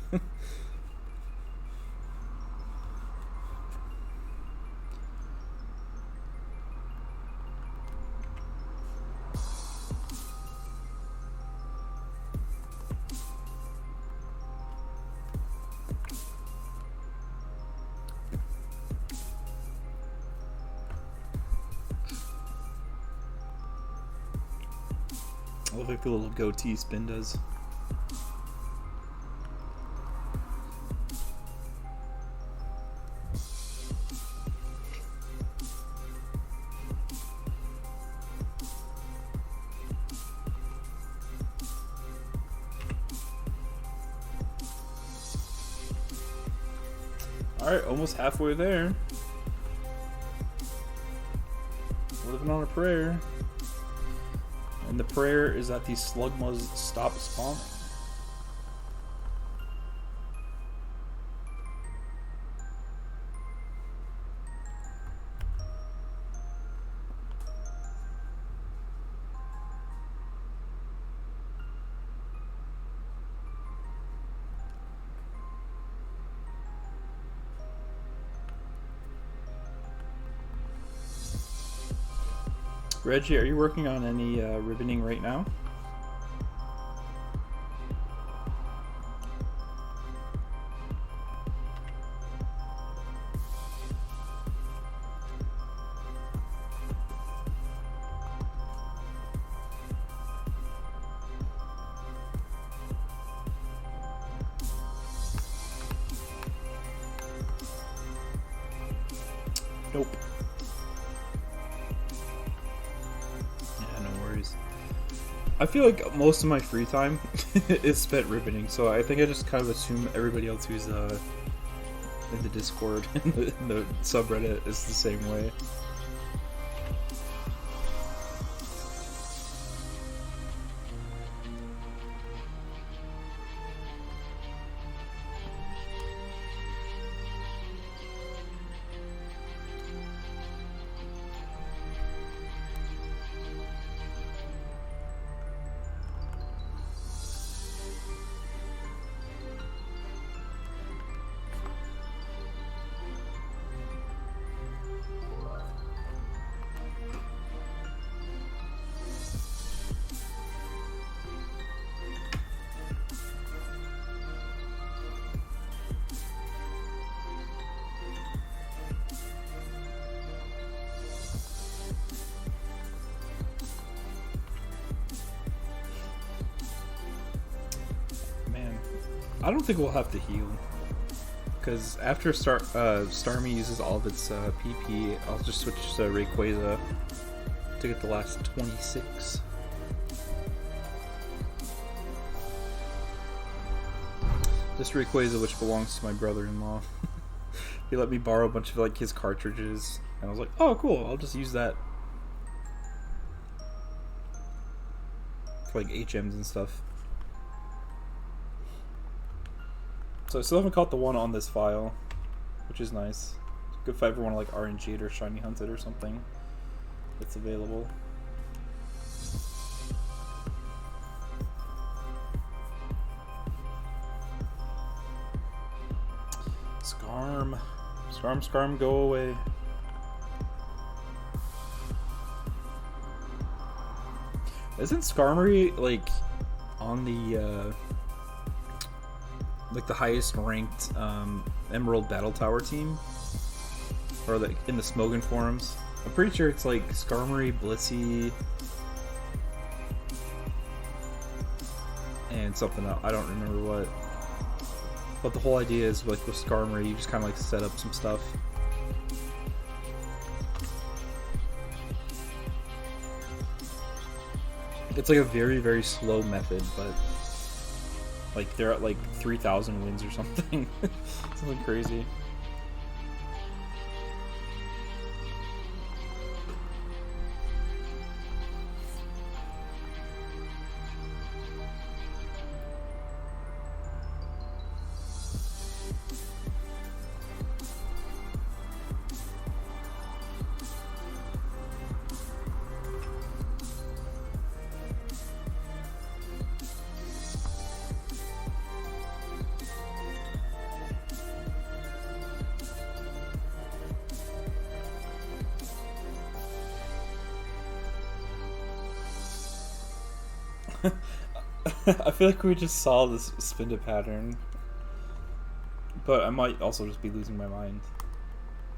I look like the little goatee Spin does. Alright, almost halfway there. Living on a prayer. And the prayer is that these slugmas stop spawning. Reggie, are you working on any ribboning right now? Nope. I feel like most of my free time is spent ribboning, so I think I just kind of assume everybody else who's in the Discord and the subreddit is the same way. I don't think we'll have to heal, because after Starmie uses all of its PP, I'll just switch to Rayquaza to get the last 26. This Rayquaza, which belongs to my brother-in-law. He let me borrow a bunch of like his cartridges, and I was like, oh cool, I'll just use that for like HMs and stuff. So I still haven't caught the one on this file, which is nice. Good if I ever want to like RNG it or shiny hunt it or something that's available. Scarm. Scarm, Scarm, go away. Isn't Skarmory like on the like the highest ranked Emerald Battle Tower team, or like in the Smogon forums? I'm pretty sure it's like Skarmory, Blissey, figured something out. I don't remember what. But the whole idea is like with Skarmory, you just kind of like set up some stuff. It's like a very, very slow method, but like they're at like 3,000 wins or something. Something crazy. I feel like we just saw this spin pattern, but I might also just be losing my mind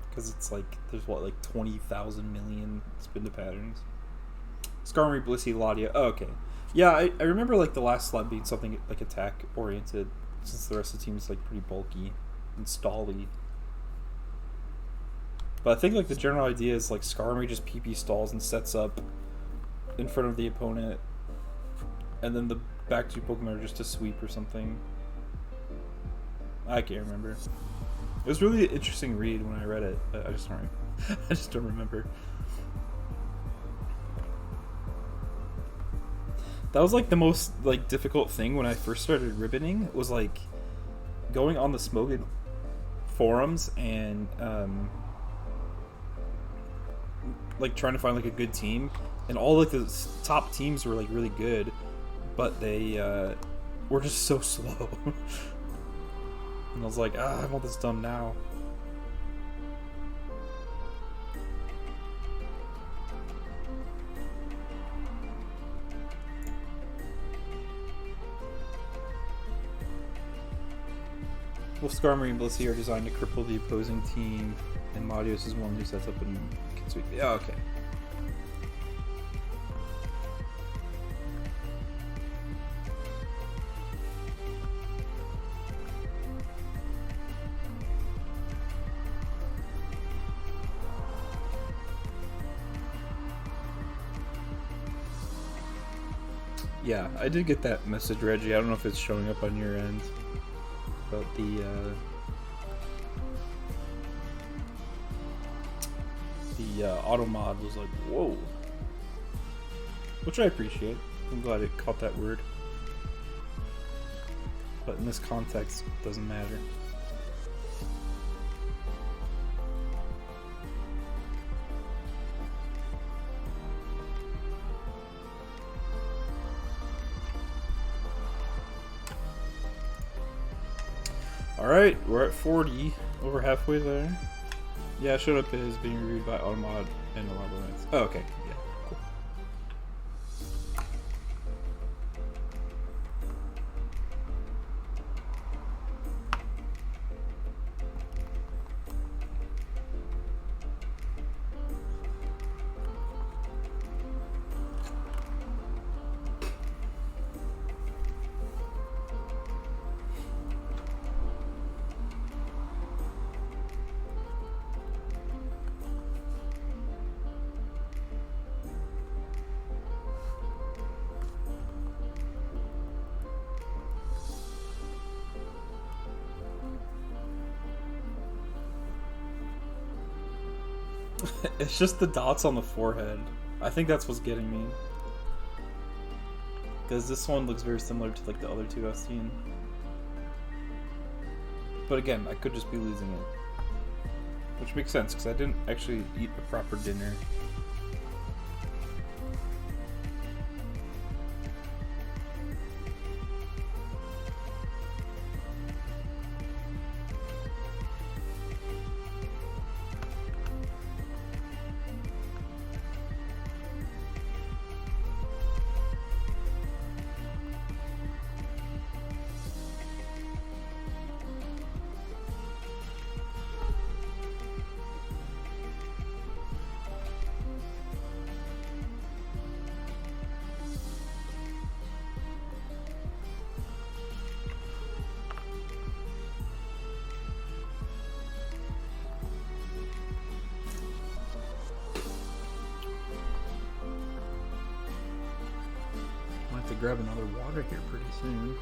because it's like there's what, like 20,000 million spin patterns. Skarmory, Blissey, Ladia. Oh, okay, yeah, I remember like the last slot being something like attack oriented, since the rest of the team is like pretty bulky and stally. But I think like the general idea is like Skarmory just PP stalls and sets up in front of the opponent, and then the back two Pokemon are just to sweep or something. I can't remember. It was really an interesting read when I read it, but I just don't. I just don't remember. That was like the most like difficult thing when I first started ribboning. Was like going on the Smogon forums and like trying to find like a good team, and all like the top teams were like really good, but they were just so slow. And I was like, I want this done now. Well, Skarmory and Blissey are designed to cripple the opposing team, and Latios is one who sets up and can sweep. Yeah, okay. Yeah, I did get that message, Reggie. I don't know if it's showing up on your end, but the auto mod was like, whoa, which I appreciate. I'm glad it caught that word, but in this context, it doesn't matter. Alright, we're at 40, over halfway there. Yeah, it showed up as being reviewed by Automod and Elaborance. Oh, okay, yeah, cool. It's just the dots on the forehead. I think that's what's getting me. Because this one looks very similar to like the other two I've seen. But again, I could just be losing it. Which makes sense, because I didn't actually eat a proper dinner. grab another water here pretty soon.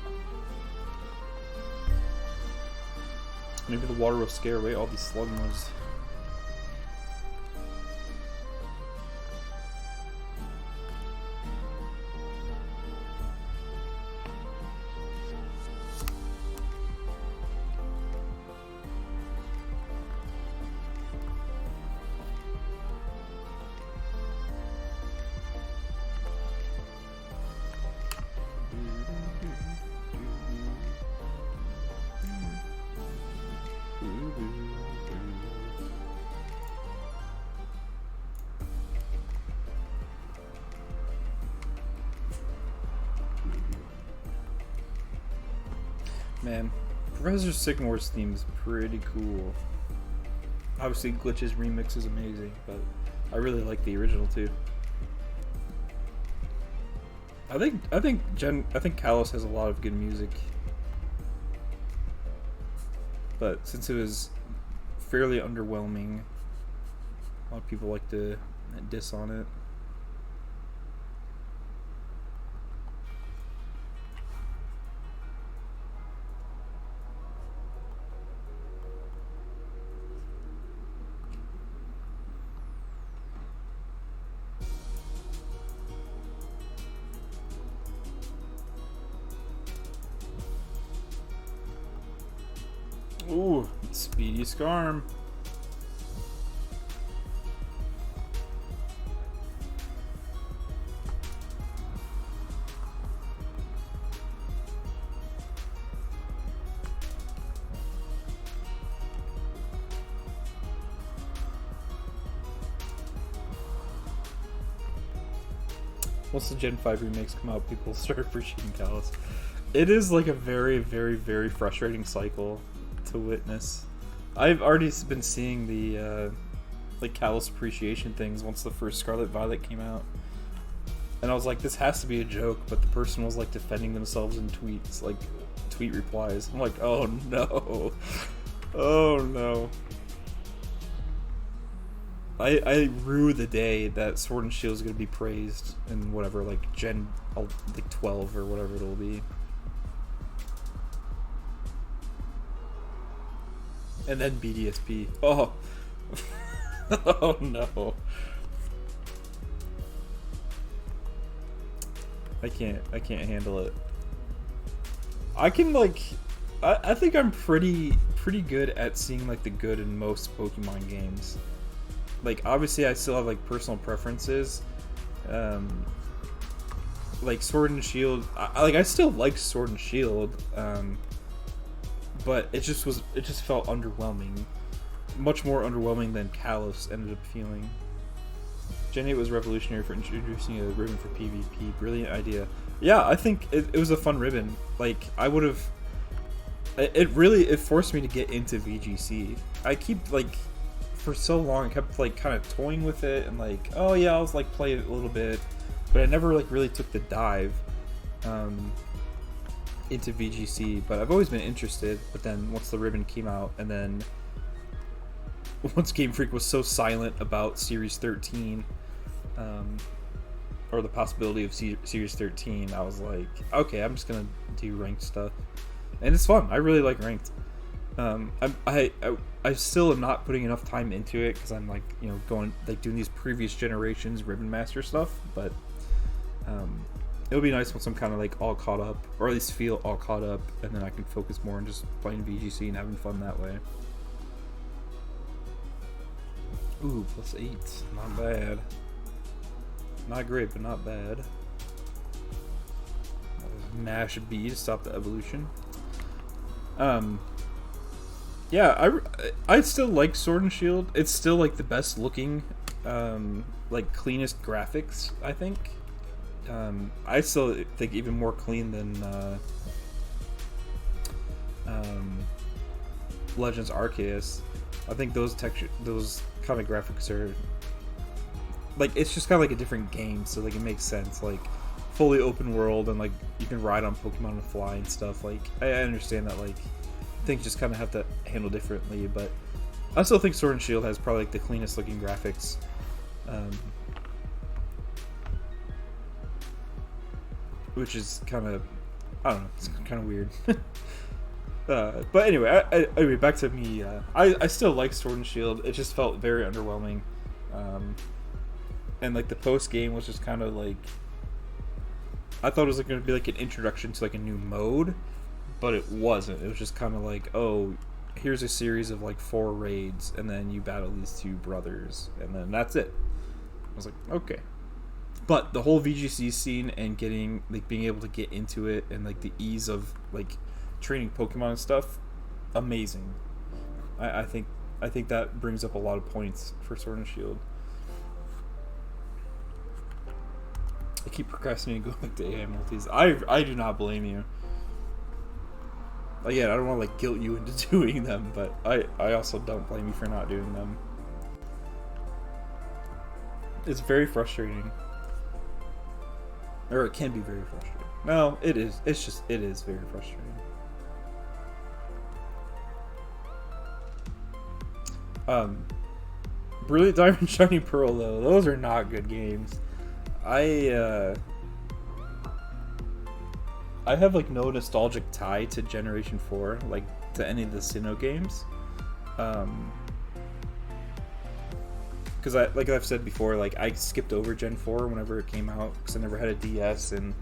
Maybe the water will scare away all these slugmas. Man, Professor Sycamore's theme is pretty cool. Obviously, Glitch's remix is amazing, but I really like the original too. I think Kalos has a lot of good music, but since it was fairly underwhelming, a lot of people like to diss on it. Ooh, Speedy Scarm. Once the Gen 5 remakes come out, people start appreciating Kalos. It is like a very, very, very frustrating cycle to witness. I've already been seeing the like Kalos appreciation things once the first Scarlet Violet came out, and I was like, this has to be a joke, but the person was like defending themselves in tweets, like tweet replies. I'm like, oh no, oh no. I rue the day that Sword and Shield is going to be praised in whatever, like Gen like 12 or whatever it'll be. And then BDSP. Oh. Oh no. I can't handle it. I can like I think I'm pretty good at seeing like the good in most Pokemon games. Like obviously I still have like personal preferences. Like Sword and Shield, I still like Sword and Shield. But it just felt underwhelming. Much more underwhelming than Kalos ended up feeling. Gen 8 was revolutionary for introducing a ribbon for PvP. Brilliant idea. Yeah, I think it was a fun ribbon. Like, I would have... It forced me to get into VGC. I keep, like... For so long, I kept, like, kind of toying with it. And, like, oh yeah, I was, like, play it a little bit. But I never, like, really took the dive. Into VGC, but I've always been interested. But then once the ribbon came out, and then once Game Freak was so silent about Series 13, or the possibility of Series 13, I was like, okay, I'm just gonna do ranked stuff, and it's fun. I really like ranked. I still am not putting enough time into it because I'm like, you know, going like doing these previous generations Ribbon Master stuff, but it'll be nice once I'm kind of like all caught up, or at least feel all caught up, and then I can focus more on just playing VGC and having fun that way. Ooh, +8. Not bad. Not great, but not bad. Mash B to stop the evolution. Yeah, I still like Sword and Shield. It's still like the best looking, like cleanest graphics, I think. I still think even more clean than Legends Arceus. I think those kind of graphics are like, it's just kind of like a different game, so like it makes sense. Like fully open world, and like you can ride on Pokemon and fly and stuff. Like I understand that like things just kind of have to handle differently, but I still think Sword and Shield has probably like the cleanest looking graphics. which is kind of, I don't know, it's kind of weird. But anyway, anyway, back to me. I still like Sword and Shield. It just felt very underwhelming, and like the post game was just kind of like, I thought it was like going to be like an introduction to like a new mode, but it wasn't. It was just kind of like, oh, here's a series of like 4 raids, and then you battle these 2 brothers, and then that's it. I was like, okay. But the whole VGC scene and getting like being able to get into it and like the ease of like training Pokemon and stuff, amazing. I think that brings up a lot of points for Sword and Shield. I keep procrastinating going back to AI multis. I do not blame you. Again, I don't want to like guilt you into doing them, but I also don't blame you for not doing them. It's very frustrating. Or it can be very frustrating. No, it is. It is very frustrating. Brilliant Diamond, Shining Pearl, though, those are not good games. I have like no nostalgic tie to Generation 4, like to any of the Sinnoh games. Because like I've said before, like I skipped over Gen 4 whenever it came out because I never had a DS, and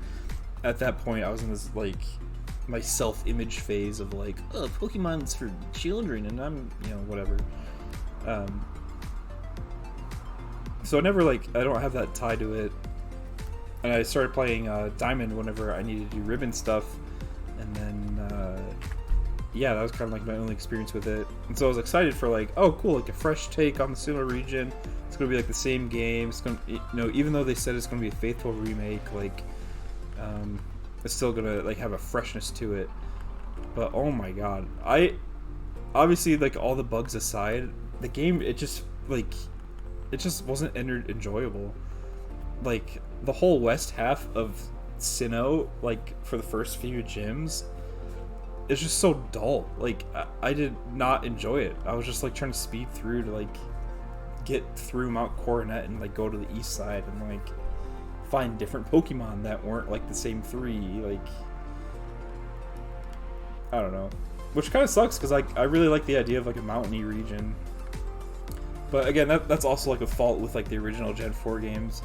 at that point I was in this like my self-image phase of like, oh, Pokemon's for children, and I'm, you know, whatever. So I never like, I don't have that tie to it. And I started playing Diamond whenever I needed to do ribbon stuff, and then yeah, that was kind of like my only experience with it. And so I was excited for like, oh cool, like a fresh take on the Sinnoh region. It's gonna be like the same game. It's gonna, you know, even though they said it's gonna be a faithful remake, like it's still gonna like have a freshness to it. But oh my god, I obviously, like, all the bugs aside, the game, it just wasn't enjoyable. Like the whole west half of Sinnoh, like for the first few gyms, it's just so dull. Like I did not enjoy it. I was just like trying to speed through to like get through Mount Coronet and like go to the east side and like find different Pokemon that weren't like the same 3. Like, I don't know, which kind of sucks because like I really like the idea of like a mountainy region. But again, that's also like a fault with like the original Gen 4 games.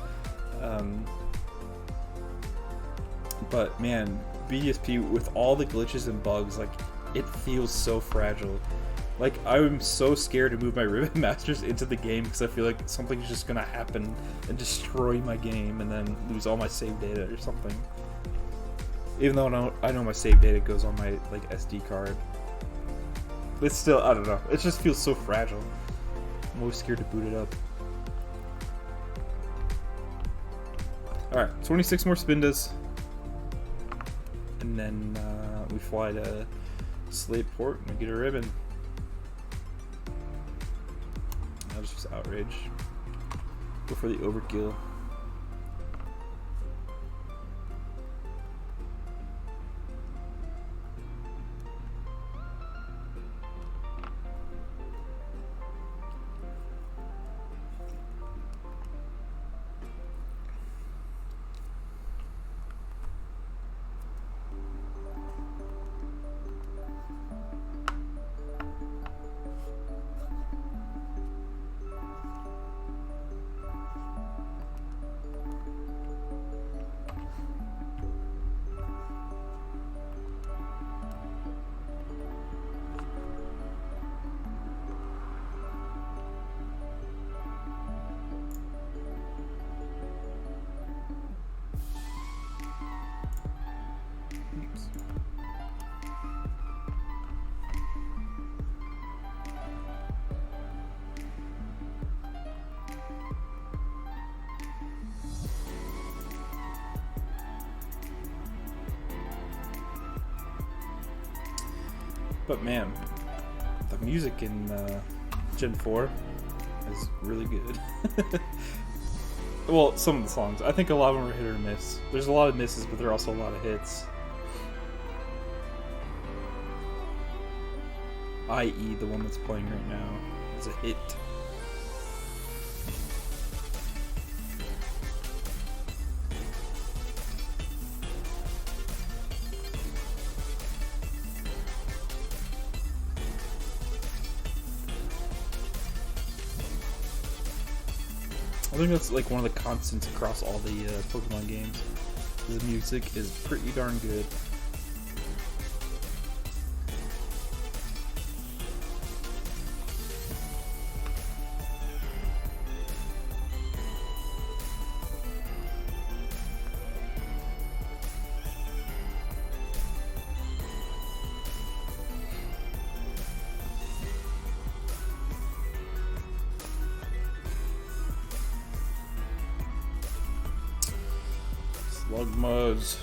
But man, BDSP with all the glitches and bugs, like it feels so fragile. Like I'm so scared to move my Ribbon Masters into the game because I feel like something's just gonna happen and destroy my game and then lose all my save data or something. Even though I know my save data goes on my like SD card. It's still, I don't know, it just feels so fragile. I'm always scared to boot it up. Alright, 26 more Spindas. And then we fly to Slateport and we get a ribbon. That was just outrage. Go for the overkill. But man, the music in Gen 4 is really good. Well, some of the songs. I think a lot of them are hit or miss. There's a lot of misses, but there are also a lot of hits. i.e. the one that's playing right now is a hit. I think that's like one of the constants across all the Pokemon games. The music is pretty darn good. Slugmas.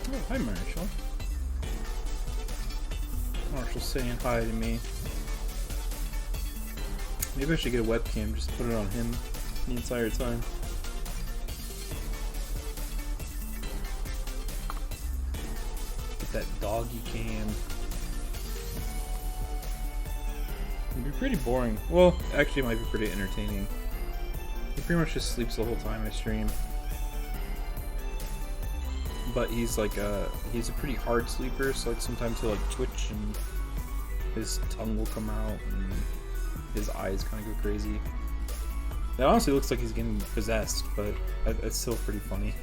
Oh, hi Marshall. Marshall's saying hi to me. Maybe I should get a webcam, just put it on him the entire time. Get that doggy cam. It'd be pretty boring. Well, actually it might be pretty entertaining. He pretty much just sleeps the whole time I stream. But he's like he's a pretty hard sleeper, so like sometimes he'll like twitch and his tongue will come out and his eyes kind of go crazy. That honestly looks like he's getting possessed, but it's still pretty funny.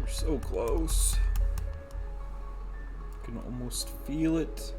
We're so close. Can almost feel it.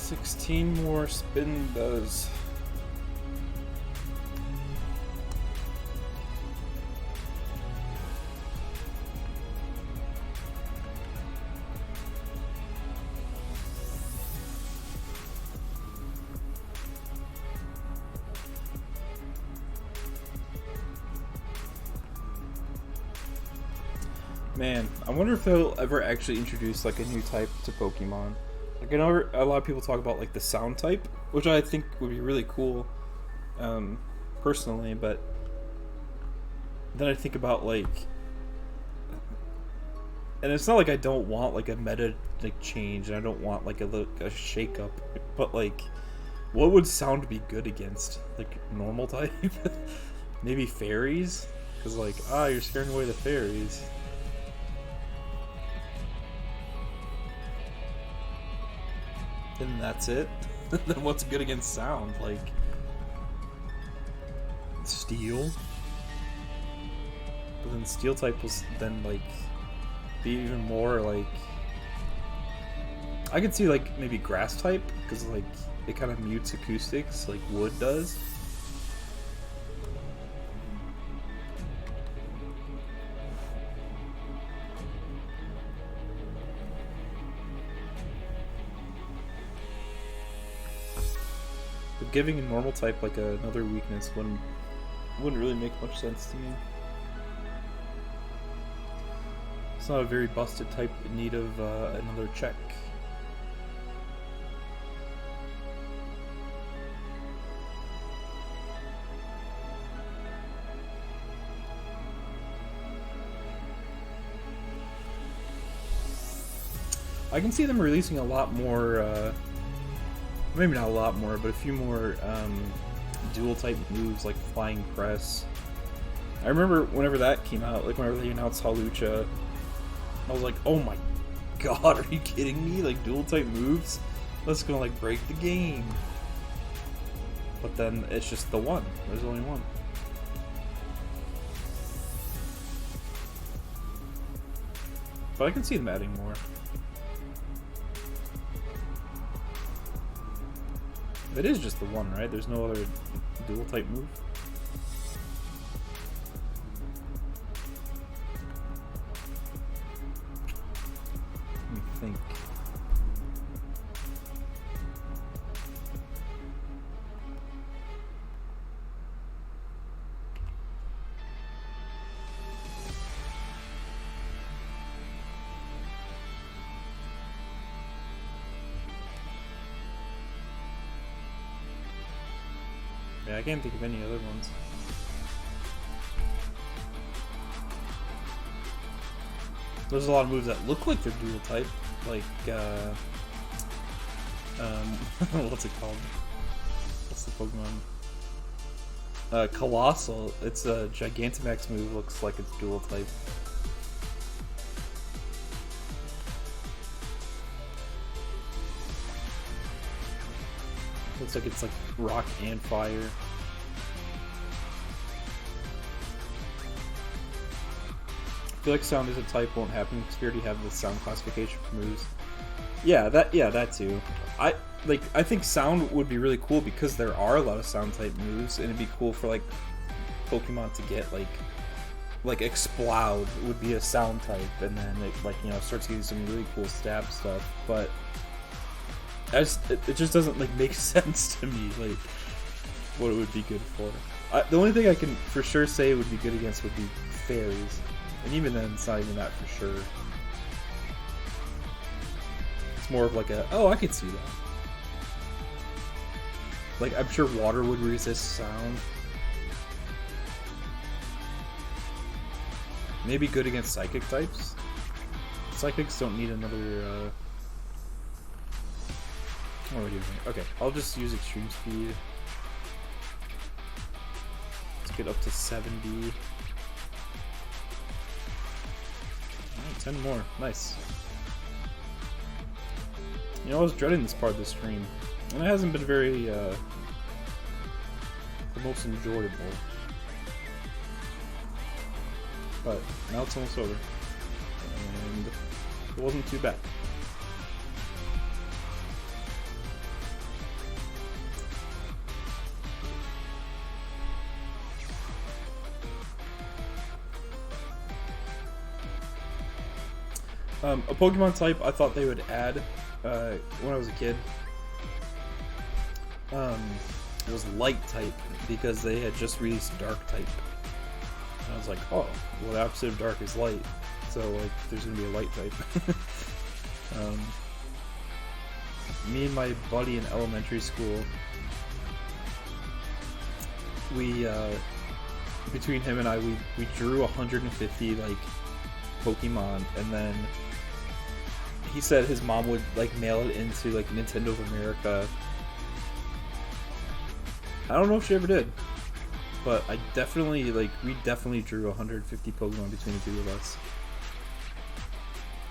$16 more spin does. Man, I wonder if they'll ever actually introduce like a new type to Pokemon. Like I know a lot of people talk about like the sound type, which I think would be really cool, personally. But then I think about like, and it's not like I don't want like a meta like change, and I don't want like a shake up, but like, what would sound be good against like normal type? Maybe fairies, because like you're scaring away the fairies. And that's it. Then what's good against sound? Like steel. But then steel type will then like be even more like. I could see like maybe grass type because like it kind of mutes acoustics like wood does. But giving a normal type like another weakness wouldn't really make much sense to me. It's not a very busted type in need of another check. I can see them releasing a lot more, maybe not a lot more, but a few more dual type moves like Flying Press. I remember whenever that came out, like whenever they announced Hawlucha, I was like, oh my god, are you kidding me? Like dual type moves? That's gonna like break the game. But then it's just the one. There's only one. But I can see them adding more. It is just the one, right? There's no other dual type move. Let me think. Yeah, I can't think of any other ones. There's a lot of moves that look like they're dual type, like what's it called? What's the Pokemon? Colossal. It's a Gigantamax move. Looks like it's dual type. Looks like it's like rock and fire. I feel like sound as a type won't happen because we already have the sound classification for moves. Yeah, that too. I think sound would be really cool because there are a lot of sound type moves, and it'd be cool for like Pokemon to get like Exploud would be a sound type, and then it like, you know, starts getting some really cool stab stuff, but it just doesn't like make sense to me like what it would be good for. The only thing I can for sure say it would be good against would be fairies, and even then it's not even that for sure. It's more of like a, oh, I could see that. Like I'm sure water would resist sound. Maybe good against psychic types. Psychics don't need another what are we doing here? Okay, I'll just use extreme speed. Let's get up to 70. Alright, 10 more. Nice. You know, I was dreading this part of the stream, and it hasn't been very, the most enjoyable. But now it's almost over. And it wasn't too bad. A Pokemon type I thought they would add when I was a kid was Light type, because they had just released Dark type. And I was like, oh, well, the opposite of Dark is Light. So like, there's gonna be a light type. Me and my buddy in elementary school, we between him and I, we drew 150 like Pokemon, and then he said his mom would like mail it into like Nintendo of America. I don't know if she ever did, but I definitely we definitely drew 150 Pokemon between the two of us.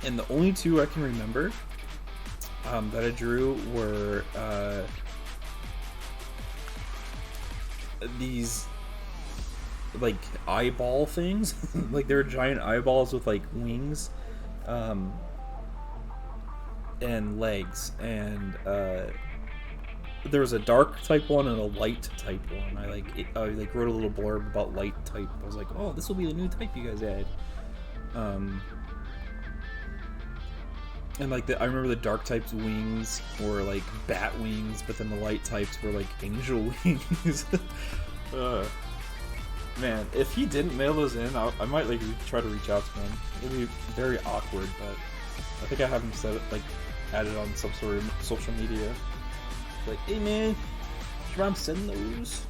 And the only two I can remember that I drew were these like eyeball things. Like they were giant eyeballs with like wings and legs, and there was a dark type one and a light type one. I wrote a little blurb about light type. I was like, oh, this will be the new type you guys add. And like I remember the dark type's wings were like bat wings, but then the light types were like angel wings. Man, if he didn't mail those in, I might like try to reach out to him. It'd be very awkward, but I think I have him set it, like added on some sort of social media. Like, hey man, should I send those?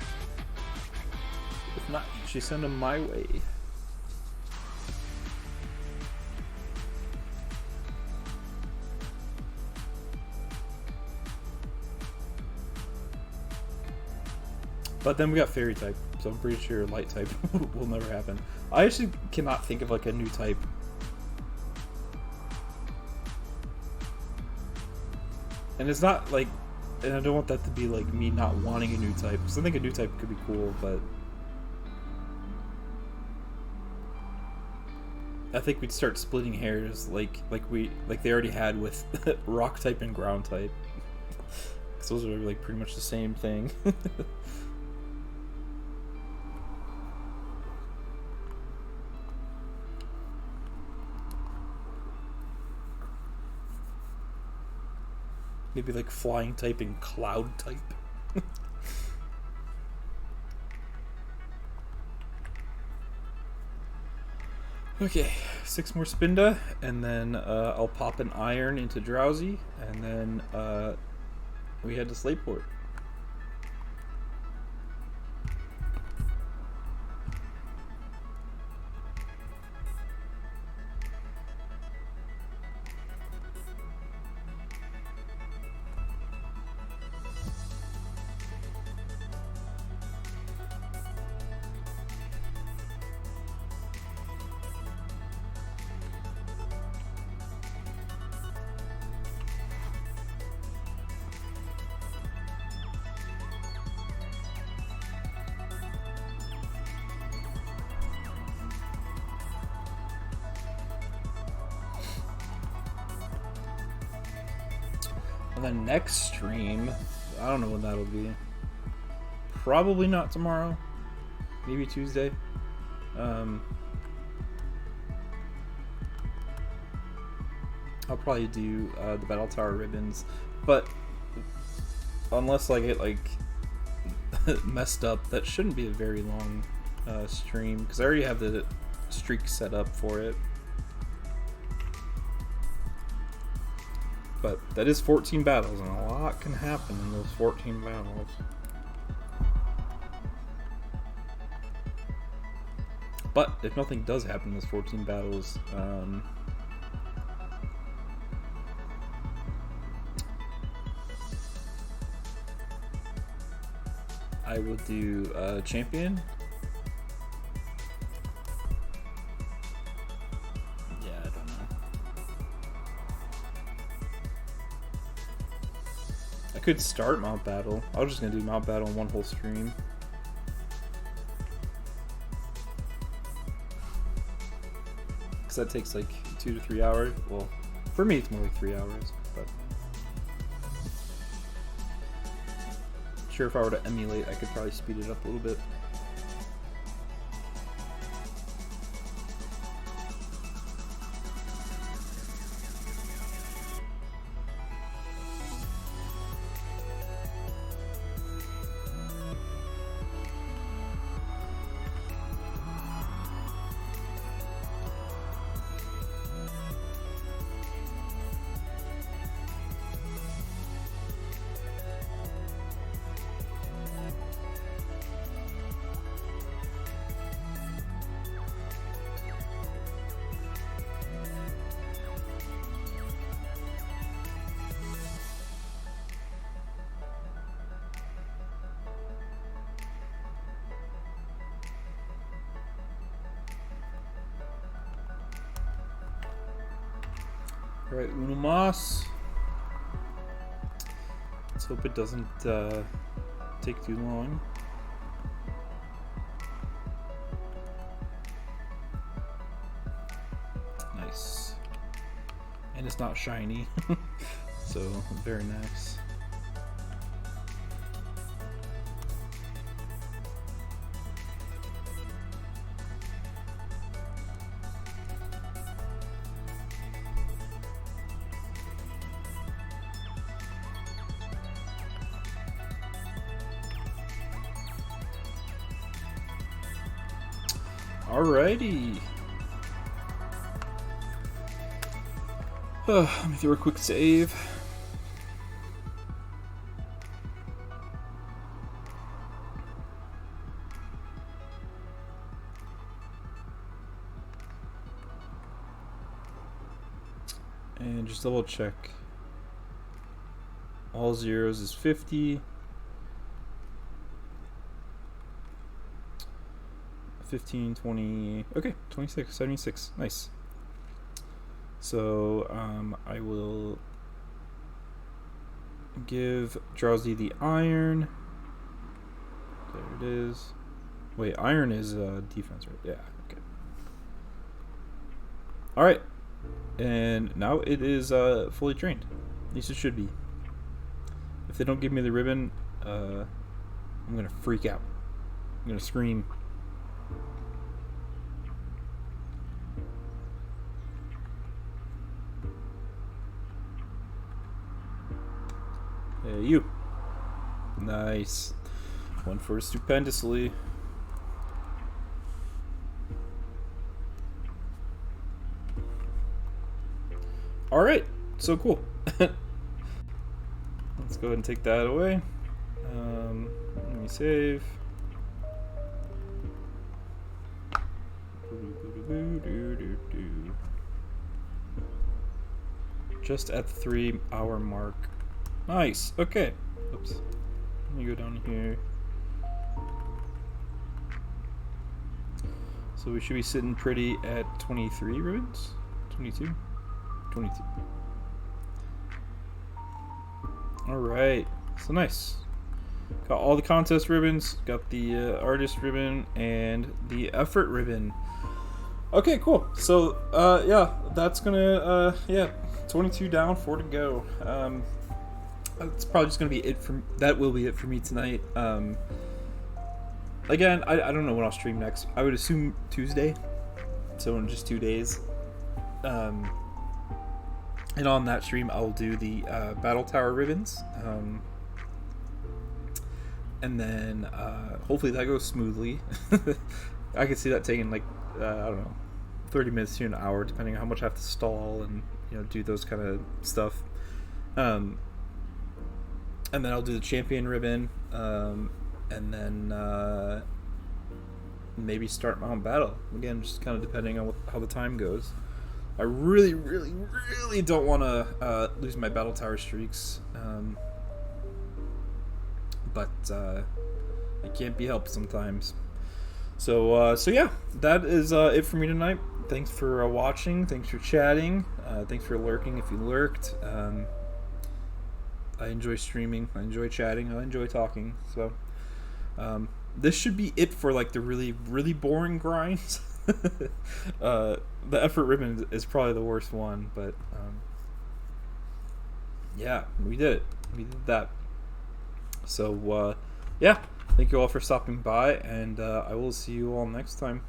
If not, you should send them my way. But then we got fairy type, so I'm pretty sure light type will never happen. I actually cannot think of like a new type. And it's not like, and I don't want that to be like me not wanting a new type, because I think a new type could be cool, but I think we'd start splitting hairs like they already had with rock type and ground type. Because those are like pretty much the same thing. Maybe like flying type and cloud type. Okay, 6 more Spinda, and then I'll pop an iron into Drowzee, and then we head to Slateport. And then next stream, I don't know when that'll be. Probably not tomorrow. Maybe Tuesday. I'll probably do the Battle Tower ribbons, but unless I get like messed up, that shouldn't be a very long stream, because I already have the streak set up for it. But that is 14 battles, and a lot can happen in those 14 battles. But if nothing does happen in those 14 battles, I will do champion. I could start Mount Battle. I was just gonna do Mount Battle in one whole stream. Because that takes like 2 to 3 hours. Well, for me it's more like 3 hours, but sure, if I were to emulate, I could probably speed it up a little bit. Alright, Uno Mas. Let's hope it doesn't take too long. Nice. And it's not shiny, so very nice. Alrighty. Let me do a quick save. And just double check. All zeros is 50. 15, 20, okay, 26, 76, nice. So, I will give Drowzee the iron. There it is. Wait, iron is defense, right? Yeah, okay. Alright, and now it is fully trained. At least it should be. If they don't give me the ribbon, I'm gonna freak out. I'm gonna scream. Hey, you. Nice. One for stupendously. Alright, so cool. Let's go ahead and take that away. Let me save. Just at the 3-hour mark. Nice. Okay. Oops. Let me go down here. So we should be sitting pretty at 23 ribbons? 22? 22. Alright. So nice. Got all the contest ribbons. Got the artist ribbon and the effort ribbon. Okay, cool. So, yeah, that's gonna, yeah, 22 down, 4 to go. That's probably just gonna be it for that. Will be it for me tonight. Again, I don't know when I'll stream next. I would assume Tuesday, so in just 2 days. And on that stream, I'll do the Battle Tower ribbons, and then hopefully that goes smoothly. I could see that taking like I don't know, 30 minutes to an hour, depending on how much I have to stall and do those kind of stuff. And then I'll do the champion ribbon, and then maybe start my own battle. Again, just kind of depending on how the time goes. I really, really, really don't want to lose my battle tower streaks, but it can't be helped sometimes. So yeah, that is it for me tonight. Thanks for watching. Thanks for chatting. Thanks for lurking if you lurked. I enjoy streaming. I enjoy chatting. I enjoy talking. So this should be it for like the really, really boring grinds. The effort ribbon is probably the worst one, but yeah, we did it. We did that. So yeah, thank you all for stopping by, and I will see you all next time.